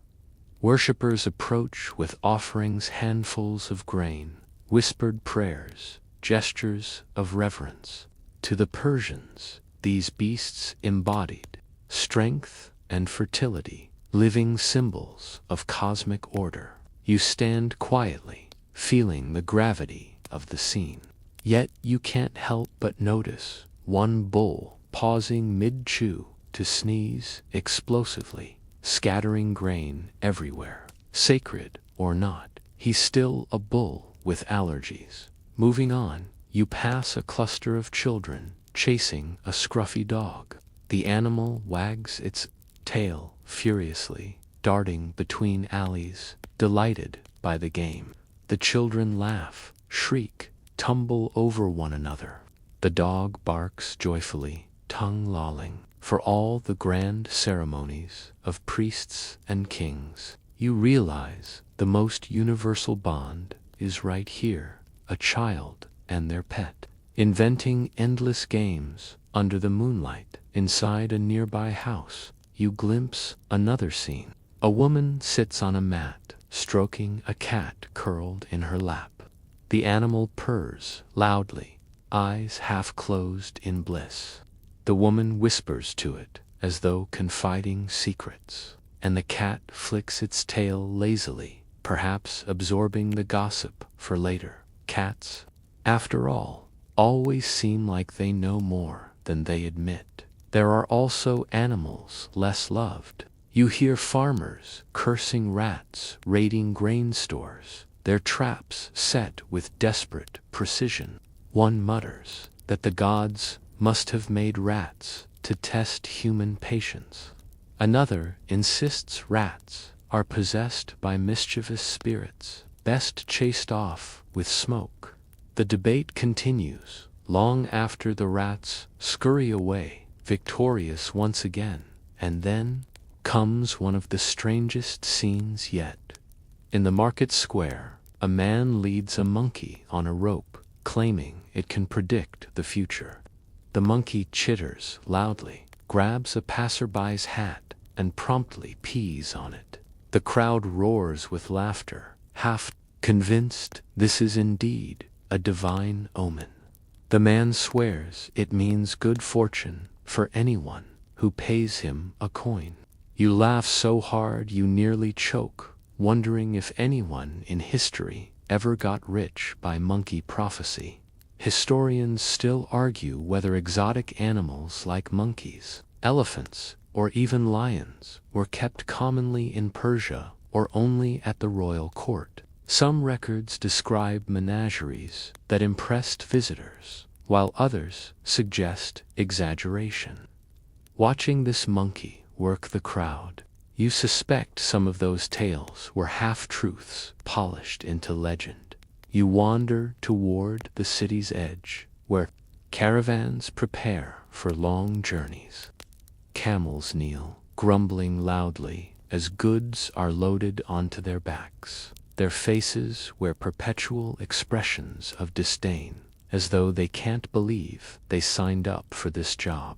Worshippers approach with offerings, handfuls of grain, whispered prayers, gestures of reverence. To the Persians, these beasts embodied strength and fertility, living symbols of cosmic order. You stand quietly, feeling the gravity of the scene. Yet you can't help but notice one bull pausing mid-chew to sneeze explosively, scattering grain everywhere. Sacred or not, he's still a bull with allergies. Moving on, you pass a cluster of children chasing a scruffy dog. The animal wags its tail furiously, darting between alleys, delighted by the game. The children laugh, shriek, tumble over one another. The dog barks joyfully, tongue lolling. For all the grand ceremonies of priests and kings, you realize the most universal bond is right here, a child and their pet, inventing endless games under the moonlight. Inside a nearby house, you glimpse another scene. A woman sits on a mat, stroking a cat curled in her lap. The animal purrs loudly, eyes half closed in bliss. The woman whispers to it, as though confiding secrets, and the cat flicks its tail lazily, perhaps absorbing the gossip for later. Cats, after all, always seem like they know more than they admit. There are also animals less loved. You hear farmers cursing rats raiding grain stores, their traps set with desperate precision. One mutters that the gods must have made rats to test human patience. Another insists rats are possessed by mischievous spirits, best chased off with smoke. The debate continues long after the rats scurry away, victorious once again, and then comes one of the strangest scenes yet. In the market square, a man leads a monkey on a rope, claiming it can predict the future. The monkey chitters loudly, grabs a passerby's hat, and promptly pees on it. The crowd roars with laughter, half convinced this is indeed a divine omen. The man swears it means good fortune for anyone who pays him a coin. You laugh so hard you nearly choke, wondering if anyone in history ever got rich by monkey prophecy. Historians still argue whether exotic animals like monkeys, elephants, or even lions were kept commonly in Persia or only at the royal court. Some records describe menageries that impressed visitors, while others suggest exaggeration. Watching this monkey work the crowd, you suspect some of those tales were half-truths polished into legend. You wander toward the city's edge, where caravans prepare for long journeys. Camels kneel, grumbling loudly, as goods are loaded onto their backs. Their faces wear perpetual expressions of disdain, as though they can't believe they signed up for this job.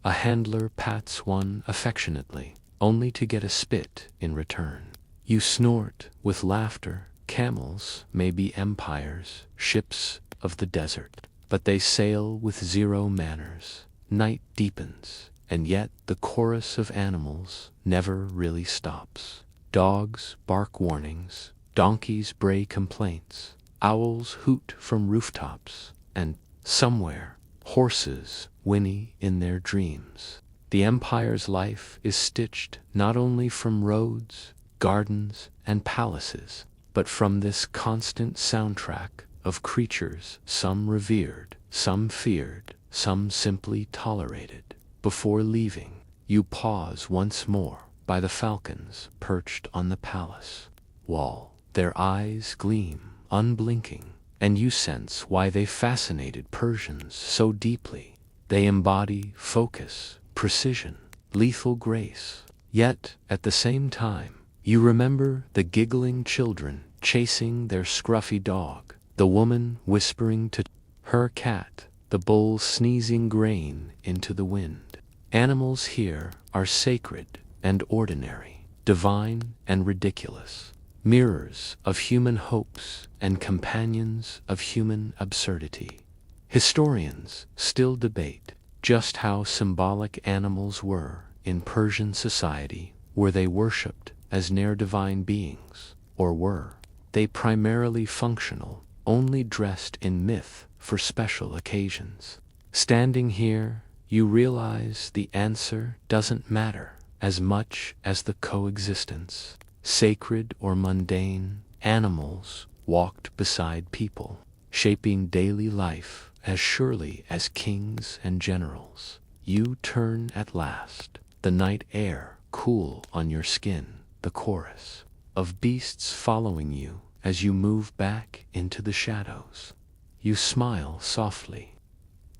A handler pats one affectionately, only to get a spit in return. You snort with laughter. Camels may be empires, ships of the desert, but they sail with zero manners. Night deepens, and yet the chorus of animals never really stops. Dogs bark warnings, donkeys bray complaints, owls hoot from rooftops, and somewhere horses whinny in their dreams. The empire's life is stitched not only from roads, gardens, and palaces, but from this constant soundtrack of creatures some revered, some feared, some simply tolerated. Before leaving, you pause once more by the falcons perched on the palace wall. Their eyes gleam, unblinking, and you sense why they fascinated Persians so deeply. They embody focus, precision, lethal grace. Yet, at the same time, you remember the giggling children chasing their scruffy dog, the woman whispering to her cat, the bull sneezing grain into the wind. Animals here are sacred and ordinary, divine and ridiculous, mirrors of human hopes and companions of human absurdity. Historians still debate just how symbolic animals were in Persian society. Were they worshipped as near-divine beings, or were they primarily functional, only dressed in myth for special occasions? Standing here, you realize the answer doesn't matter as much as the coexistence. Sacred or mundane, animals walked beside people, shaping daily life as surely as kings and generals. you turn at last, the night air cool on your skin, the chorus of beasts following you as you move back into the shadows. You smile softly.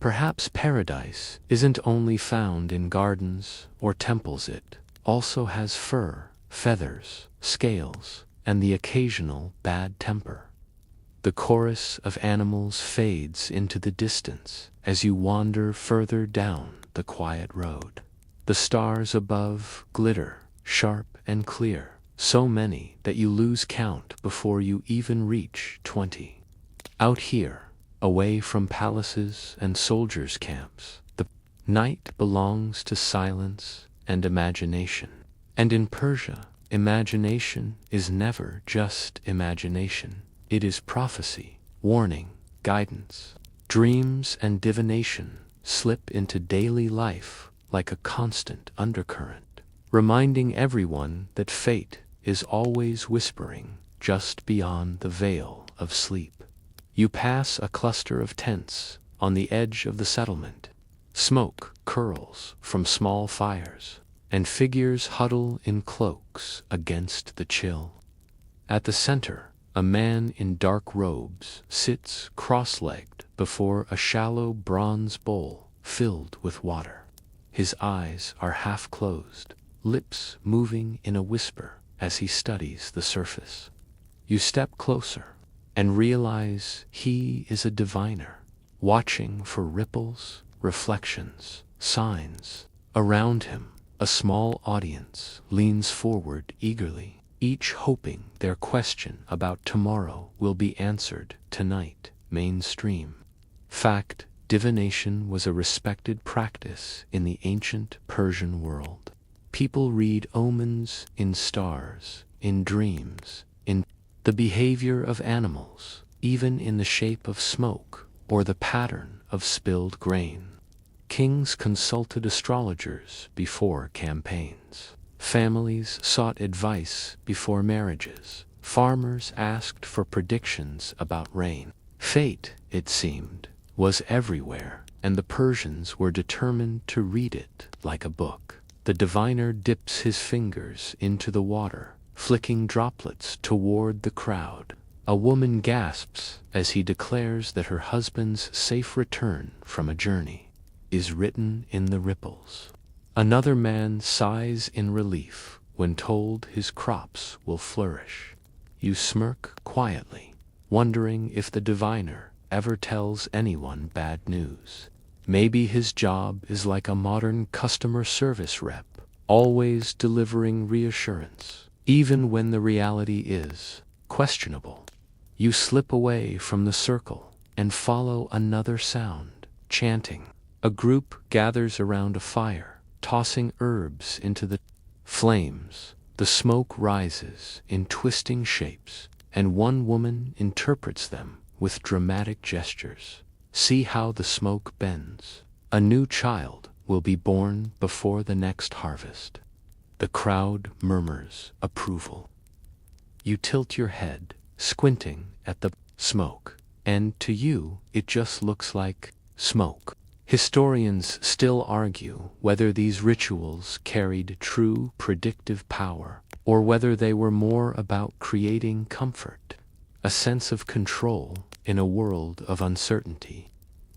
Perhaps paradise isn't only found in gardens or temples, it also has fur, feathers, scales, and the occasional bad temper. The chorus of animals fades into the distance as you wander further down the quiet road. The stars above glitter, sharp and clear, so many that you lose count before you even reach 20. Out here, away from palaces and soldiers' camps, the night belongs to silence and imagination. And in Persia, imagination is never just imagination. It is prophecy, warning, guidance. Dreams and divination slip into daily life like a constant undercurrent, reminding everyone that fate is always whispering just beyond the veil of sleep. You pass a cluster of tents on the edge of the settlement. Smoke curls from small fires, and figures huddle in cloaks against the chill. At the center, a man in dark robes sits cross-legged before a shallow bronze bowl filled with water. His eyes are half closed, lips moving in a whisper as he studies the surface. You step closer and realize he is a diviner, watching for ripples, reflections, signs. Around him, a small audience leans forward eagerly, each hoping their question about tomorrow will be answered tonight. Mainstream fact: divination was a respected practice in the ancient Persian world. People read omens in stars, in dreams, in the behavior of animals, even in the shape of smoke or the pattern of spilled grain. Kings consulted astrologers before campaigns. Families sought advice before marriages. Farmers asked for predictions about rain. Fate, it seemed, was everywhere, and the Persians were determined to read it like a book. The diviner dips his fingers into the water, flicking droplets toward the crowd. A woman gasps as he declares that her husband's safe return from a journey is written in the ripples. Another man sighs in relief when told his crops will flourish. You smirk quietly, wondering if the diviner ever tells anyone bad news. Maybe his job is like a modern customer service rep, always delivering reassurance, even when the reality is questionable. You slip away from the circle and follow another sound, chanting. A group gathers around a fire, tossing herbs into the flames. The smoke rises in twisting shapes, and one woman interprets them with dramatic gestures. See how the smoke bends. A new child will be born before the next harvest. The crowd murmurs approval. You tilt your head, squinting at the smoke, and to you it just looks like smoke. Historians still argue whether these rituals carried true predictive power, or whether they were more about creating comfort, a sense of control in a world of uncertainty.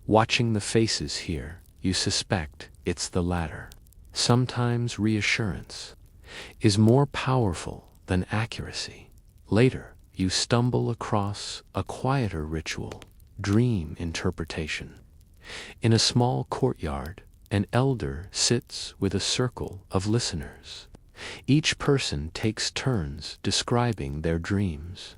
Watching the faces here, you suspect it's the latter. Sometimes reassurance is more powerful than accuracy. Later, you stumble across a quieter ritual, dream interpretation. In a small courtyard, an elder sits with a circle of listeners. Each person takes turns describing their dreams.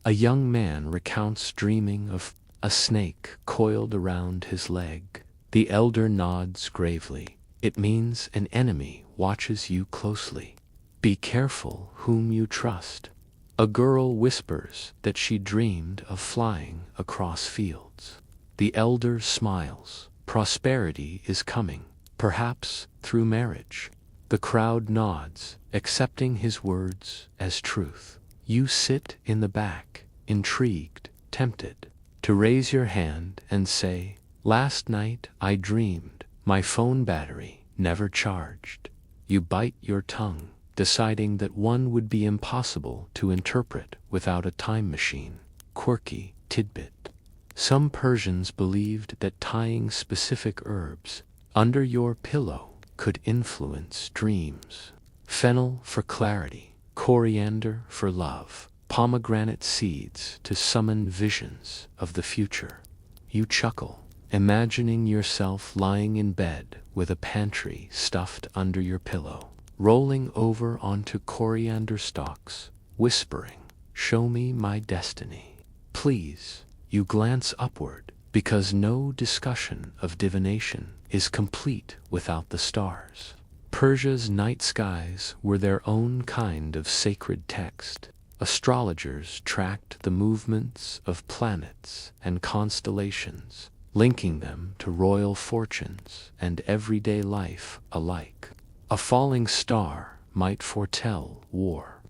A young man recounts dreaming of a snake coiled around his leg. The elder nods gravely. It means an enemy watches you closely. Be careful whom you trust. A girl whispers that she dreamed of flying across fields. The elder smiles. Prosperity is coming, perhaps through marriage. The crowd nods, accepting his words as truth. You sit in the back, intrigued, tempted to raise your hand and say, "Last night I dreamed My phone battery never charged. You bite your tongue, deciding that one would be impossible to interpret without a time machine. Quirky tidbit. Some Persians believed that tying specific herbs under your pillow could influence dreams. Fennel for clarity, coriander for love, pomegranate seeds to summon visions of the future. You chuckle, imagining yourself lying in bed with a pantry stuffed under your pillow, rolling over onto coriander stalks, whispering, "Show me my destiny, please." You glance upward, because no discussion of divination is complete without the stars. Persia's night skies were their own kind of sacred text. Astrologers tracked the movements of planets and constellations, linking them to royal fortunes and everyday life alike. A falling star might foretell war.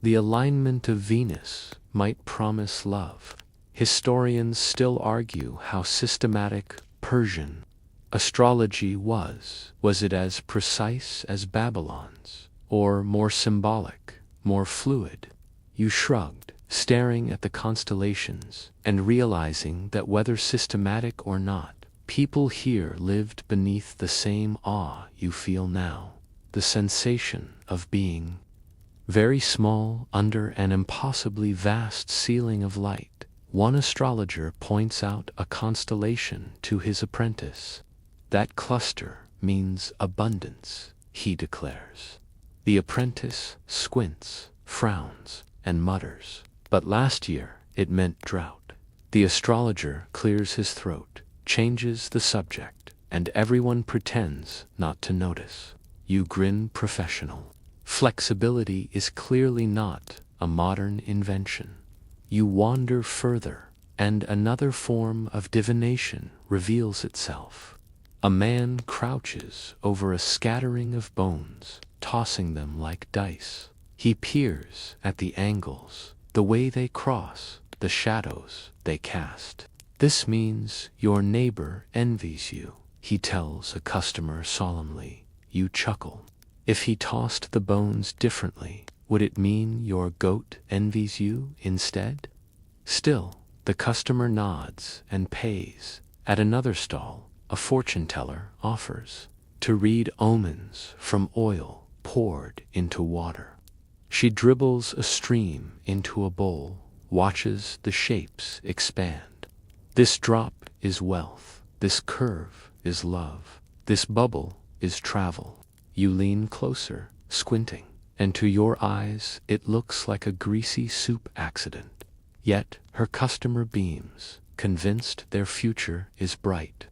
The alignment of Venus might promise love. Historians still argue how systematic Persian astrology was. Was it as precise as Babylon's, or more symbolic, more fluid? You shrugged, staring at the constellations and realizing that whether systematic or not, people here lived beneath the same awe you feel now, the sensation of being very small under an impossibly vast ceiling of light. One astrologer points out a constellation to his apprentice. "That cluster means abundance," he declares. The apprentice squints, frowns, and mutters, "But last year it meant drought." The astrologer clears his throat, changes the subject, and everyone pretends not to notice. You grin professional. Flexibility is clearly not a modern invention. You wander further, and another form of divination reveals itself. A man crouches over a scattering of bones, tossing them like dice. He peers at the angles, the way they cross, the shadows they cast. "This means your neighbor envies you," he tells a customer solemnly. You chuckle. If he tossed the bones differently, would it mean your goat envies you instead? Still, the customer nods and pays. At another stall, a fortune teller offers to read omens from oil poured into water. She dribbles a stream into a bowl, watches the shapes expand. "This drop is wealth, this curve is love, this bubble is travel." You lean closer, squinting, and to your eyes it looks like a greasy soup accident. Yet her customer beams, convinced their future is bright.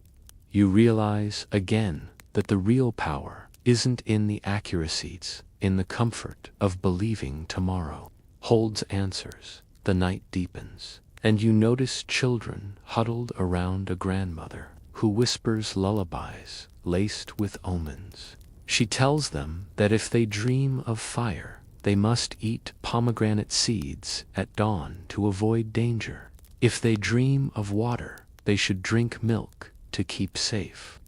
You realize again that the real power isn't in the accuracies, in the comfort of believing tomorrow holds answers. The night deepens, and you notice children huddled around a grandmother who whispers lullabies laced with omens. She tells them that if they dream of fire, they must eat pomegranate seeds at dawn to avoid danger. If they dream of water, they should drink milk to keep safe.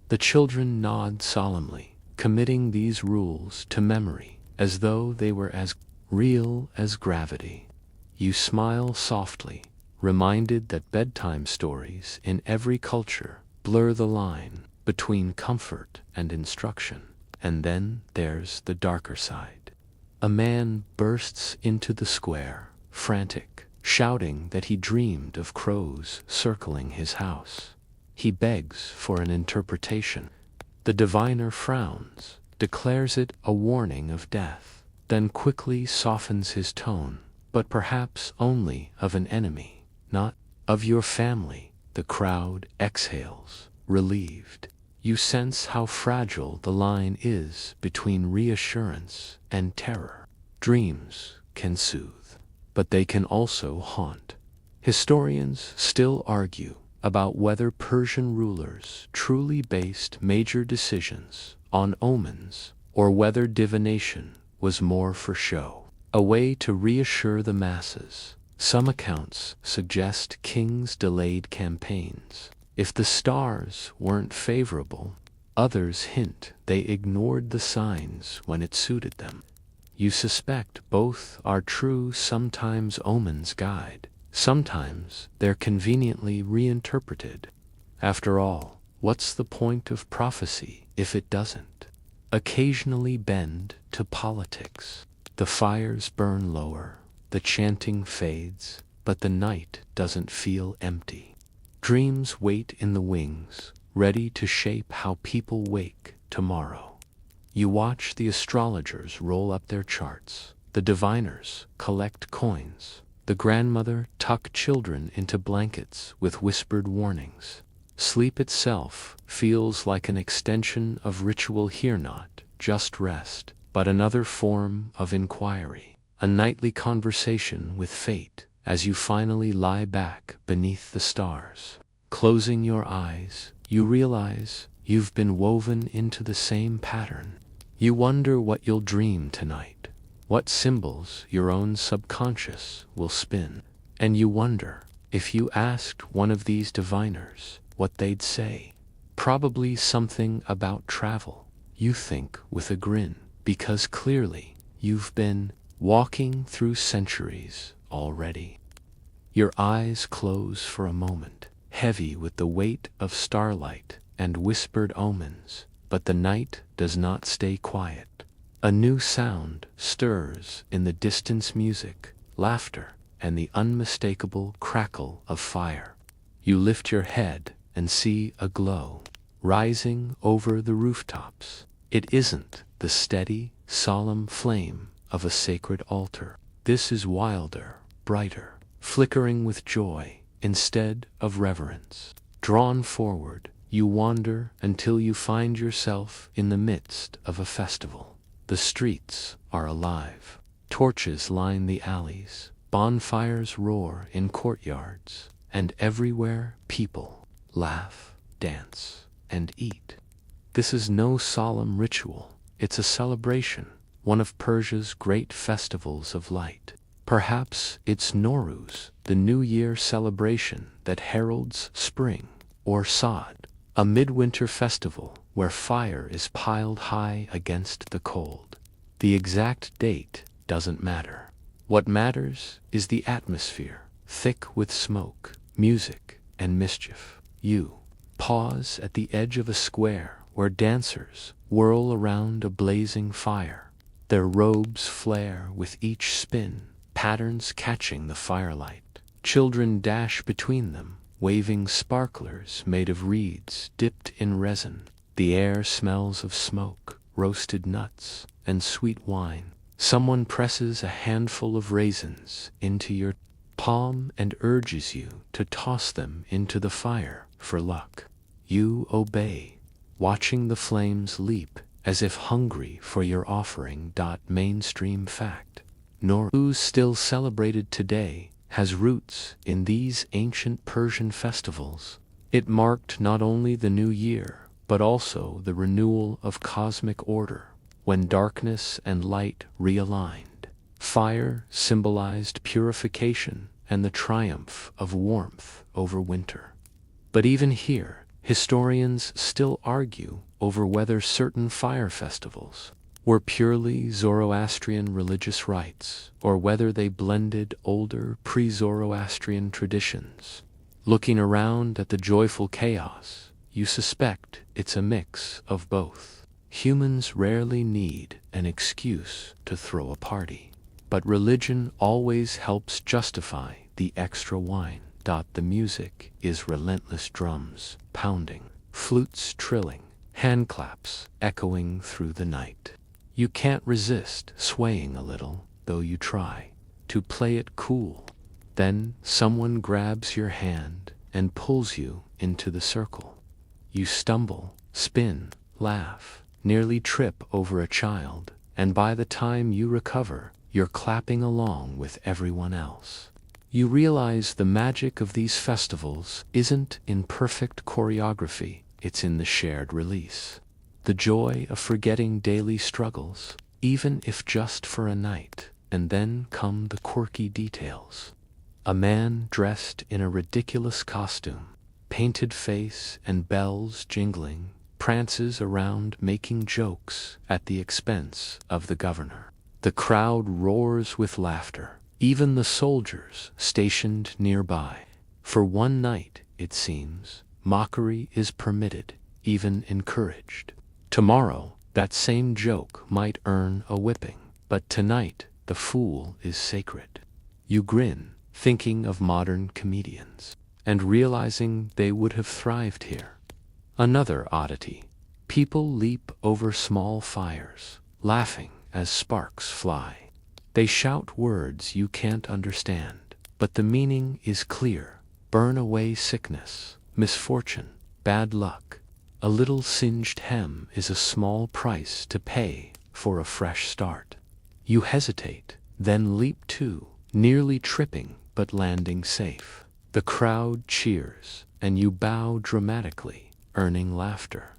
The children nod solemnly, committing these rules to memory, as though they were as real as gravity. You smile softly, reminded that bedtime stories in every culture blur the line between comfort and instruction. And then there's the darker side. A man bursts into the square, frantic, shouting that he dreamed of crows circling his house. He begs for an interpretation. The diviner frowns, declares it a warning of death, then quickly softens his tone, but perhaps only of an enemy, not of your family. The crowd exhales, relieved. You sense how fragile the line is between reassurance and terror. Dreams can soothe, but they can also haunt. Historians still argue about whether Persian rulers truly based major decisions on omens, or whether divination was more for show, a way to reassure the masses. Some accounts suggest kings delayed campaigns. If the stars weren't favorable, Others hint they ignored the signs when it suited them. You suspect both are true. Sometimes omens guide, sometimes they're conveniently reinterpreted. After all, what's the point of prophecy if it doesn't occasionally bend to politics? The fires burn lower, the chanting fades, but the night doesn't feel empty. Dreams wait in the wings, ready to shape how people wake tomorrow. You watch the astrologers roll up their charts, the diviners collect coins, the grandmother tuck children into blankets with whispered warnings. Sleep itself feels like an extension of ritual here, not just rest, but another form of inquiry, a nightly conversation with fate as you finally lie back beneath the stars. Closing your eyes, you realize you've been woven into the same pattern. You wonder what you'll dream tonight, what symbols your own subconscious will spin. And you wonder, if you asked one of these diviners what they'd say. Probably something about travel, you think with a grin, because clearly you've been walking through centuries already. Your eyes close for a moment, heavy with the weight of starlight and whispered omens, but the night does not stay quiet. A new sound stirs in the distance: music, laughter, and the unmistakable crackle of fire. You lift your head and see a glow rising over the rooftops. It isn't the steady, solemn flame of a sacred altar. This is wilder, brighter, flickering with joy instead of reverence. Drawn forward, you wander until you find yourself in the midst of a festival. The streets are alive. Torches line the alleys, bonfires roar in courtyards, and everywhere people laugh, dance, and eat. This is no solemn ritual, it's a celebration, one of Persia's great festivals of light. Perhaps it's Nowruz, the New Year celebration that heralds spring, or Sod, a midwinter festival where fire is piled high against the cold. The exact date doesn't matter. What matters is the atmosphere, thick with smoke, music, and mischief. You pause at the edge of a square where dancers whirl around a blazing fire. Their robes flare with each spin, patterns catching the firelight. Children dash between them, waving sparklers made of reeds dipped in resin. The air smells of smoke, roasted nuts, and sweet wine. Someone presses a handful of raisins into your palm and urges you to toss them into the fire for luck. You obey, watching the flames leap as if hungry for your offering. Mainstream fact: Nowruz, still celebrated today, has roots in these ancient Persian festivals. It marked not only the new year, but also the renewal of cosmic order, when darkness and light realigned. Fire symbolized purification and the triumph of warmth over winter. But even here, historians still argue over whether certain fire festivals were purely Zoroastrian religious rites, or whether they blended older pre-Zoroastrian traditions. Looking around at the joyful chaos, you suspect it's a mix of both. Humans rarely need an excuse to throw a party, but religion always helps justify the extra wine. The music is relentless: drums pounding, flutes trilling, handclaps echoing through the night. You can't resist swaying a little, though you try to play it cool. Then someone grabs your hand and pulls you into the circle. You stumble, spin, laugh, nearly trip over a child, and by the time you recover, you're clapping along with everyone else. You realize the magic of these festivals isn't in perfect choreography, it's in the shared release. The joy of forgetting daily struggles, even if just for a night. And then come the quirky details. A man dressed in a ridiculous costume, painted face and bells jingling, prances around making jokes at the expense of the governor. The crowd roars with laughter, even the soldiers stationed nearby. For one night, it seems, mockery is permitted, even encouraged. Tomorrow, that same joke might earn a whipping, but tonight the fool is sacred. You grin, thinking of modern comedians, and realizing they would have thrived here. Another oddity. People leap over small fires, laughing as sparks fly. They shout words you can't understand, but the meaning is clear. Burn away sickness, misfortune, bad luck. A little singed hem is a small price to pay for a fresh start. You hesitate, then leap too, nearly tripping but landing safe. The crowd cheers, and you bow dramatically, earning laughter.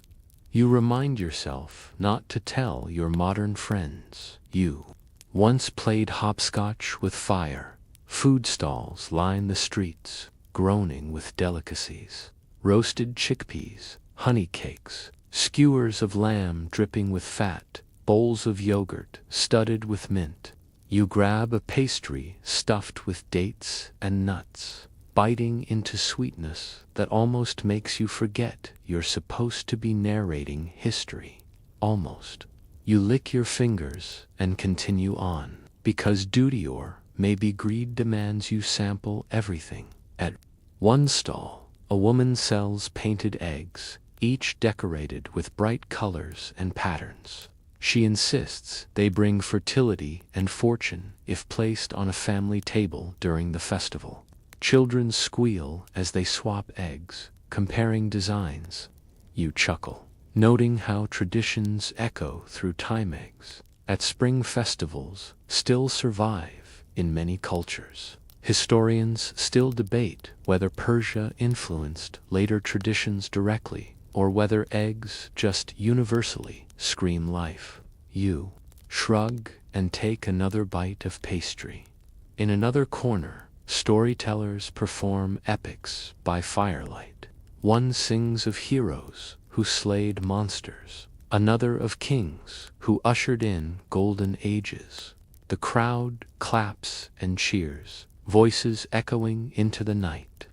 You remind yourself not to tell your modern friends you once played hopscotch with fire. Food stalls line the streets, groaning with delicacies. Roasted chickpeas, honey cakes, skewers of lamb dripping with fat, bowls of yogurt studded with mint. You grab a pastry stuffed with dates and nuts, biting into sweetness that almost makes you forget you're supposed to be narrating history. Almost. You lick your fingers and continue on, because duty or maybe greed demands you sample everything. At one stall, a woman sells painted eggs, each decorated with bright colors and patterns. She insists they bring fertility and fortune if placed on a family table during the festival. Children squeal as they swap eggs, comparing designs. You chuckle, noting how traditions echo through time. Eggs at spring festivals still survive in many cultures. Historians still debate whether Persia influenced later traditions directly, or whether eggs just universally scream life. You shrug and take another bite of pastry. In another corner, storytellers perform epics by firelight. One sings of heroes who slayed monsters, another of kings who ushered in golden ages. The crowd claps and cheers, voices echoing into the night.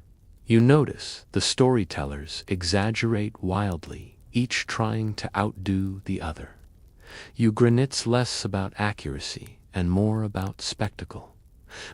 You notice the storytellers exaggerate wildly, each trying to outdo the other. You grin. It's less about accuracy and more about spectacle.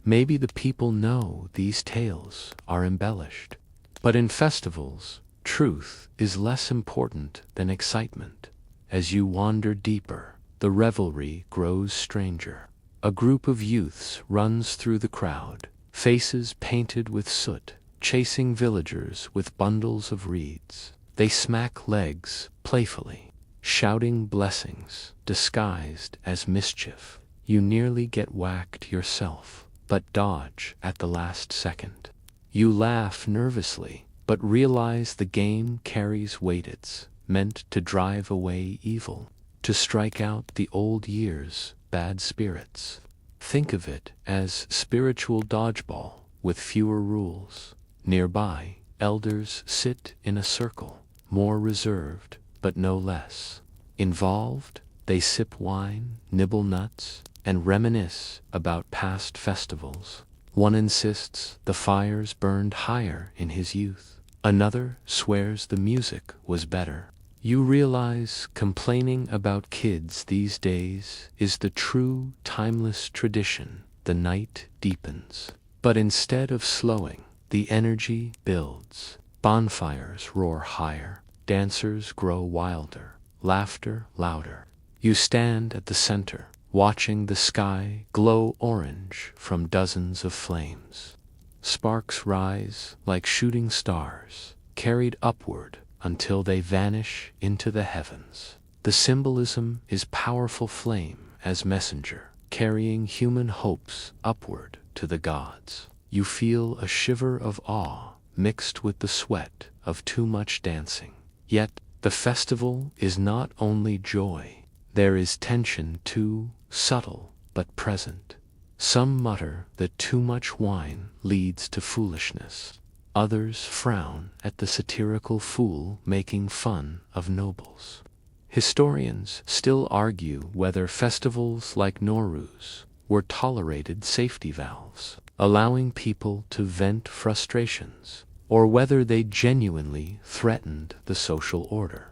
Maybe the people know these tales are embellished. But in festivals, truth is less important than excitement. As you wander deeper, the revelry grows stranger. A group of youths runs through the crowd, faces painted with soot, chasing villagers with bundles of reeds. They smack legs playfully, shouting blessings disguised as mischief. You nearly get whacked yourself, but dodge at the last second. You laugh nervously, but realize the game carries weight. It's meant to drive away evil, to strike out the old year's bad spirits. Think of it as spiritual dodgeball with fewer rules. Nearby, elders sit in a circle, more reserved, but no less involved. They sip wine, nibble nuts, and reminisce about past festivals. One insists the fires burned higher in his youth. Another swears the music was better. You realize complaining about kids these days is the true timeless tradition. The night deepens, but instead of slowing, the energy builds. Bonfires roar higher, dancers grow wilder, laughter louder. You stand at the center, watching the sky glow orange from dozens of flames. Sparks rise like shooting stars, carried upward until they vanish into the heavens. The symbolism is powerful. Flame as messenger, carrying human hopes upward to the gods. You feel a shiver of awe mixed with the sweat of too much dancing. Yet, the festival is not only joy. There is tension too, subtle but present. Some mutter that too much wine leads to foolishness. Others frown at the satirical fool making fun of nobles. Historians still argue whether festivals like Nowruz were tolerated safety valves, allowing people to vent frustrations, or whether they genuinely threatened the social order.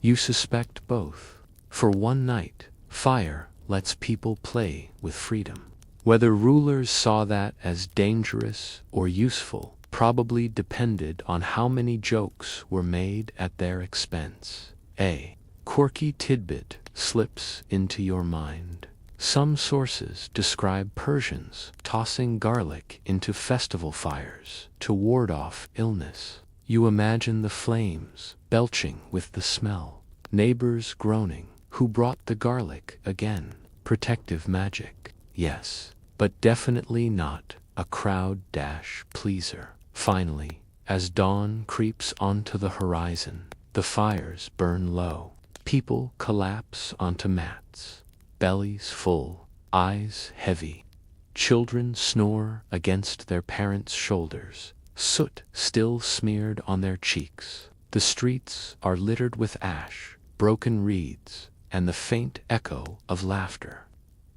You suspect both. For one night, fire lets people play with freedom. Whether rulers saw that as dangerous or useful probably depended on how many jokes were made at their expense. A quirky tidbit slips into your mind. Some sources describe Persians tossing garlic into festival fires to ward off illness. You imagine the flames belching with the smell, neighbors groaning, "Who brought the garlic again?" Protective magic, yes, but definitely not a crowd pleaser. Finally, as dawn creeps onto the horizon, the fires burn low. People collapse onto mats, bellies full, eyes heavy. Children snore against their parents' shoulders, soot still smeared on their cheeks. The streets are littered with ash, broken reeds, and the faint echo of laughter.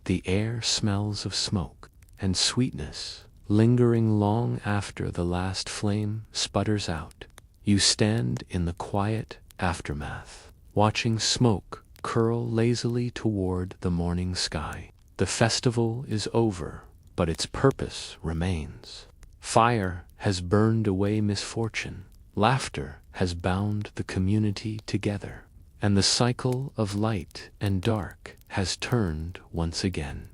The air smells of smoke and sweetness, lingering long after the last flame sputters out. You stand in the quiet aftermath, watching smoke curl lazily toward the morning sky. The festival is over, but its purpose remains. Fire has burned away misfortune, laughter has bound the community together, and the cycle of light and dark has turned once again.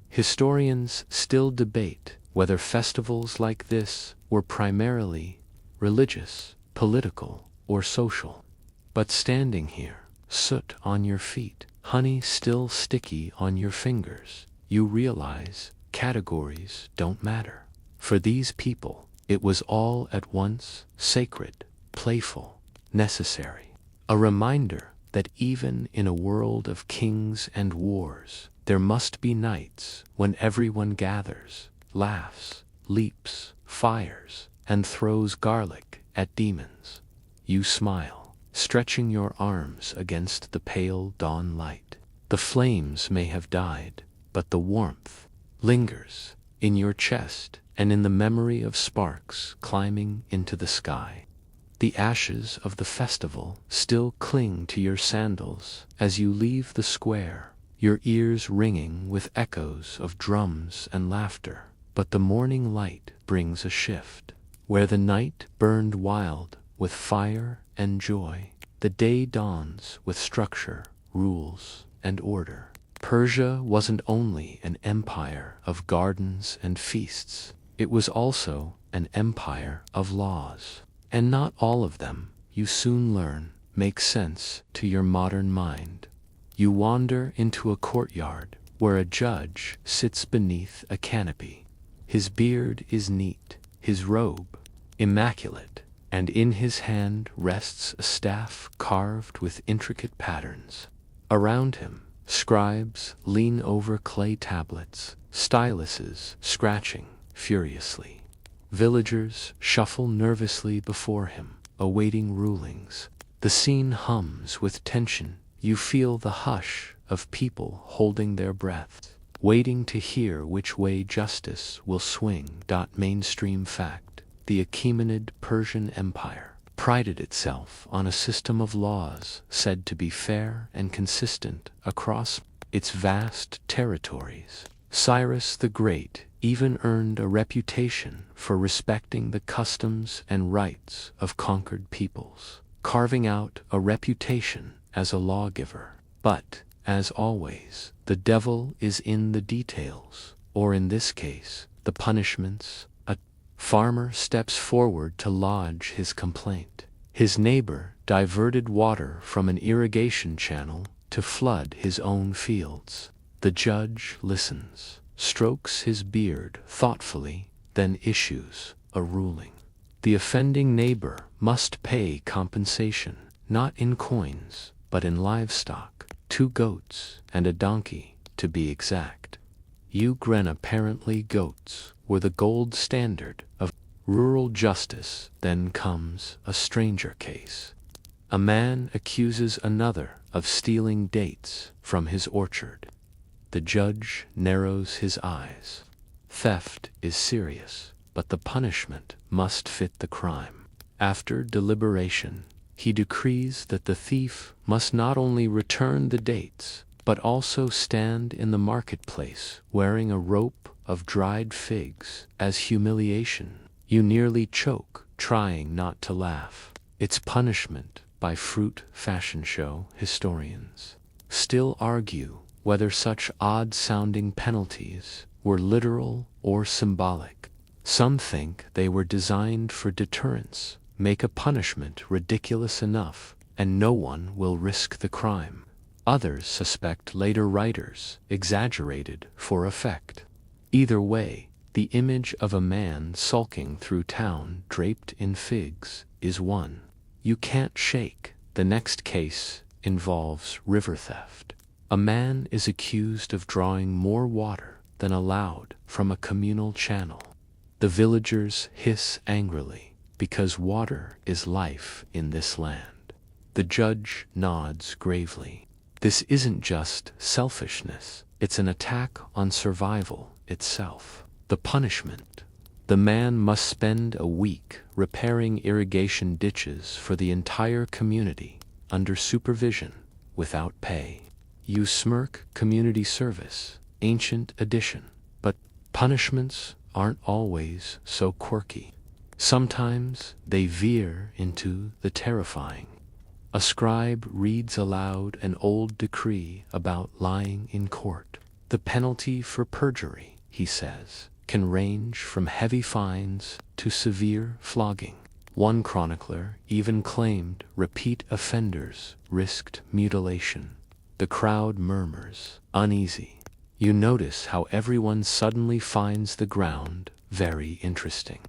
Historians still debate whether festivals like this were primarily religious, political, or social. But standing here, soot on your feet, honey still sticky on your fingers, you realize categories don't matter. For these people, it was all at once sacred, playful, necessary. A reminder that even in a world of kings and wars, there must be nights when everyone gathers, laughs, leaps, fires, and throws garlic at demons. You smile, stretching your arms against the pale dawn light. The flames may have died, but the warmth lingers in your chest and in the memory of sparks climbing into the sky. The ashes of the festival still cling to your sandals as you leave the square, your ears ringing with echoes of drums and laughter. But the morning light brings a shift. Where the night burned wild with fire and joy, the day dawns with structure, rules, and order. Persia wasn't only an empire of gardens and feasts, it was also an empire of laws. And not all of them, you soon learn, make sense to your modern mind. You wander into a courtyard where a judge sits beneath a canopy. His beard is neat, his robe immaculate, and in his hand rests a staff carved with intricate patterns. Around him, scribes lean over clay tablets, styluses scratching furiously. Villagers shuffle nervously before him, awaiting rulings. The scene hums with tension. You feel the hush of people holding their breath, waiting to hear which way justice will swing. Mainstream fact: the Achaemenid Persian Empire prided itself on a system of laws said to be fair and consistent across its vast territories. Cyrus the Great even earned a reputation for respecting the customs and rights of conquered peoples, carving out a reputation as a lawgiver. But, as always, the devil is in the details, or in this case, the punishments. A farmer steps forward to lodge his complaint. His neighbor diverted water from an irrigation channel to flood his own fields. The judge listens, strokes his beard thoughtfully, then issues a ruling. The offending neighbor must pay compensation, not in coins, but in livestock, 2 goats and a donkey, to be exact. You grin. Apparently goats were the gold standard of Rural justice. Then comes a stranger case. A man accuses another of stealing dates from his orchard. The judge narrows his eyes. Theft is serious, but the punishment must fit the crime. After deliberation, he decrees that the thief must not only return the dates, but also stand in the marketplace wearing a rope of dried figs as humiliation. You nearly choke, trying not to laugh. It's punishment by fruit fashion show historians still argue whether such odd-sounding penalties were literal or symbolic. Some think they were designed for deterrence, make a punishment ridiculous enough, and no one will risk the crime. Others suspect later writers exaggerated for effect. Either way, the image of a man sulking through town draped in figs is one you can't shake. The next case involves river theft. A man is accused of drawing more water than allowed from a communal channel. The villagers hiss angrily because water is life in this land. The judge nods gravely. This isn't just selfishness, it's an attack on survival itself. The punishment. The man must spend a week repairing irrigation ditches for the entire community under supervision without pay. You smirk, community service, ancient edition, but punishments aren't always so quirky. Sometimes they veer into the terrifying. A scribe reads aloud an old decree about lying in court. The penalty for perjury, he says, can range from heavy fines to severe flogging. One chronicler even claimed repeat offenders risked mutilation. The crowd murmurs, uneasy. You notice how everyone suddenly finds the ground very interesting.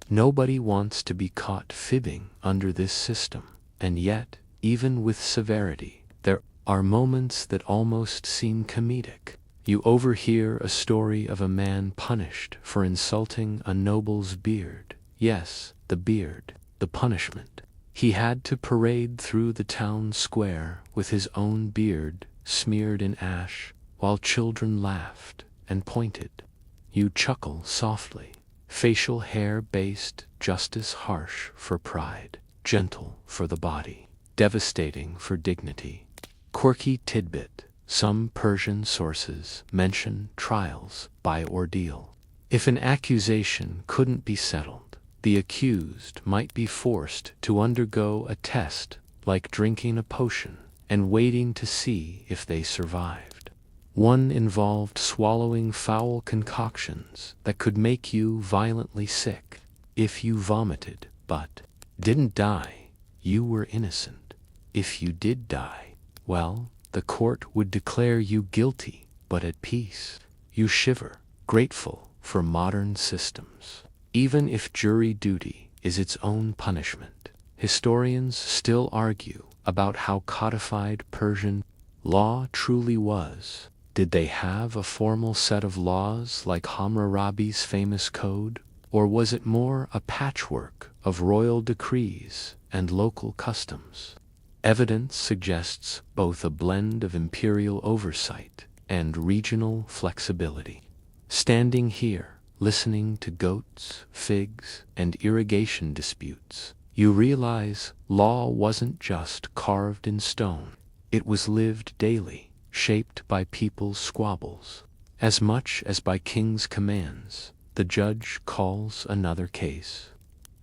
Nobody wants to be caught fibbing under this system, and yet, even with severity, there are moments that almost seem comedic. You overhear a story of a man punished for insulting a noble's beard. Yes, the beard, the punishment. He had to parade through the town square with his own beard smeared in ash, while children laughed and pointed. You chuckle softly. Facial hair-based justice, harsh for pride, gentle for the body, devastating for dignity. Quirky tidbit. Some Persian sources mention trials by ordeal. If an accusation couldn't be settled, the accused might be forced to undergo a test like drinking a potion and waiting to see if they survived. One involved swallowing foul concoctions that could make you violently sick. If you vomited but didn't die, you were innocent. If you did die, well, the court would declare you guilty but at peace. You shiver, grateful for modern systems. Even if jury duty is its own punishment, historians still argue about how codified Persian law truly was. Did they have a formal set of laws like Hammurabi's famous code, or was it more a patchwork of royal decrees and local customs? Evidence suggests both a blend of imperial oversight and regional flexibility. Standing here, listening to goats, figs, and irrigation disputes, you realize law wasn't just carved in stone. It was lived daily, shaped by people's squabbles. As much as by king's commands, the judge calls another case.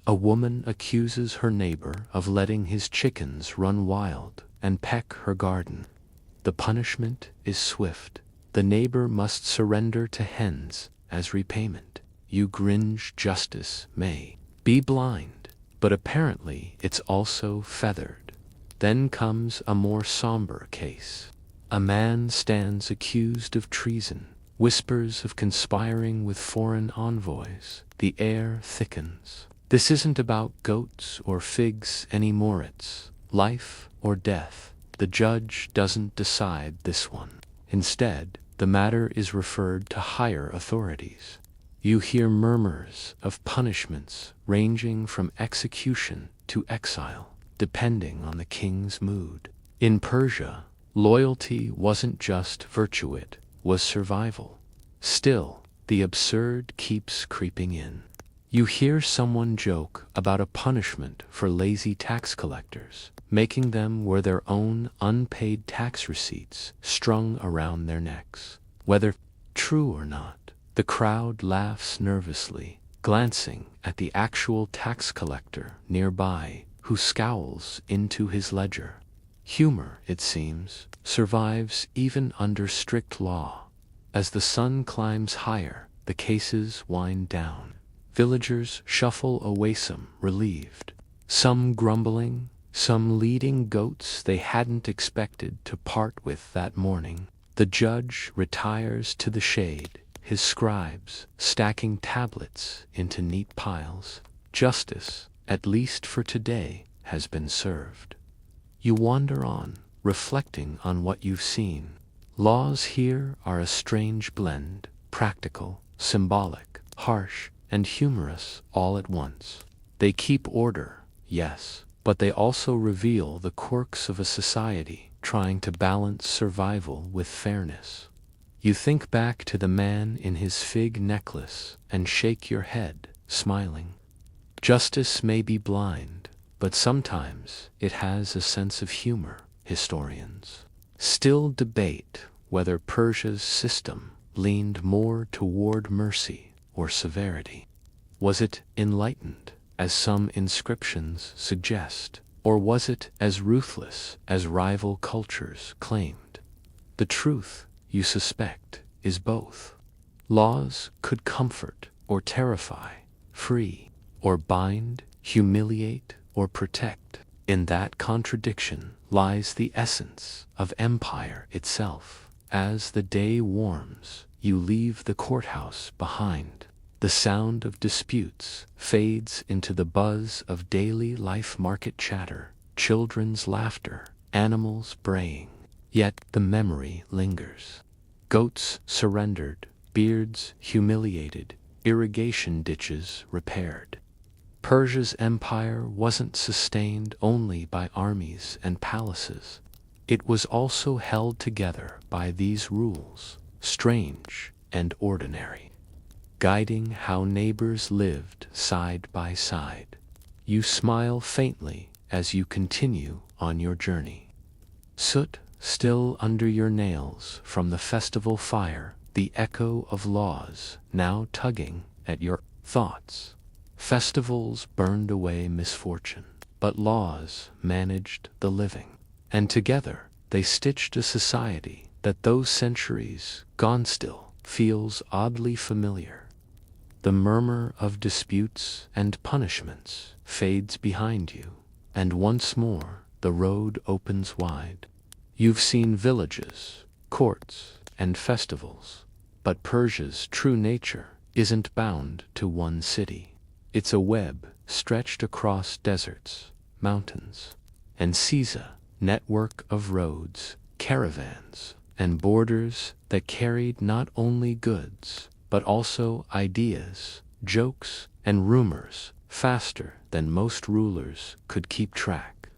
A woman accuses her neighbor of letting his chickens run wild and peck her garden. The punishment is swift. The neighbor must surrender to hens as repayment. You cringe. Justice may be blind, but apparently it's also feathered. Then comes a more somber case. A man stands accused of treason. Whispers of conspiring with foreign envoys. The air thickens. This isn't about goats or figs anymore, it's life or death. The judge doesn't decide this one. Instead, the matter is referred to higher authorities. You hear murmurs of punishments ranging from execution to exile, depending on the king's mood. In Persia, loyalty wasn't just virtue, it was survival. Still, the absurd keeps creeping in. You hear someone joke about a punishment for lazy tax collectors, making them wear their own unpaid tax receipts strung around their necks. Whether true or not, the crowd laughs nervously, glancing at the actual tax collector nearby who scowls into his ledger. Humor, it seems, survives even under strict law. As the sun climbs higher, the cases wind down. Villagers shuffle away, some relieved, some grumbling, some leading goats they hadn't expected to part with that morning. The judge retires to the shade, his scribes stacking tablets into neat piles. Justice, at least for today, has been served. You wander on, reflecting on what you've seen. Laws here are a strange blend, practical, symbolic, harsh, and humorous all at once. They keep order, yes, but they also reveal the quirks of a society trying to balance survival with fairness. You think back to the man in his fig necklace and shake your head, smiling. Justice may be blind, but sometimes it has a sense of humor. Historians still debate whether Persia's system leaned more toward mercy or severity. Was it enlightened, as some inscriptions suggest, or was it as ruthless as rival cultures claimed? The truth, you suspect, is both. Laws could comfort or terrify, free or bind, humiliate or protect. In that contradiction lies the essence of empire itself. As the day warms, you leave the courthouse behind. The sound of disputes fades into the buzz of daily life, market chatter, children's laughter, animals braying. Yet the memory lingers. Goats surrendered, beards humiliated, irrigation ditches repaired. Persia's empire wasn't sustained only by armies and palaces. It was also held together by these rules, strange and ordinary, guiding how neighbors lived side by side. You smile faintly as you continue on your journey. Soot still under your nails from the festival fire, the echo of laws now tugging at your thoughts. Festivals burned away misfortune, but laws managed the living. And together they stitched a society that those centuries gone still feels oddly familiar. The murmur of disputes and punishments fades behind you, and once more the road opens wide. You've seen villages, courts, and festivals, but Persia's true nature isn't bound to one city. It's a web stretched across deserts, mountains, and seas, a network of roads, caravans, and borders that carried not only goods, but also ideas, jokes, and rumors faster than most rulers could keep track.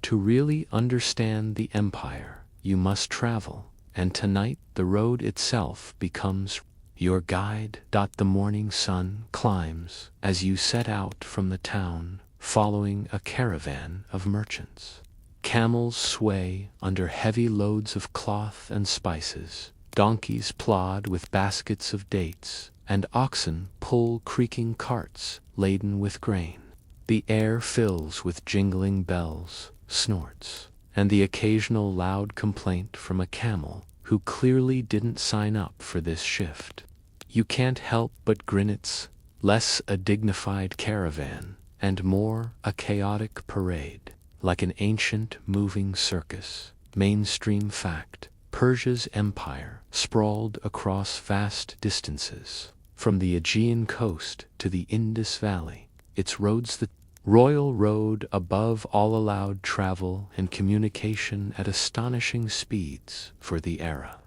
To really understand the empire, you must travel, and tonight the road itself becomes your guide. The morning sun climbs as you set out from the town, following a caravan of merchants. Camels sway under heavy loads of cloth and spices, donkeys plod with baskets of dates, and oxen pull creaking carts laden with grain. The air fills with jingling bells, snorts, and the occasional loud complaint from a camel who clearly didn't sign up for this shift. You can't help but grin. It's less a dignified caravan and more a chaotic parade, like an ancient moving circus. Mainstream fact: Persia's empire sprawled across vast distances, from the Aegean coast to the Indus Valley. Its roads, the royal road above all, allowed travel and communication at astonishing speeds for the era.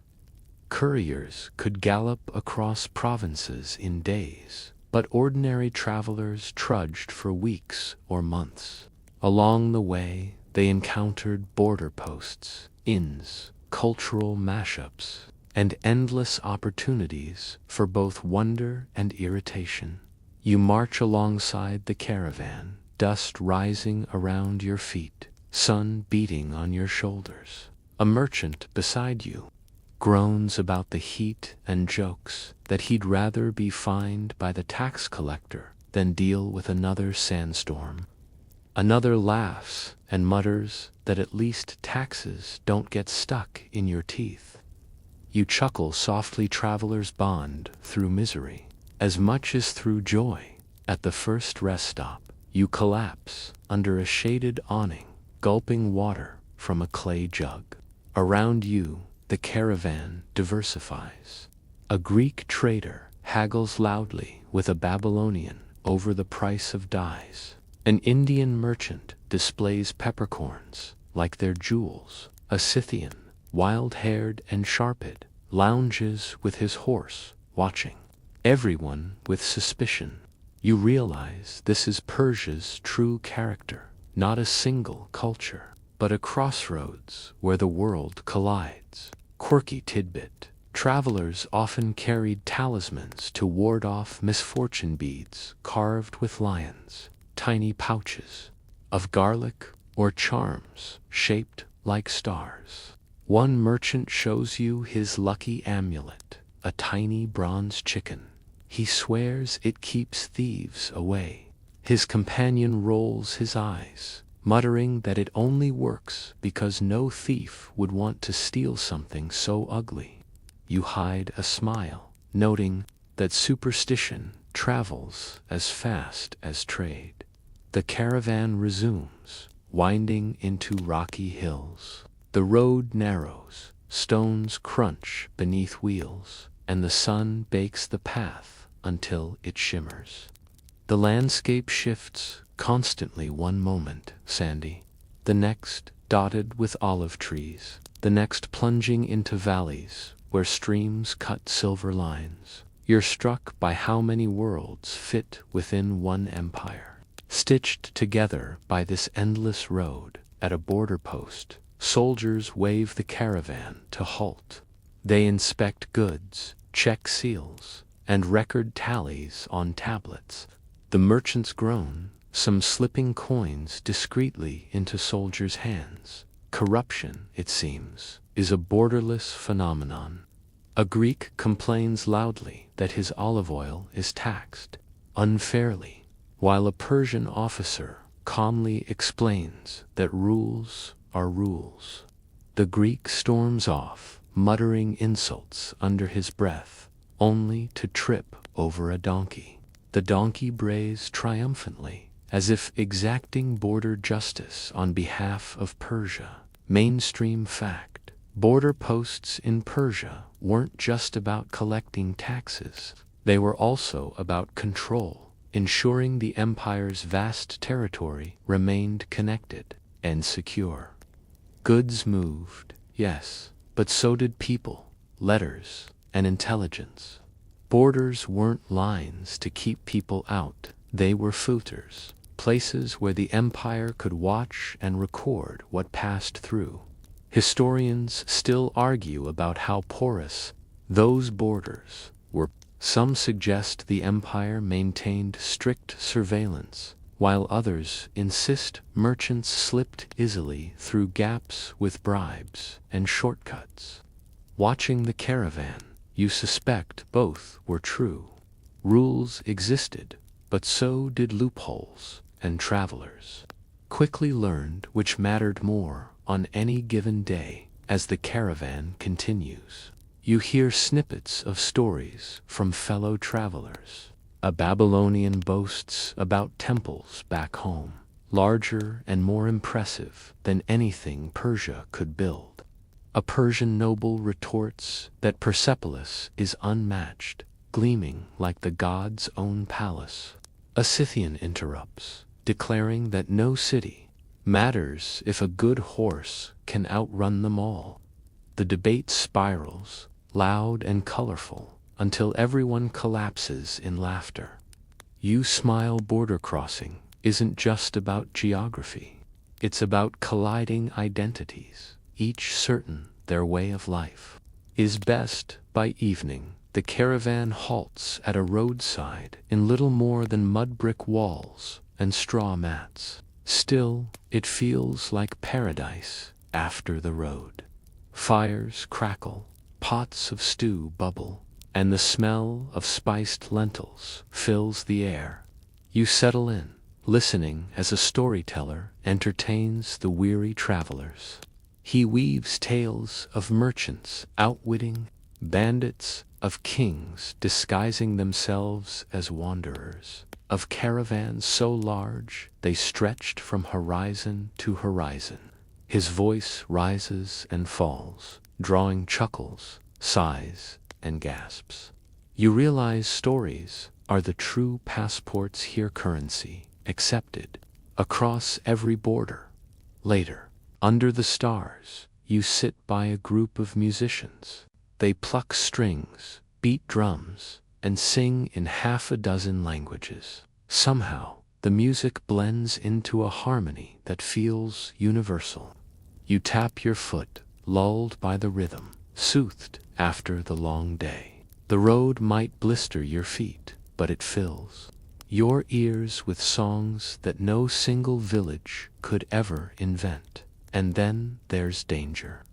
Couriers could gallop across provinces in days, but ordinary travelers trudged for weeks or months. Along the way, they encountered border posts, inns, cultural mashups, and endless opportunities for both wonder and irritation. You march alongside the caravan, dust rising around your feet, sun beating on your shoulders. A merchant beside you groans about the heat and jokes that he'd rather be fined by the tax collector than deal with another sandstorm. Another laughs and mutters that at least taxes don't get stuck in your teeth. You chuckle softly, travelers bond through misery as much as through joy. At the first rest stop, you collapse under a shaded awning, gulping water from a clay jug. Around you, the caravan diversifies. A Greek trader haggles loudly with a Babylonian over the price of dyes. An Indian merchant displays peppercorns like they're jewels. A Scythian, wild-haired and sharp-eyed, lounges with his horse, watching everyone with suspicion. You realize this is Persia's true character, not a single culture, but a crossroads where the world collides. Quirky tidbit: travelers often carried talismans to ward off misfortune, beads carved with lions, tiny pouches of garlic, or charms shaped like stars. One merchant shows you his lucky amulet, a tiny bronze chicken. He swears it keeps thieves away. His companion rolls his eyes, muttering that it only works because no thief would want to steal something so ugly. You hide a smile, noting that superstition travels as fast as trade. The caravan resumes, winding into rocky hills. The road narrows, stones crunch beneath wheels, and the sun bakes the path until it shimmers. The landscape shifts constantly, one moment sandy, the next dotted with olive trees, the next plunging into valleys where streams cut silver lines. You're struck by how many worlds fit within one empire, stitched together by this endless road. At a border post, soldiers wave the caravan to halt. They inspect goods, check seals, and record tallies on tablets. The merchants groan, some slipping coins discreetly into soldiers' hands. Corruption, it seems, is a borderless phenomenon. A Greek complains loudly that his olive oil is taxed unfairly, while a Persian officer calmly explains that rules are rules. The Greek storms off, muttering insults under his breath, only to trip over a donkey. The donkey brays triumphantly, as if exacting border justice on behalf of Persia. Mainstream fact: border posts in Persia weren't just about collecting taxes. They were also about control, ensuring the empire's vast territory remained connected and secure. Goods moved, yes, but so did people, letters, and intelligence. Borders weren't lines to keep people out, they were filters, places where the empire could watch and record what passed through. Historians still argue about how porous those borders were. Some suggest the empire maintained strict surveillance, while others insist merchants slipped easily through gaps with bribes and shortcuts. Watching the caravan, you suspect both were true. Rules existed, but so did loopholes, and travelers quickly learned which mattered more on any given day. As the caravan continues, you hear snippets of stories from fellow travelers. A Babylonian boasts about temples back home, larger and more impressive than anything Persia could build. A Persian noble retorts that Persepolis is unmatched, gleaming like the god's own palace. A Scythian interrupts, declaring that no city matters if a good horse can outrun them all. The debate spirals, loud and colorful, until everyone collapses in laughter. You smile. Border crossing isn't just about geography. It's about colliding identities, each certain their way of life is best. By evening, the caravan halts at a roadside in little more than mud brick walls and straw mats. Still, it feels like paradise after the road. Fires crackle, pots of stew bubble, and the smell of spiced lentils fills the air. You settle in, listening as a storyteller entertains the weary travelers. He weaves tales of merchants outwitting bandits, of kings disguising themselves as wanderers, of caravans so large they stretched from horizon to horizon. His voice rises and falls, drawing chuckles, sighs, and gasps. You realize stories are the true passports here, currency accepted across every border. Later, under the stars, you sit by a group of musicians. They pluck strings, beat drums, and sing in half a dozen languages. Somehow, the music blends into a harmony that feels universal. You tap your foot, lulled by the rhythm, soothed after the long day. The road might blister your feet, but it fills your ears with songs that no single village could ever invent. And then there's danger.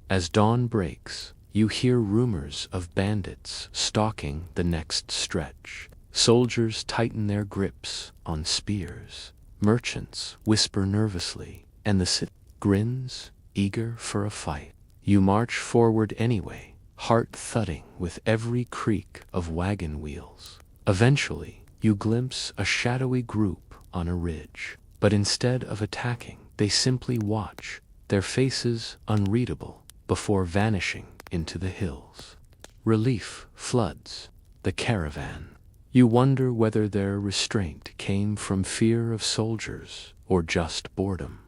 As dawn breaks, you hear rumors of bandits stalking the next stretch. Soldiers tighten their grips on spears. Merchants whisper nervously, and the city grins, eager for a fight. You march forward anyway, heart thudding with every creak of wagon wheels. Eventually, you glimpse a shadowy group on a ridge. But instead of attacking, they simply watch, their faces unreadable, before vanishing into the hills. Relief floods the caravan. You wonder whether their restraint came from fear of soldiers or just boredom.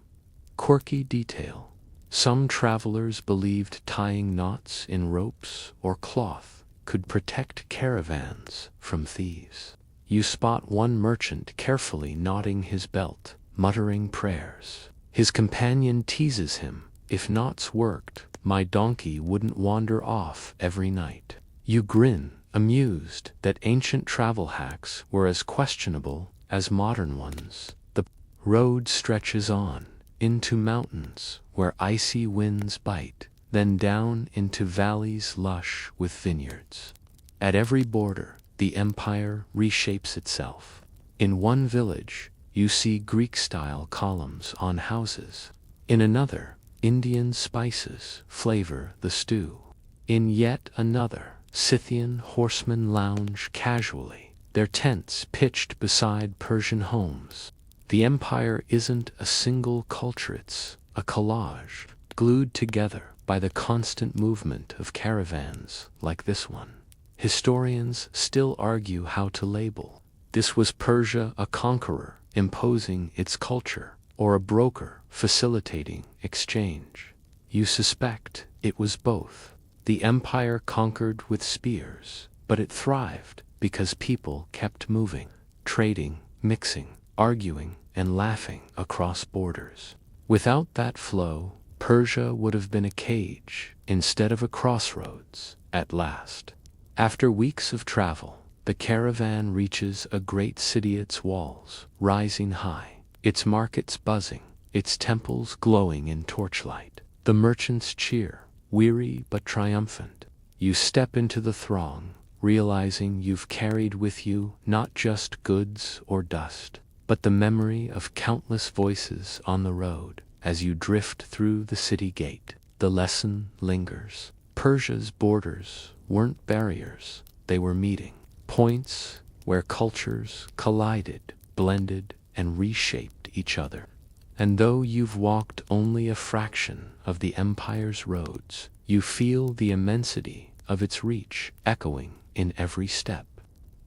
Quirky detail. Some travelers believed tying knots in ropes or cloth could protect caravans from thieves. You spot one merchant carefully knotting his belt, muttering prayers. His companion teases him, "If knots worked, my donkey wouldn't wander off every night." You grin, amused that ancient travel hacks were as questionable as modern ones. The road stretches on, into mountains where icy winds bite, then down into valleys lush with vineyards. At every border, the empire reshapes itself. In one village, you see Greek-style columns on houses. In another, Indian spices flavor the stew. In yet another, Scythian horsemen lounge casually, their tents pitched beside Persian homes. The empire isn't a single culture, it's a collage, glued together by the constant movement of caravans like this one. Historians still argue how to label. This was Persia, a conqueror imposing its culture, or a broker facilitating exchange. You suspect it was both. The empire conquered with spears, but it thrived because people kept moving, trading, mixing, arguing, and laughing across borders. Without that flow, Persia would have been a cage instead of a crossroads at last. After weeks of travel, the caravan reaches a great city, its walls rising high, its markets buzzing, its temples glowing in torchlight. The merchants cheer, weary but triumphant. You step into the throng, realizing you've carried with you not just goods or dust, but the memory of countless voices on the road. As you drift through the city gate, the lesson lingers. Persia's borders weren't barriers, they were meeting points where cultures collided, blended, and reshaped each other. And though you've walked only a fraction of the empire's roads, you feel the immensity of its reach echoing in every step.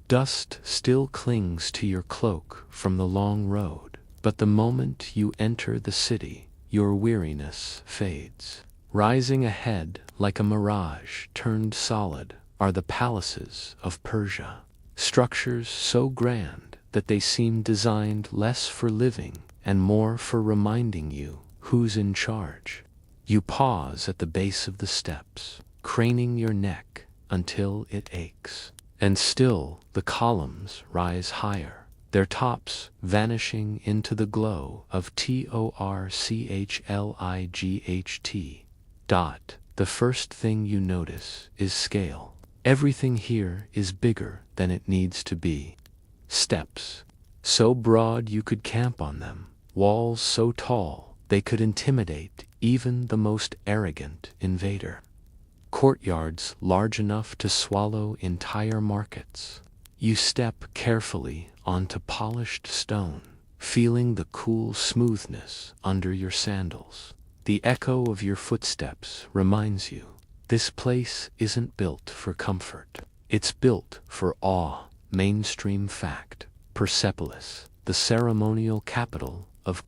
Dust still clings to your cloak from the long road, but the moment you enter the city, your weariness fades. Rising ahead like a mirage turned solid, are the palaces of Persia. Structures so grand that they seem designed less for living and more for reminding you who's in charge. You pause at the base of the steps, craning your neck until it aches. And still the columns rise higher, their tops vanishing into the glow of torchlight. The first thing you notice is scale. Everything here is bigger than it needs to be. Steps, so broad you could camp on them, walls so tall they could intimidate even the most arrogant invader. Courtyards large enough to swallow entire markets. You step carefully onto polished stone, feeling the cool smoothness under your sandals. The echo of your footsteps reminds you, this place isn't built for comfort. It's built for awe. Mainstream fact. Persepolis, the ceremonial capital of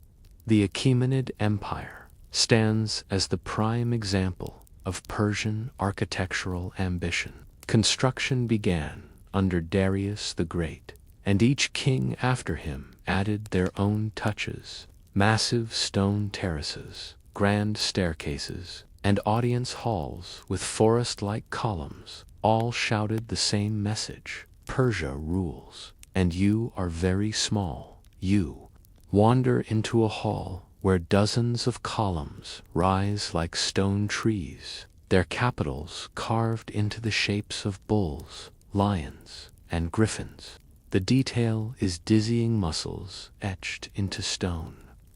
the Achaemenid Empire, stands as the prime example of Persian architectural ambition. Construction began under Darius the Great, and each king after him added their own touches. Massive stone terraces, grand staircases, and audience halls with forest-like columns all shouted the same message: Persia rules, and you are very small. You wander into a hall where dozens of columns rise like stone trees, their capitals carved into the shapes of bulls, lions, and griffins. The detail is dizzying muscles etched into stone,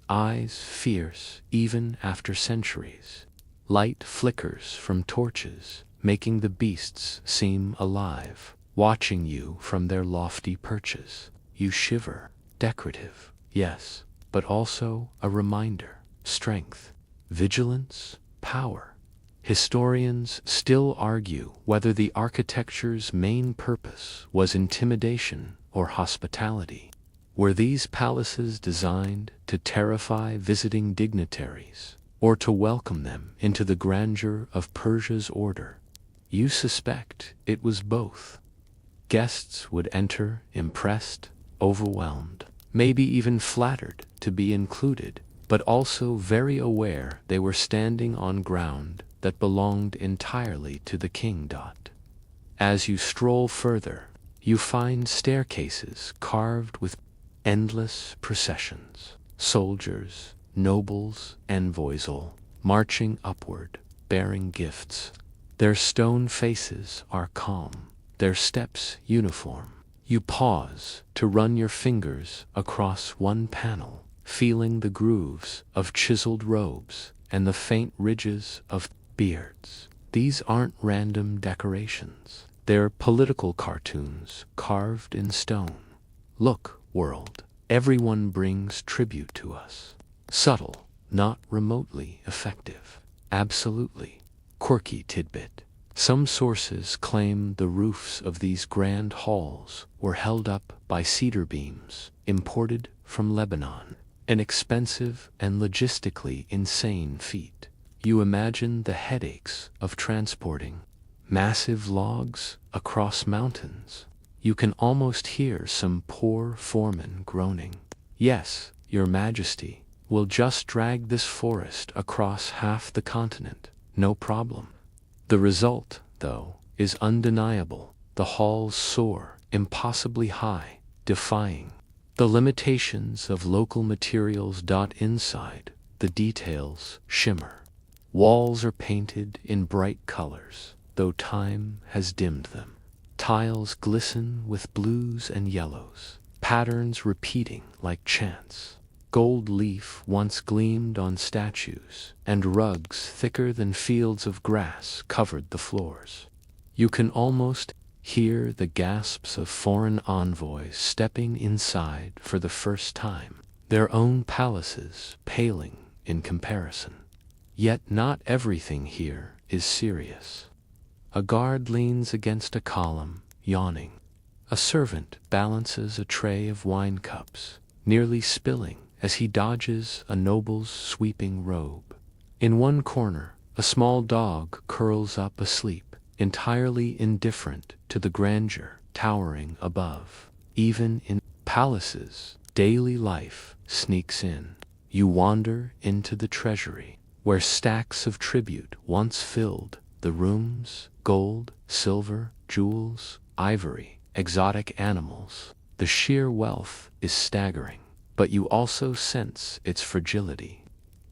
eyes fierce even after centuries. Light flickers from torches, making the beasts seem alive, watching you from their lofty perches. You shiver. Decorative, yes, but also a reminder. Strength, vigilance, power. Historians still argue whether the architecture's main purpose was intimidation or hospitality. Were these palaces designed to terrify visiting dignitaries, or to welcome them into the grandeur of Persia's order? You suspect it was both. Guests would enter impressed, overwhelmed, maybe even flattered to be included, but also very aware they were standing on ground that belonged entirely to the king. As you stroll further, you find staircases carved with endless processions, soldiers, nobles, envoys all marching upward, bearing gifts. Their stone faces are calm, their steps uniform. You pause to run your fingers across one panel, feeling the grooves of chiseled robes and the faint ridges of beards. These aren't random decorations. They're political cartoons carved in stone. Look, world, everyone brings tribute to us. Subtle, not remotely effective. Absolutely quirky tidbit. Some sources claim the roofs of these grand halls were held up by cedar beams imported from Lebanon, an expensive and logistically insane feat. You imagine the headaches of transporting massive logs across mountains. You can almost hear some poor foreman groaning. Yes, Your Majesty, we'll just drag this forest across half the continent, no problem. The result, though, is undeniable. The halls soar impossibly high, defying the limitations of local materials. Inside, the details shimmer. Walls are painted in bright colors, though time has dimmed them. Tiles glisten with blues and yellows, patterns repeating like chants. Gold leaf once gleamed on statues, and rugs thicker than fields of grass covered the floors. You can almost hear the gasps of foreign envoys stepping inside for the first time, their own palaces paling in comparison. Yet not everything here is serious. A guard leans against a column, yawning. A servant balances a tray of wine cups, nearly spilling as he dodges a noble's sweeping robe. In one corner, A small dog curls up asleep, entirely indifferent to the grandeur towering above. Even in palaces, daily life sneaks in. You wander into the treasury, where stacks of tribute once filled the rooms, gold, silver, jewels, ivory, exotic animals. The sheer wealth is staggering, but you also sense its fragility.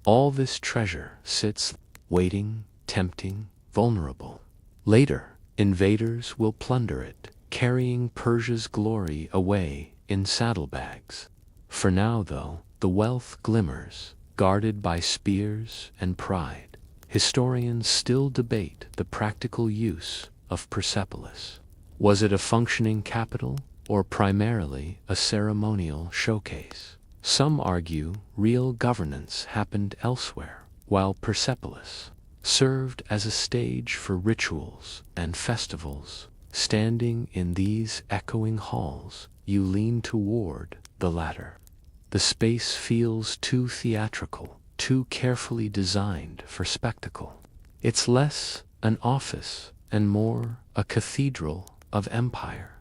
All this treasure sits waiting, tempting, vulnerable. Later, invaders will plunder it, carrying Persia's glory away in saddlebags. For now, though, the wealth glimmers, guarded by spears and pride. Historians still debate the practical use of Persepolis. Was it a functioning capital, or primarily a ceremonial showcase? Some argue real governance happened elsewhere, while Persepolis served as a stage for rituals and festivals. Standing in these echoing halls, you lean toward the latter. The space feels too theatrical, too carefully designed for spectacle. It's less an office and more a cathedral of empire.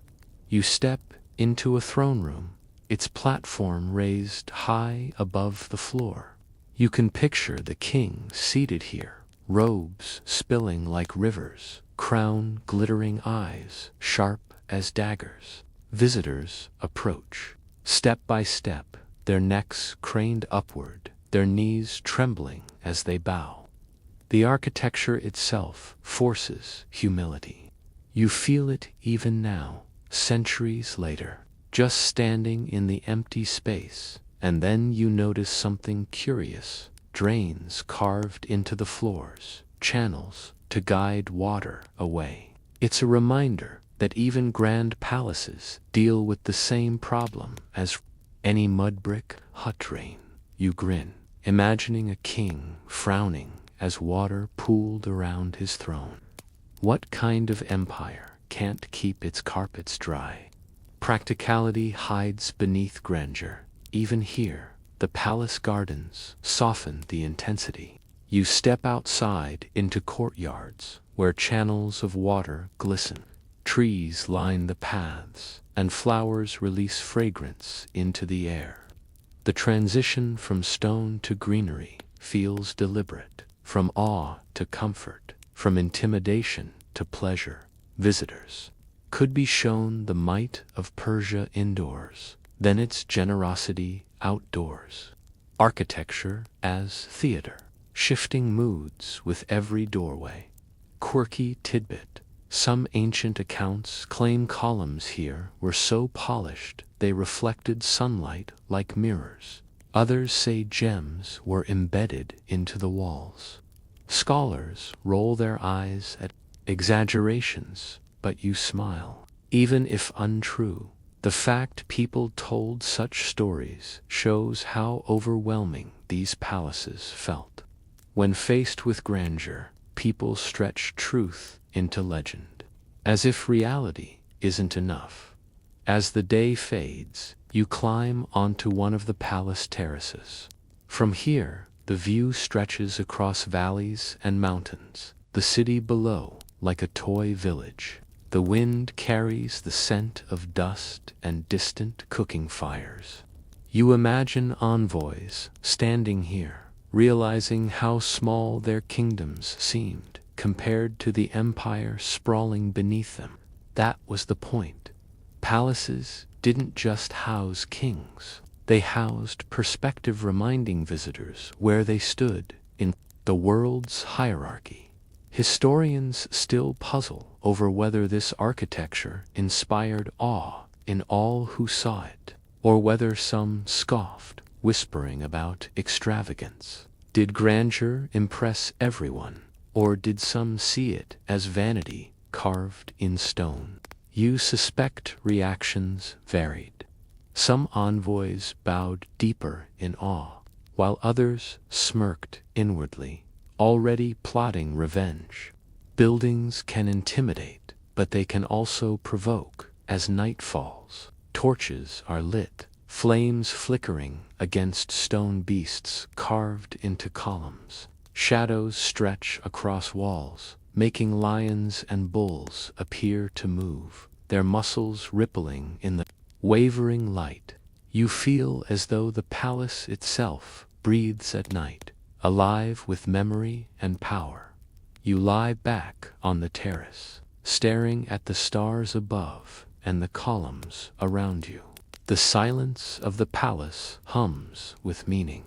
You step into a throne room, its platform raised high above the floor. You can picture the king seated here, robes spilling like rivers, crown glittering eyes, sharp as daggers. Visitors approach, step by step, their necks craned upward, their knees trembling as they bow. The architecture itself forces humility. You feel it even now, centuries later, just standing in the empty space, and then you notice something curious. Drains carved into the floors, channels to guide water away. It's a reminder that even grand palaces deal with the same problem as any mud brick hut drain. You grin, imagining a king frowning as water pooled around his throne. What kind of empire can't keep its carpets dry? Practicality hides beneath grandeur. Even here, the palace gardens soften the intensity. You step outside into courtyards where channels of water glisten. Trees line the paths, and flowers release fragrance into the air. The transition from stone to greenery feels deliberate, from awe to comfort, from intimidation to pleasure. Visitors could be shown the might of Persia indoors, then its generosity outdoors. Architecture as theater, shifting moods with every doorway. Quirky tidbit. Some ancient accounts claim columns here were so polished they reflected sunlight like mirrors. Others say gems were embedded into the walls. Scholars roll their eyes at exaggerations, but you smile. Even if untrue, the fact people told such stories shows how overwhelming these palaces felt. When faced with grandeur, people stretch truth into legend, as if reality isn't enough. As the day fades, you climb onto one of the palace terraces. From here, the view stretches across valleys and mountains, the city below like a toy village. The wind carries the scent of dust and distant cooking fires. You imagine envoys standing here, realizing how small their kingdoms seemed compared to the empire sprawling beneath them. That was the point. Palaces didn't just house kings. They housed perspective, reminding visitors where they stood in the world's hierarchy. Historians still puzzle over whether this architecture inspired awe in all who saw it, or whether some scoffed, whispering about extravagance. Did grandeur impress everyone, or did some see it as vanity carved in stone? You suspect reactions varied. Some envoys bowed deeper in awe, while others smirked inwardly, already plotting revenge. Buildings can intimidate, but they can also provoke. As night falls, torches are lit, flames flickering against stone beasts carved into columns. Shadows stretch across walls, making lions and bulls appear to move, their muscles rippling in the wavering light. You feel as though the palace itself breathes at night, alive with memory and power. You lie back on the terrace, staring at the stars above and the columns around you. The silence of the palace hums with meaning.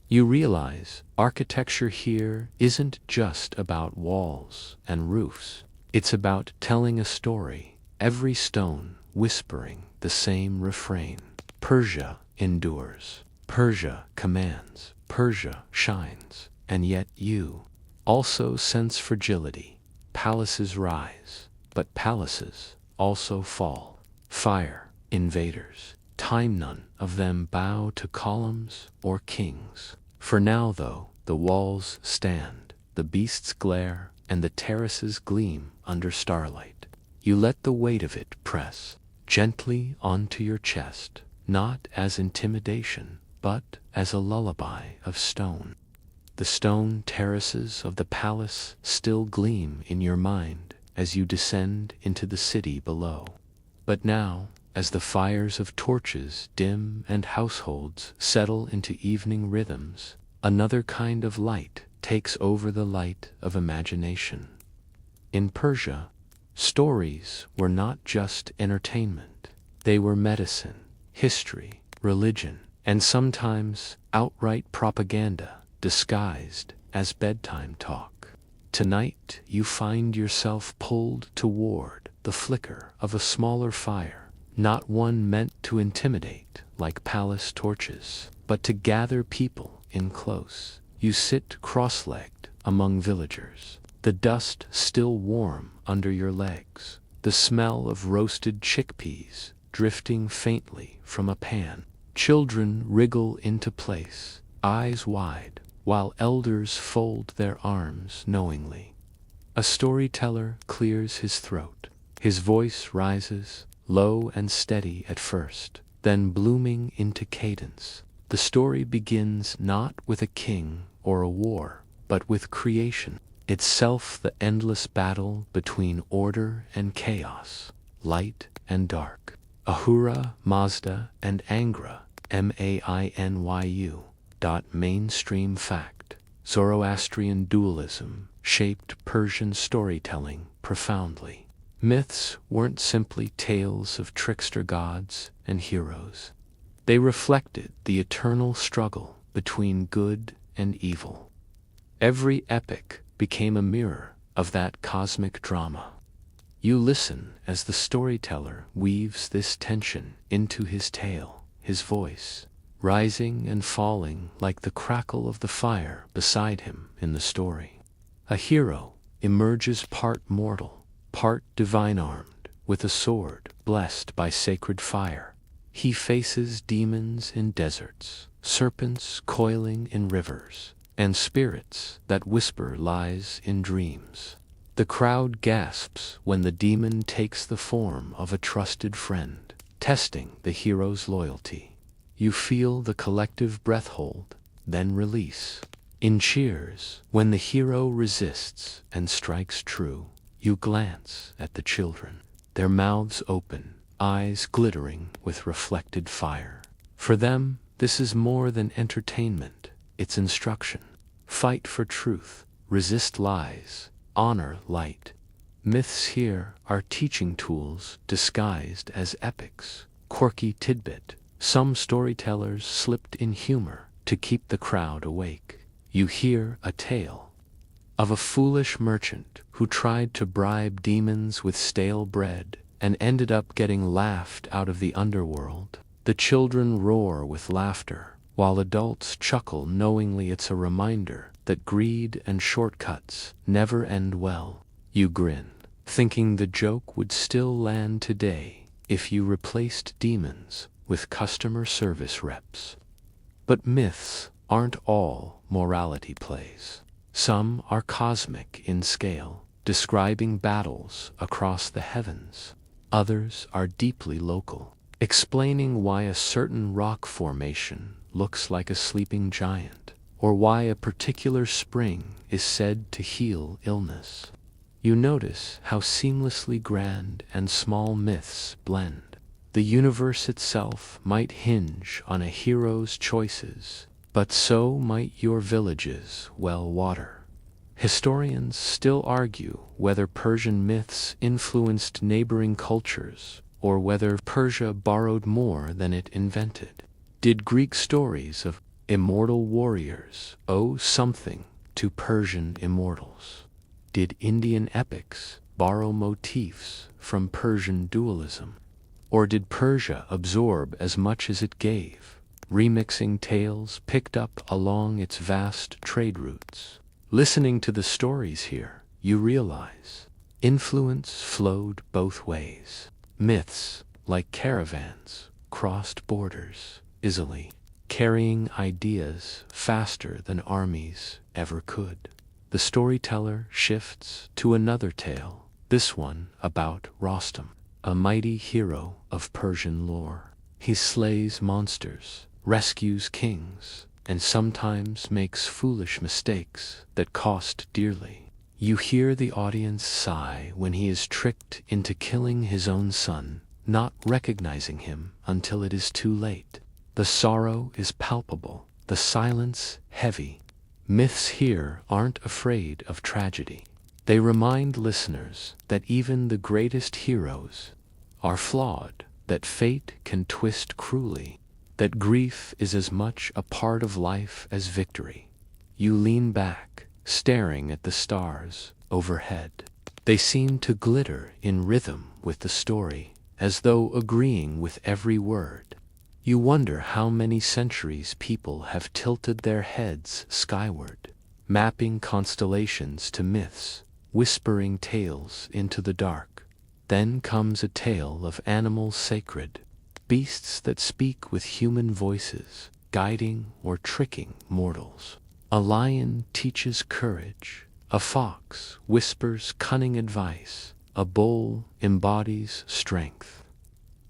You realize architecture here isn't just about walls and roofs. It's about telling a story, every stone whispering the same refrain. Persia endures, Persia commands, Persia shines, and yet you also sense fragility. Palaces rise, but palaces also fall. Fire, invaders, time, none of them bow to columns or kings. For now, though, the walls stand, the beasts glare, and the terraces gleam under starlight. You let the weight of it press gently onto your chest, not as intimidation, but as a lullaby of stone. The stone terraces of the palace still gleam in your mind as you descend into the city below. But now, as the fires of torches dim and households settle into evening rhythms, another kind of light takes over, the light of imagination. In Persia, stories were not just entertainment. They were medicine, history, religion, and sometimes outright propaganda disguised as bedtime talk. Tonight, you find yourself pulled toward the flicker of a smaller fire, not one meant to intimidate like palace torches, but to gather people in close. You sit cross-legged among villagers, the dust still warm under your legs, the smell of roasted chickpeas drifting faintly from a pan. Children wriggle into place, eyes wide, while elders fold their arms knowingly. A storyteller clears his throat. His voice rises, low and steady at first, then blooming into cadence. The story begins not with a king or a war, but with creation itself, the endless battle between order and chaos, light and dark. Ahura Mazda and Angra, Mainu. Mainstream fact. Zoroastrian dualism shaped Persian storytelling profoundly. Myths weren't simply tales of trickster gods and heroes. They reflected the eternal struggle between good and evil. Every epic became a mirror of that cosmic drama. You listen as the storyteller weaves this tension into his tale, his voice rising and falling like the crackle of the fire beside him in the story. A hero emerges part mortal, part divine-armed, with a sword blessed by sacred fire. He faces demons in deserts, serpents coiling in rivers, and spirits that whisper lies in dreams. The crowd gasps when the demon takes the form of a trusted friend, testing the hero's loyalty. You feel the collective breath hold, then release. In cheers, when the hero resists and strikes true, you glance at the children, their mouths open, eyes glittering with reflected fire. For them, this is more than entertainment, it's instruction. Fight for truth, resist lies, honor light. Myths here are teaching tools disguised as epics. Quirky tidbit. Some storytellers slipped in humor to keep the crowd awake. You hear a tale of a foolish merchant who tried to bribe demons with stale bread and ended up getting laughed out of the underworld. The children roar with laughter, while adults chuckle knowingly it's a reminder that greed and shortcuts never end well. You grin, thinking the joke would still land today if you replaced demons with customer service reps. But myths aren't all morality plays. Some are cosmic in scale, describing battles across the heavens. Others are deeply local, explaining why a certain rock formation looks like a sleeping giant. or why a particular spring is said to heal illness. You notice how seamlessly grand and small myths blend. The universe itself might hinge on a hero's choices, but so might your village's well water. Historians still argue whether Persian myths influenced neighboring cultures, or whether Persia borrowed more than it invented. Did Greek stories of immortal warriors owe something to Persian immortals? Did Indian epics borrow motifs from Persian dualism? Or did Persia absorb as much as it gave, remixing tales picked up along its vast trade routes? Listening to the stories here, you realize influence flowed both ways. Myths, like caravans, crossed borders easily, carrying ideas faster than armies ever could. The storyteller shifts to another tale, this one about Rostam, a mighty hero of Persian lore. He slays monsters, rescues kings, and sometimes makes foolish mistakes that cost dearly. You hear the audience sigh when he is tricked into killing his own son, not recognizing him until it is too late. The sorrow is palpable, the silence heavy. Myths here aren't afraid of tragedy. They remind listeners that even the greatest heroes are flawed, that fate can twist cruelly, that grief is as much a part of life as victory. You lean back, staring at the stars overhead. They seem to glitter in rhythm with the story, as though agreeing with every word. You wonder how many centuries people have tilted their heads skyward, mapping constellations to myths, whispering tales into the dark. Then comes a tale of animals sacred, beasts that speak with human voices, guiding or tricking mortals. A lion teaches courage, a fox whispers cunning advice, a bull embodies strength.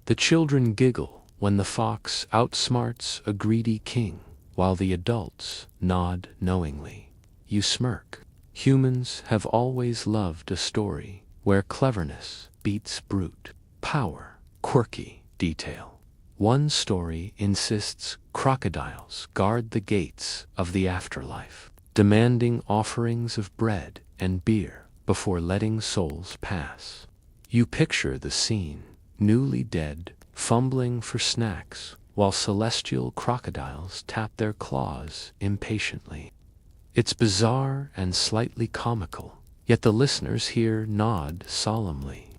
The children giggle when the fox outsmarts a greedy king, while the adults nod knowingly. You smirk. Humans have always loved a story where cleverness beats brute power, quirky detail. One story insists crocodiles guard the gates of the afterlife, demanding offerings of bread and beer before letting souls pass. You picture the scene, newly dead, fumbling for snacks, while celestial crocodiles tap their claws impatiently. It's bizarre and slightly comical, yet the listeners here nod solemnly.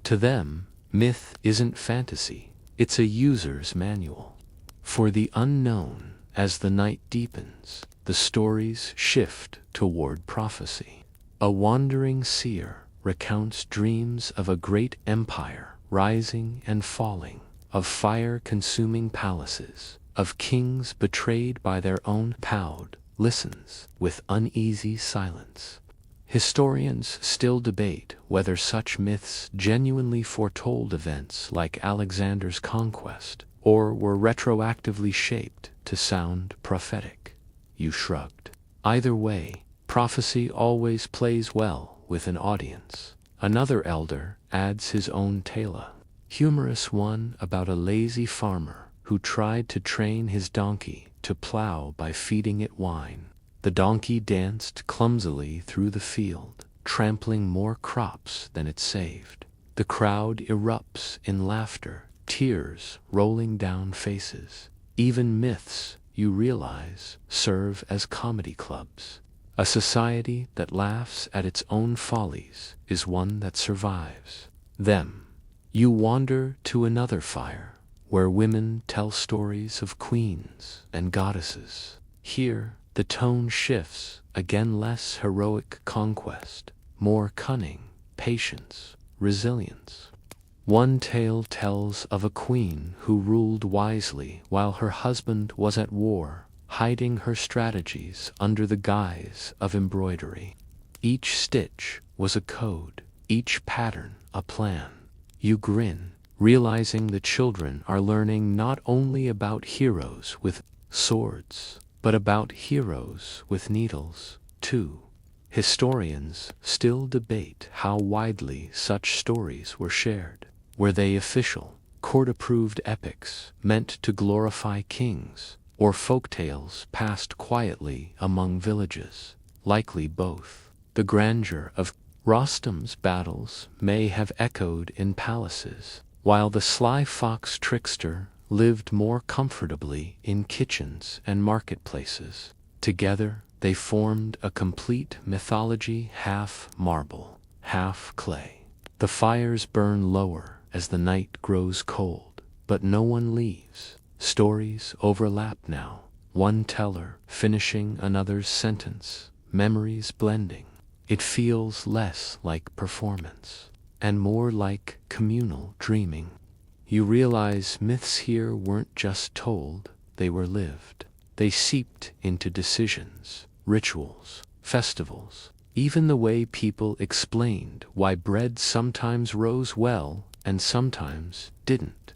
To them, myth isn't fantasy, it's a user's manual. For the unknown, as the night deepens, the stories shift toward prophecy. A wandering seer recounts dreams of a great empire rising and falling, of fire-consuming palaces, of kings betrayed by their own power, listens with uneasy silence. Historians still debate whether such myths genuinely foretold events like Alexander's conquest, or were retroactively shaped to sound prophetic. You shrugged. Either way, prophecy always plays well with an audience. Another elder adds his own tale, humorous one about a lazy farmer who tried to train his donkey to plow by feeding it wine. The donkey danced clumsily through the field, trampling more crops than it saved. The crowd erupts in laughter, tears rolling down faces. Even myths, you realize, serve as comedy clubs. A society that laughs at its own follies is one that survives them. You wander to another fire, where women tell stories of queens and goddesses. Here, the tone shifts, again less heroic conquest, more cunning, patience, resilience. One tale tells of a queen who ruled wisely while her husband was at war, hiding her strategies under the guise of embroidery. Each stitch was a code, each pattern a plan. You grin, realizing the children are learning not only about heroes with swords, but about heroes with needles, too. Historians still debate how widely such stories were shared. Were they official, court-approved epics meant to glorify kings, or folktales passed quietly among villages? Likely both. The grandeur of Rostam's battles may have echoed in palaces, while the sly fox trickster lived more comfortably in kitchens and marketplaces. Together, they formed a complete mythology, half marble, half clay. The fires burn lower as the night grows cold, but no one leaves. Stories overlap now, one teller finishing another's sentence, memories blending. It feels less like performance, and more like communal dreaming. You realize myths here weren't just told, they were lived. They seeped into decisions, rituals, festivals, even the way people explained why bread sometimes rose well and sometimes didn't.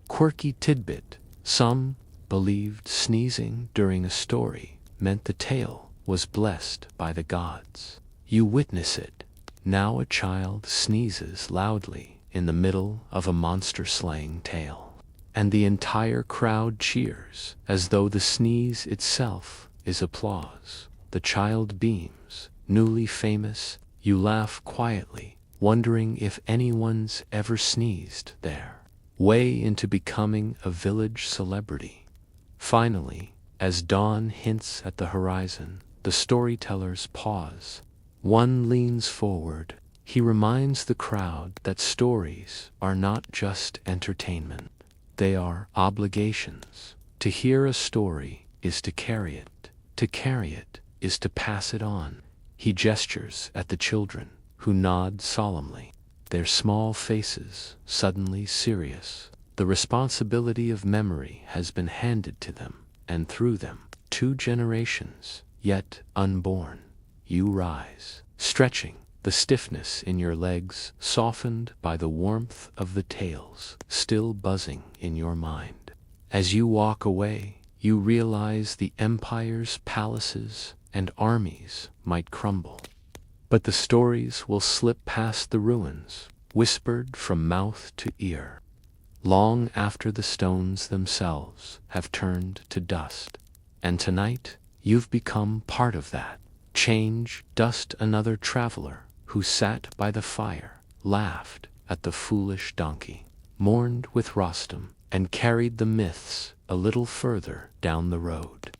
Quirky tidbit: some believed sneezing during a story meant the tale was blessed by the gods. You witness it. Now a child sneezes loudly in the middle of a monster-slaying tale, and the entire crowd cheers as though the sneeze itself is applause. The child beams, newly famous. You laugh quietly, wondering if anyone's ever sneezed there. Way into becoming a village celebrity. Finally, as dawn hints at the horizon, the storytellers pause. One leans forward. He reminds the crowd that stories are not just entertainment. They are obligations. To hear a story is to carry it. To carry it is to pass it on. He gestures at the children, who nod solemnly, their small faces suddenly serious. The responsibility of memory has been handed to them, and through them, 2 generations, yet unborn. You rise, stretching, the stiffness in your legs softened by the warmth of the tales still buzzing in your mind. As you walk away, you realize the empire's palaces and armies might crumble, but the stories will slip past the ruins, whispered from mouth to ear, long after the stones themselves have turned to dust. And tonight, you've become part of that change. Dust. Another traveler who sat by the fire, laughed at the foolish donkey, mourned with Rostam, and carried the myths a little further down the road.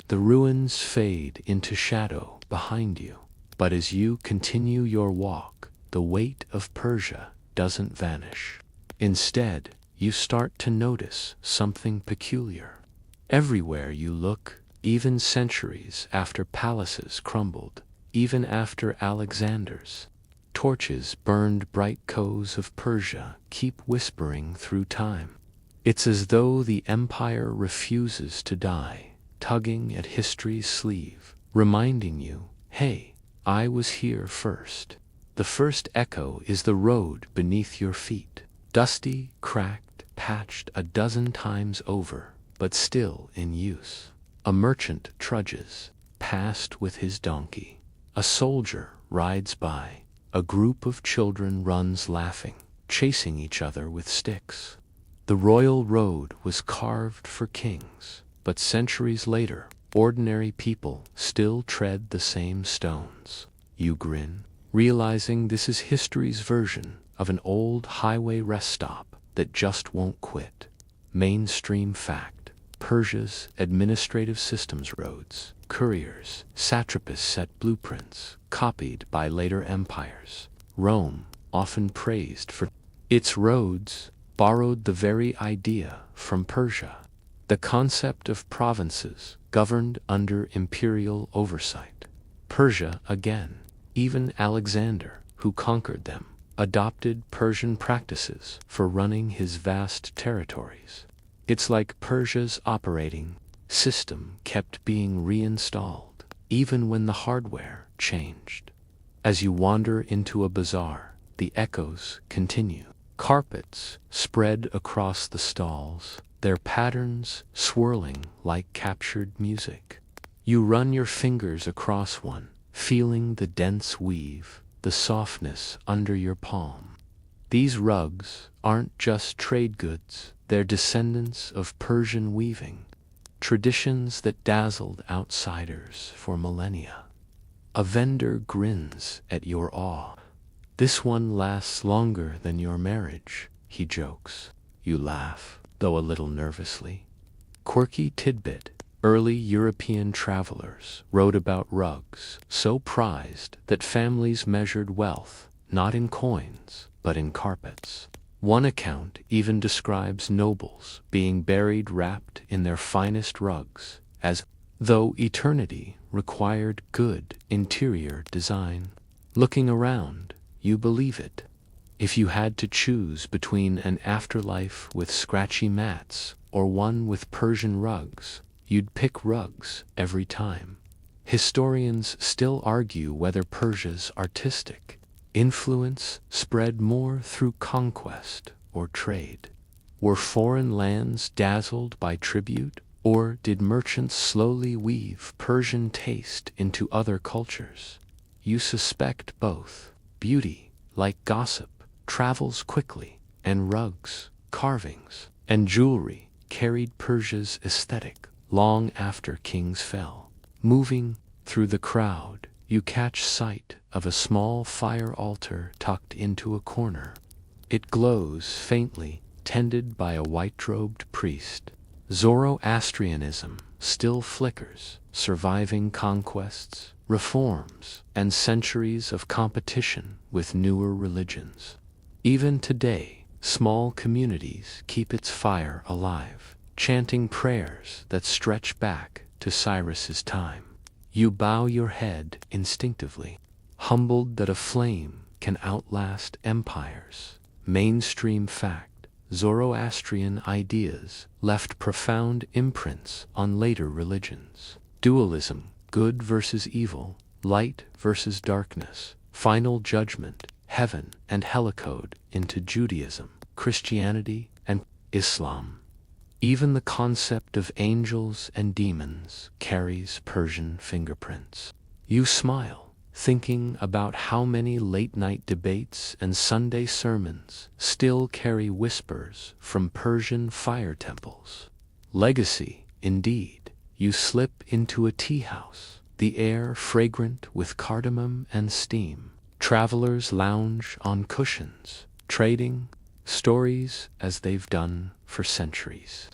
The ruins fade into shadow behind you, but as you continue your walk, the weight of Persia doesn't vanish. Instead, you start to notice something peculiar. Everywhere you look, even centuries after palaces crumbled, even after Alexander's, torches burned. Bright echoes of Persia keep whispering through time. It's as though the empire refuses to die, tugging at history's sleeve, reminding you, hey, I was here first. The first echo is the road beneath your feet, dusty, cracked, patched a dozen times over, but still in use. A merchant trudges past with his donkey. A soldier rides by. A group of children runs laughing, chasing each other with sticks. The royal road was carved for kings, but centuries later, ordinary people still tread the same stones. You grin, realizing this is history's version of an old highway rest stop that just won't quit. Mainstream fact: Persia's administrative systems, roads, couriers, satrapies set blueprints, copied by later empires. Rome, often praised for its roads, borrowed the very idea from Persia. The concept of provinces governed under imperial oversight. Persia again, even Alexander, who conquered them, adopted Persian practices for running his vast territories. It's like Persia's operating system kept being reinstalled, even when the hardware changed. As you wander into a bazaar, the echoes continue. Carpets spread across the stalls, their patterns swirling like captured music. You run your fingers across one, feeling the dense weave, the softness under your palm. These rugs aren't just trade goods, they're descendants of Persian weaving, traditions that dazzled outsiders for millennia. A vendor grins at your awe. "This one lasts longer than your marriage," he jokes. You laugh, though a little nervously. Quirky tidbit: early European travelers wrote about rugs so prized that families measured wealth not in coins, but in carpets. One account even describes nobles being buried wrapped in their finest rugs, as though eternity required good interior design. Looking around, you believe it. If you had to choose between an afterlife with scratchy mats or one with Persian rugs, you'd pick rugs every time. Historians still argue whether Persia's artistic influence spread more through conquest or trade. Were foreign lands dazzled by tribute, or did merchants slowly weave Persian taste into other cultures? You suspect both. Beauty, like gossip, travels quickly, and rugs, carvings, and jewelry carried Persia's aesthetic long after kings fell. Moving through the crowd, you catch sight of a small fire altar tucked into a corner. It glows faintly, tended by a white-robed priest. Zoroastrianism still flickers, surviving conquests, reforms, and centuries of competition with newer religions. Even today, small communities keep its fire alive, chanting prayers that stretch back to Cyrus's time. You bow your head instinctively, humbled that a flame can outlast empires. Mainstream fact: Zoroastrian ideas left profound imprints on later religions. Dualism, good versus evil, light versus darkness, final judgment, heaven and helicode into Judaism, Christianity, and Islam. Even the concept of angels and demons carries Persian fingerprints. You smile, thinking about how many late-night debates and Sunday sermons still carry whispers from Persian fire temples. Legacy, indeed. You slip into a tea house, the air fragrant with cardamom and steam. Travelers lounge on cushions, trading stories as they've done for centuries.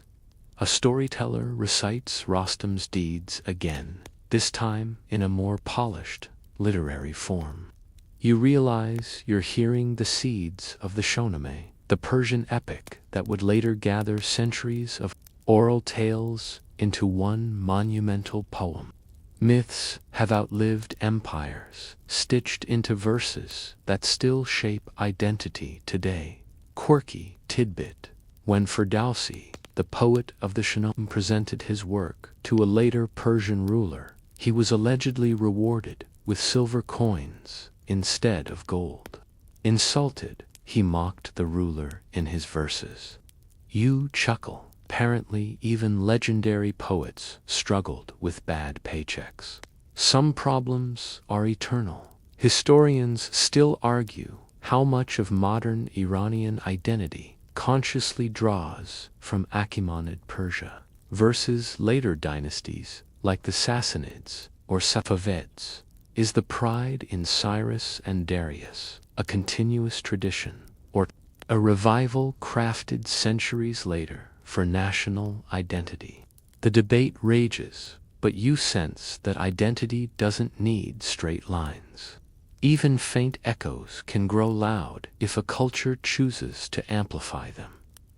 A storyteller recites Rostam's deeds again, this time in a more polished, literary form. You realize you're hearing the seeds of the Shahnameh, the Persian epic that would later gather centuries of oral tales into one monumental poem. Myths have outlived empires, stitched into verses that still shape identity today. Quirky tidbit: when Ferdowsi, the poet of the Shahnameh, presented his work to a later Persian ruler, he was allegedly rewarded with silver coins instead of gold. Insulted, he mocked the ruler in his verses. You chuckle. Apparently, even legendary poets struggled with bad paychecks. Some problems are eternal. Historians still argue how much of modern Iranian identity consciously draws from Achaemenid Persia versus later dynasties like the Sassanids or Safavids. Is the pride in Cyrus and Darius a continuous tradition, or a revival crafted centuries later for national identity? The debate rages, but you sense that identity doesn't need straight lines. Even faint echoes can grow loud if a culture chooses to amplify them.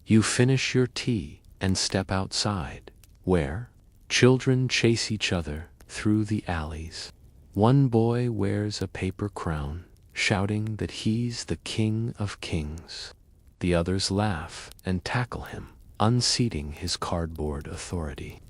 You finish your tea and step outside, where children chase each other through the alleys. One boy wears a paper crown, shouting that he's the king of kings. The others laugh and tackle him, unseating his cardboard authority.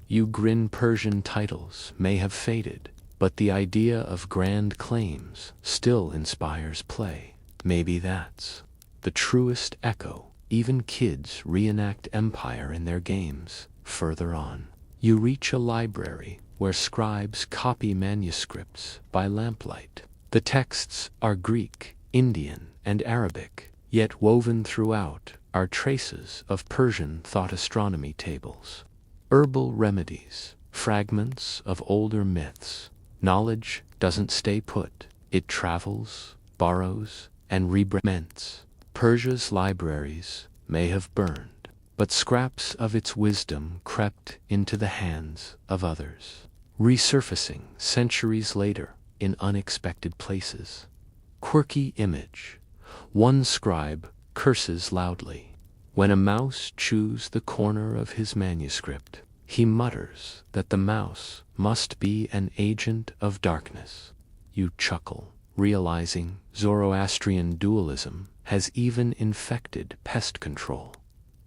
You grin. Persian titles may have faded, but the idea of grand claims still inspires play. Maybe that's the truest echo. Even kids reenact empire in their games. Further on, you reach a library where scribes copy manuscripts by lamplight. The texts are Greek, Indian, and Arabic, yet woven throughout are traces of Persian thought astronomy tables. Herbal remedies, fragments of older myths. Knowledge doesn't stay put, it travels, borrows, and rebrands. Persia's libraries may have burned, but scraps of its wisdom crept into the hands of others, resurfacing centuries later in unexpected places. Quirky image. One scribe curses loudly. When a mouse chews the corner of his manuscript, he mutters that the mouse must be an agent of darkness. You chuckle, realizing Zoroastrian dualism has even infected pest control.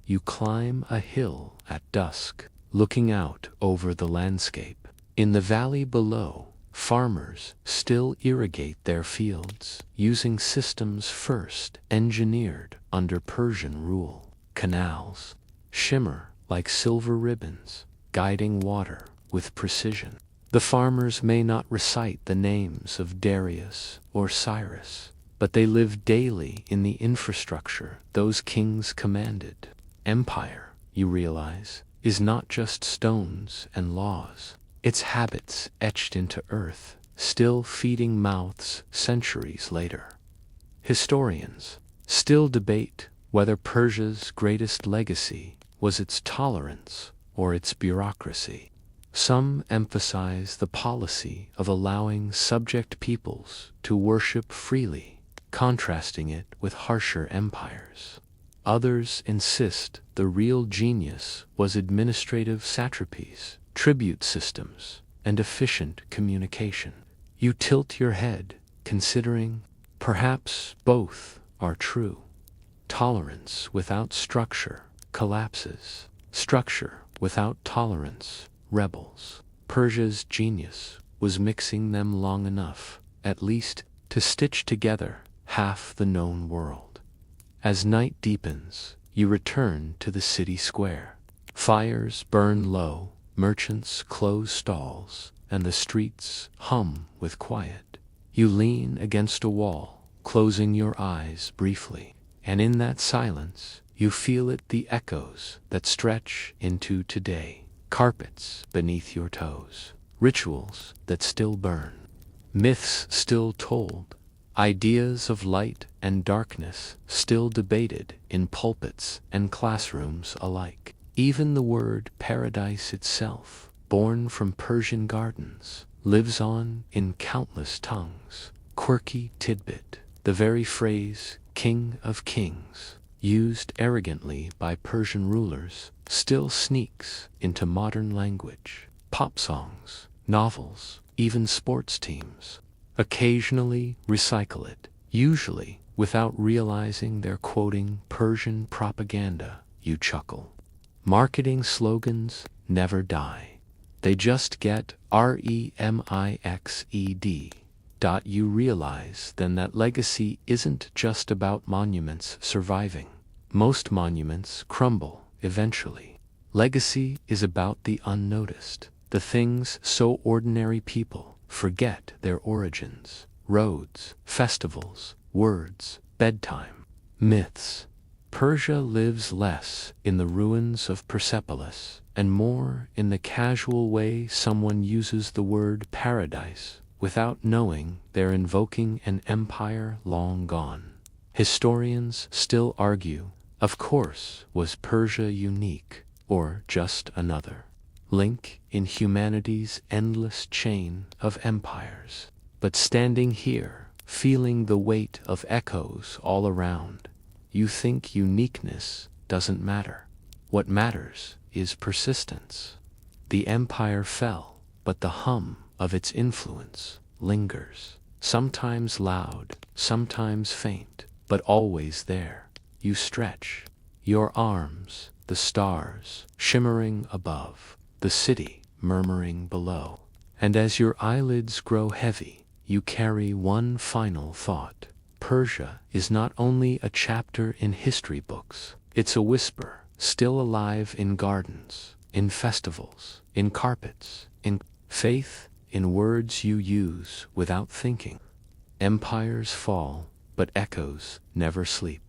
You climb a hill at dusk, looking out over the landscape. In the valley below, farmers still irrigate their fields using systems first engineered under Persian rule. Canals shimmer like silver ribbons, guiding water with precision. The farmers may not recite the names of Darius or Cyrus, but they live daily in the infrastructure those kings commanded. Empire, you realize, is not just stones and laws. It's habits etched into earth, still feeding mouths centuries later. Historians still debate whether Persia's greatest legacy was its tolerance or its bureaucracy. Some emphasize the policy of allowing subject peoples to worship freely, contrasting it with harsher empires. Others insist the real genius was administrative satrapies, tribute systems, and efficient communication. You tilt your head, considering perhaps both are true. Tolerance without structure collapses. Structure without tolerance rebels. Persia's genius was mixing them long enough, at least, to stitch together half the known world. As night deepens, you return to the city square. Fires burn low, merchants close stalls, and the streets hum with quiet. You lean against a wall, closing your eyes briefly, and in that silence, you feel it the echoes that stretch into today. Carpets beneath your toes, rituals that still burn, myths still told, ideas of light and darkness still debated in pulpits and classrooms alike. Even the word paradise itself, born from Persian gardens, lives on in countless tongues. Quirky tidbit, the very phrase King of Kings, used arrogantly by Persian rulers, still sneaks into modern language. Pop songs, novels, even sports teams occasionally recycle it, usually without realizing they're quoting Persian propaganda. You chuckle. Marketing slogans never die. They just get remixed. You realize then that legacy isn't just about monuments surviving. Most monuments crumble eventually. Legacy is about the unnoticed, the things so ordinary people forget their origins. Roads, festivals, words, bedtime, myths. Persia lives less in the ruins of Persepolis and more in the casual way someone uses the word paradise without knowing they're invoking an empire long gone. Historians still argue, of course, was Persia unique or just another link in humanity's endless chain of empires? But standing here, feeling the weight of echoes all around, you think uniqueness doesn't matter. What matters is persistence. The empire fell, but the hum of its influence lingers, sometimes loud, sometimes faint, but always there. You stretch your arms, the stars shimmering above, the city murmuring below. And as your eyelids grow heavy, you carry one final thought. Persia is not only a chapter in history books, it's a whisper, still alive in gardens, in festivals, in carpets, in Faith in words you use without thinking. Empires fall, but echoes never sleep.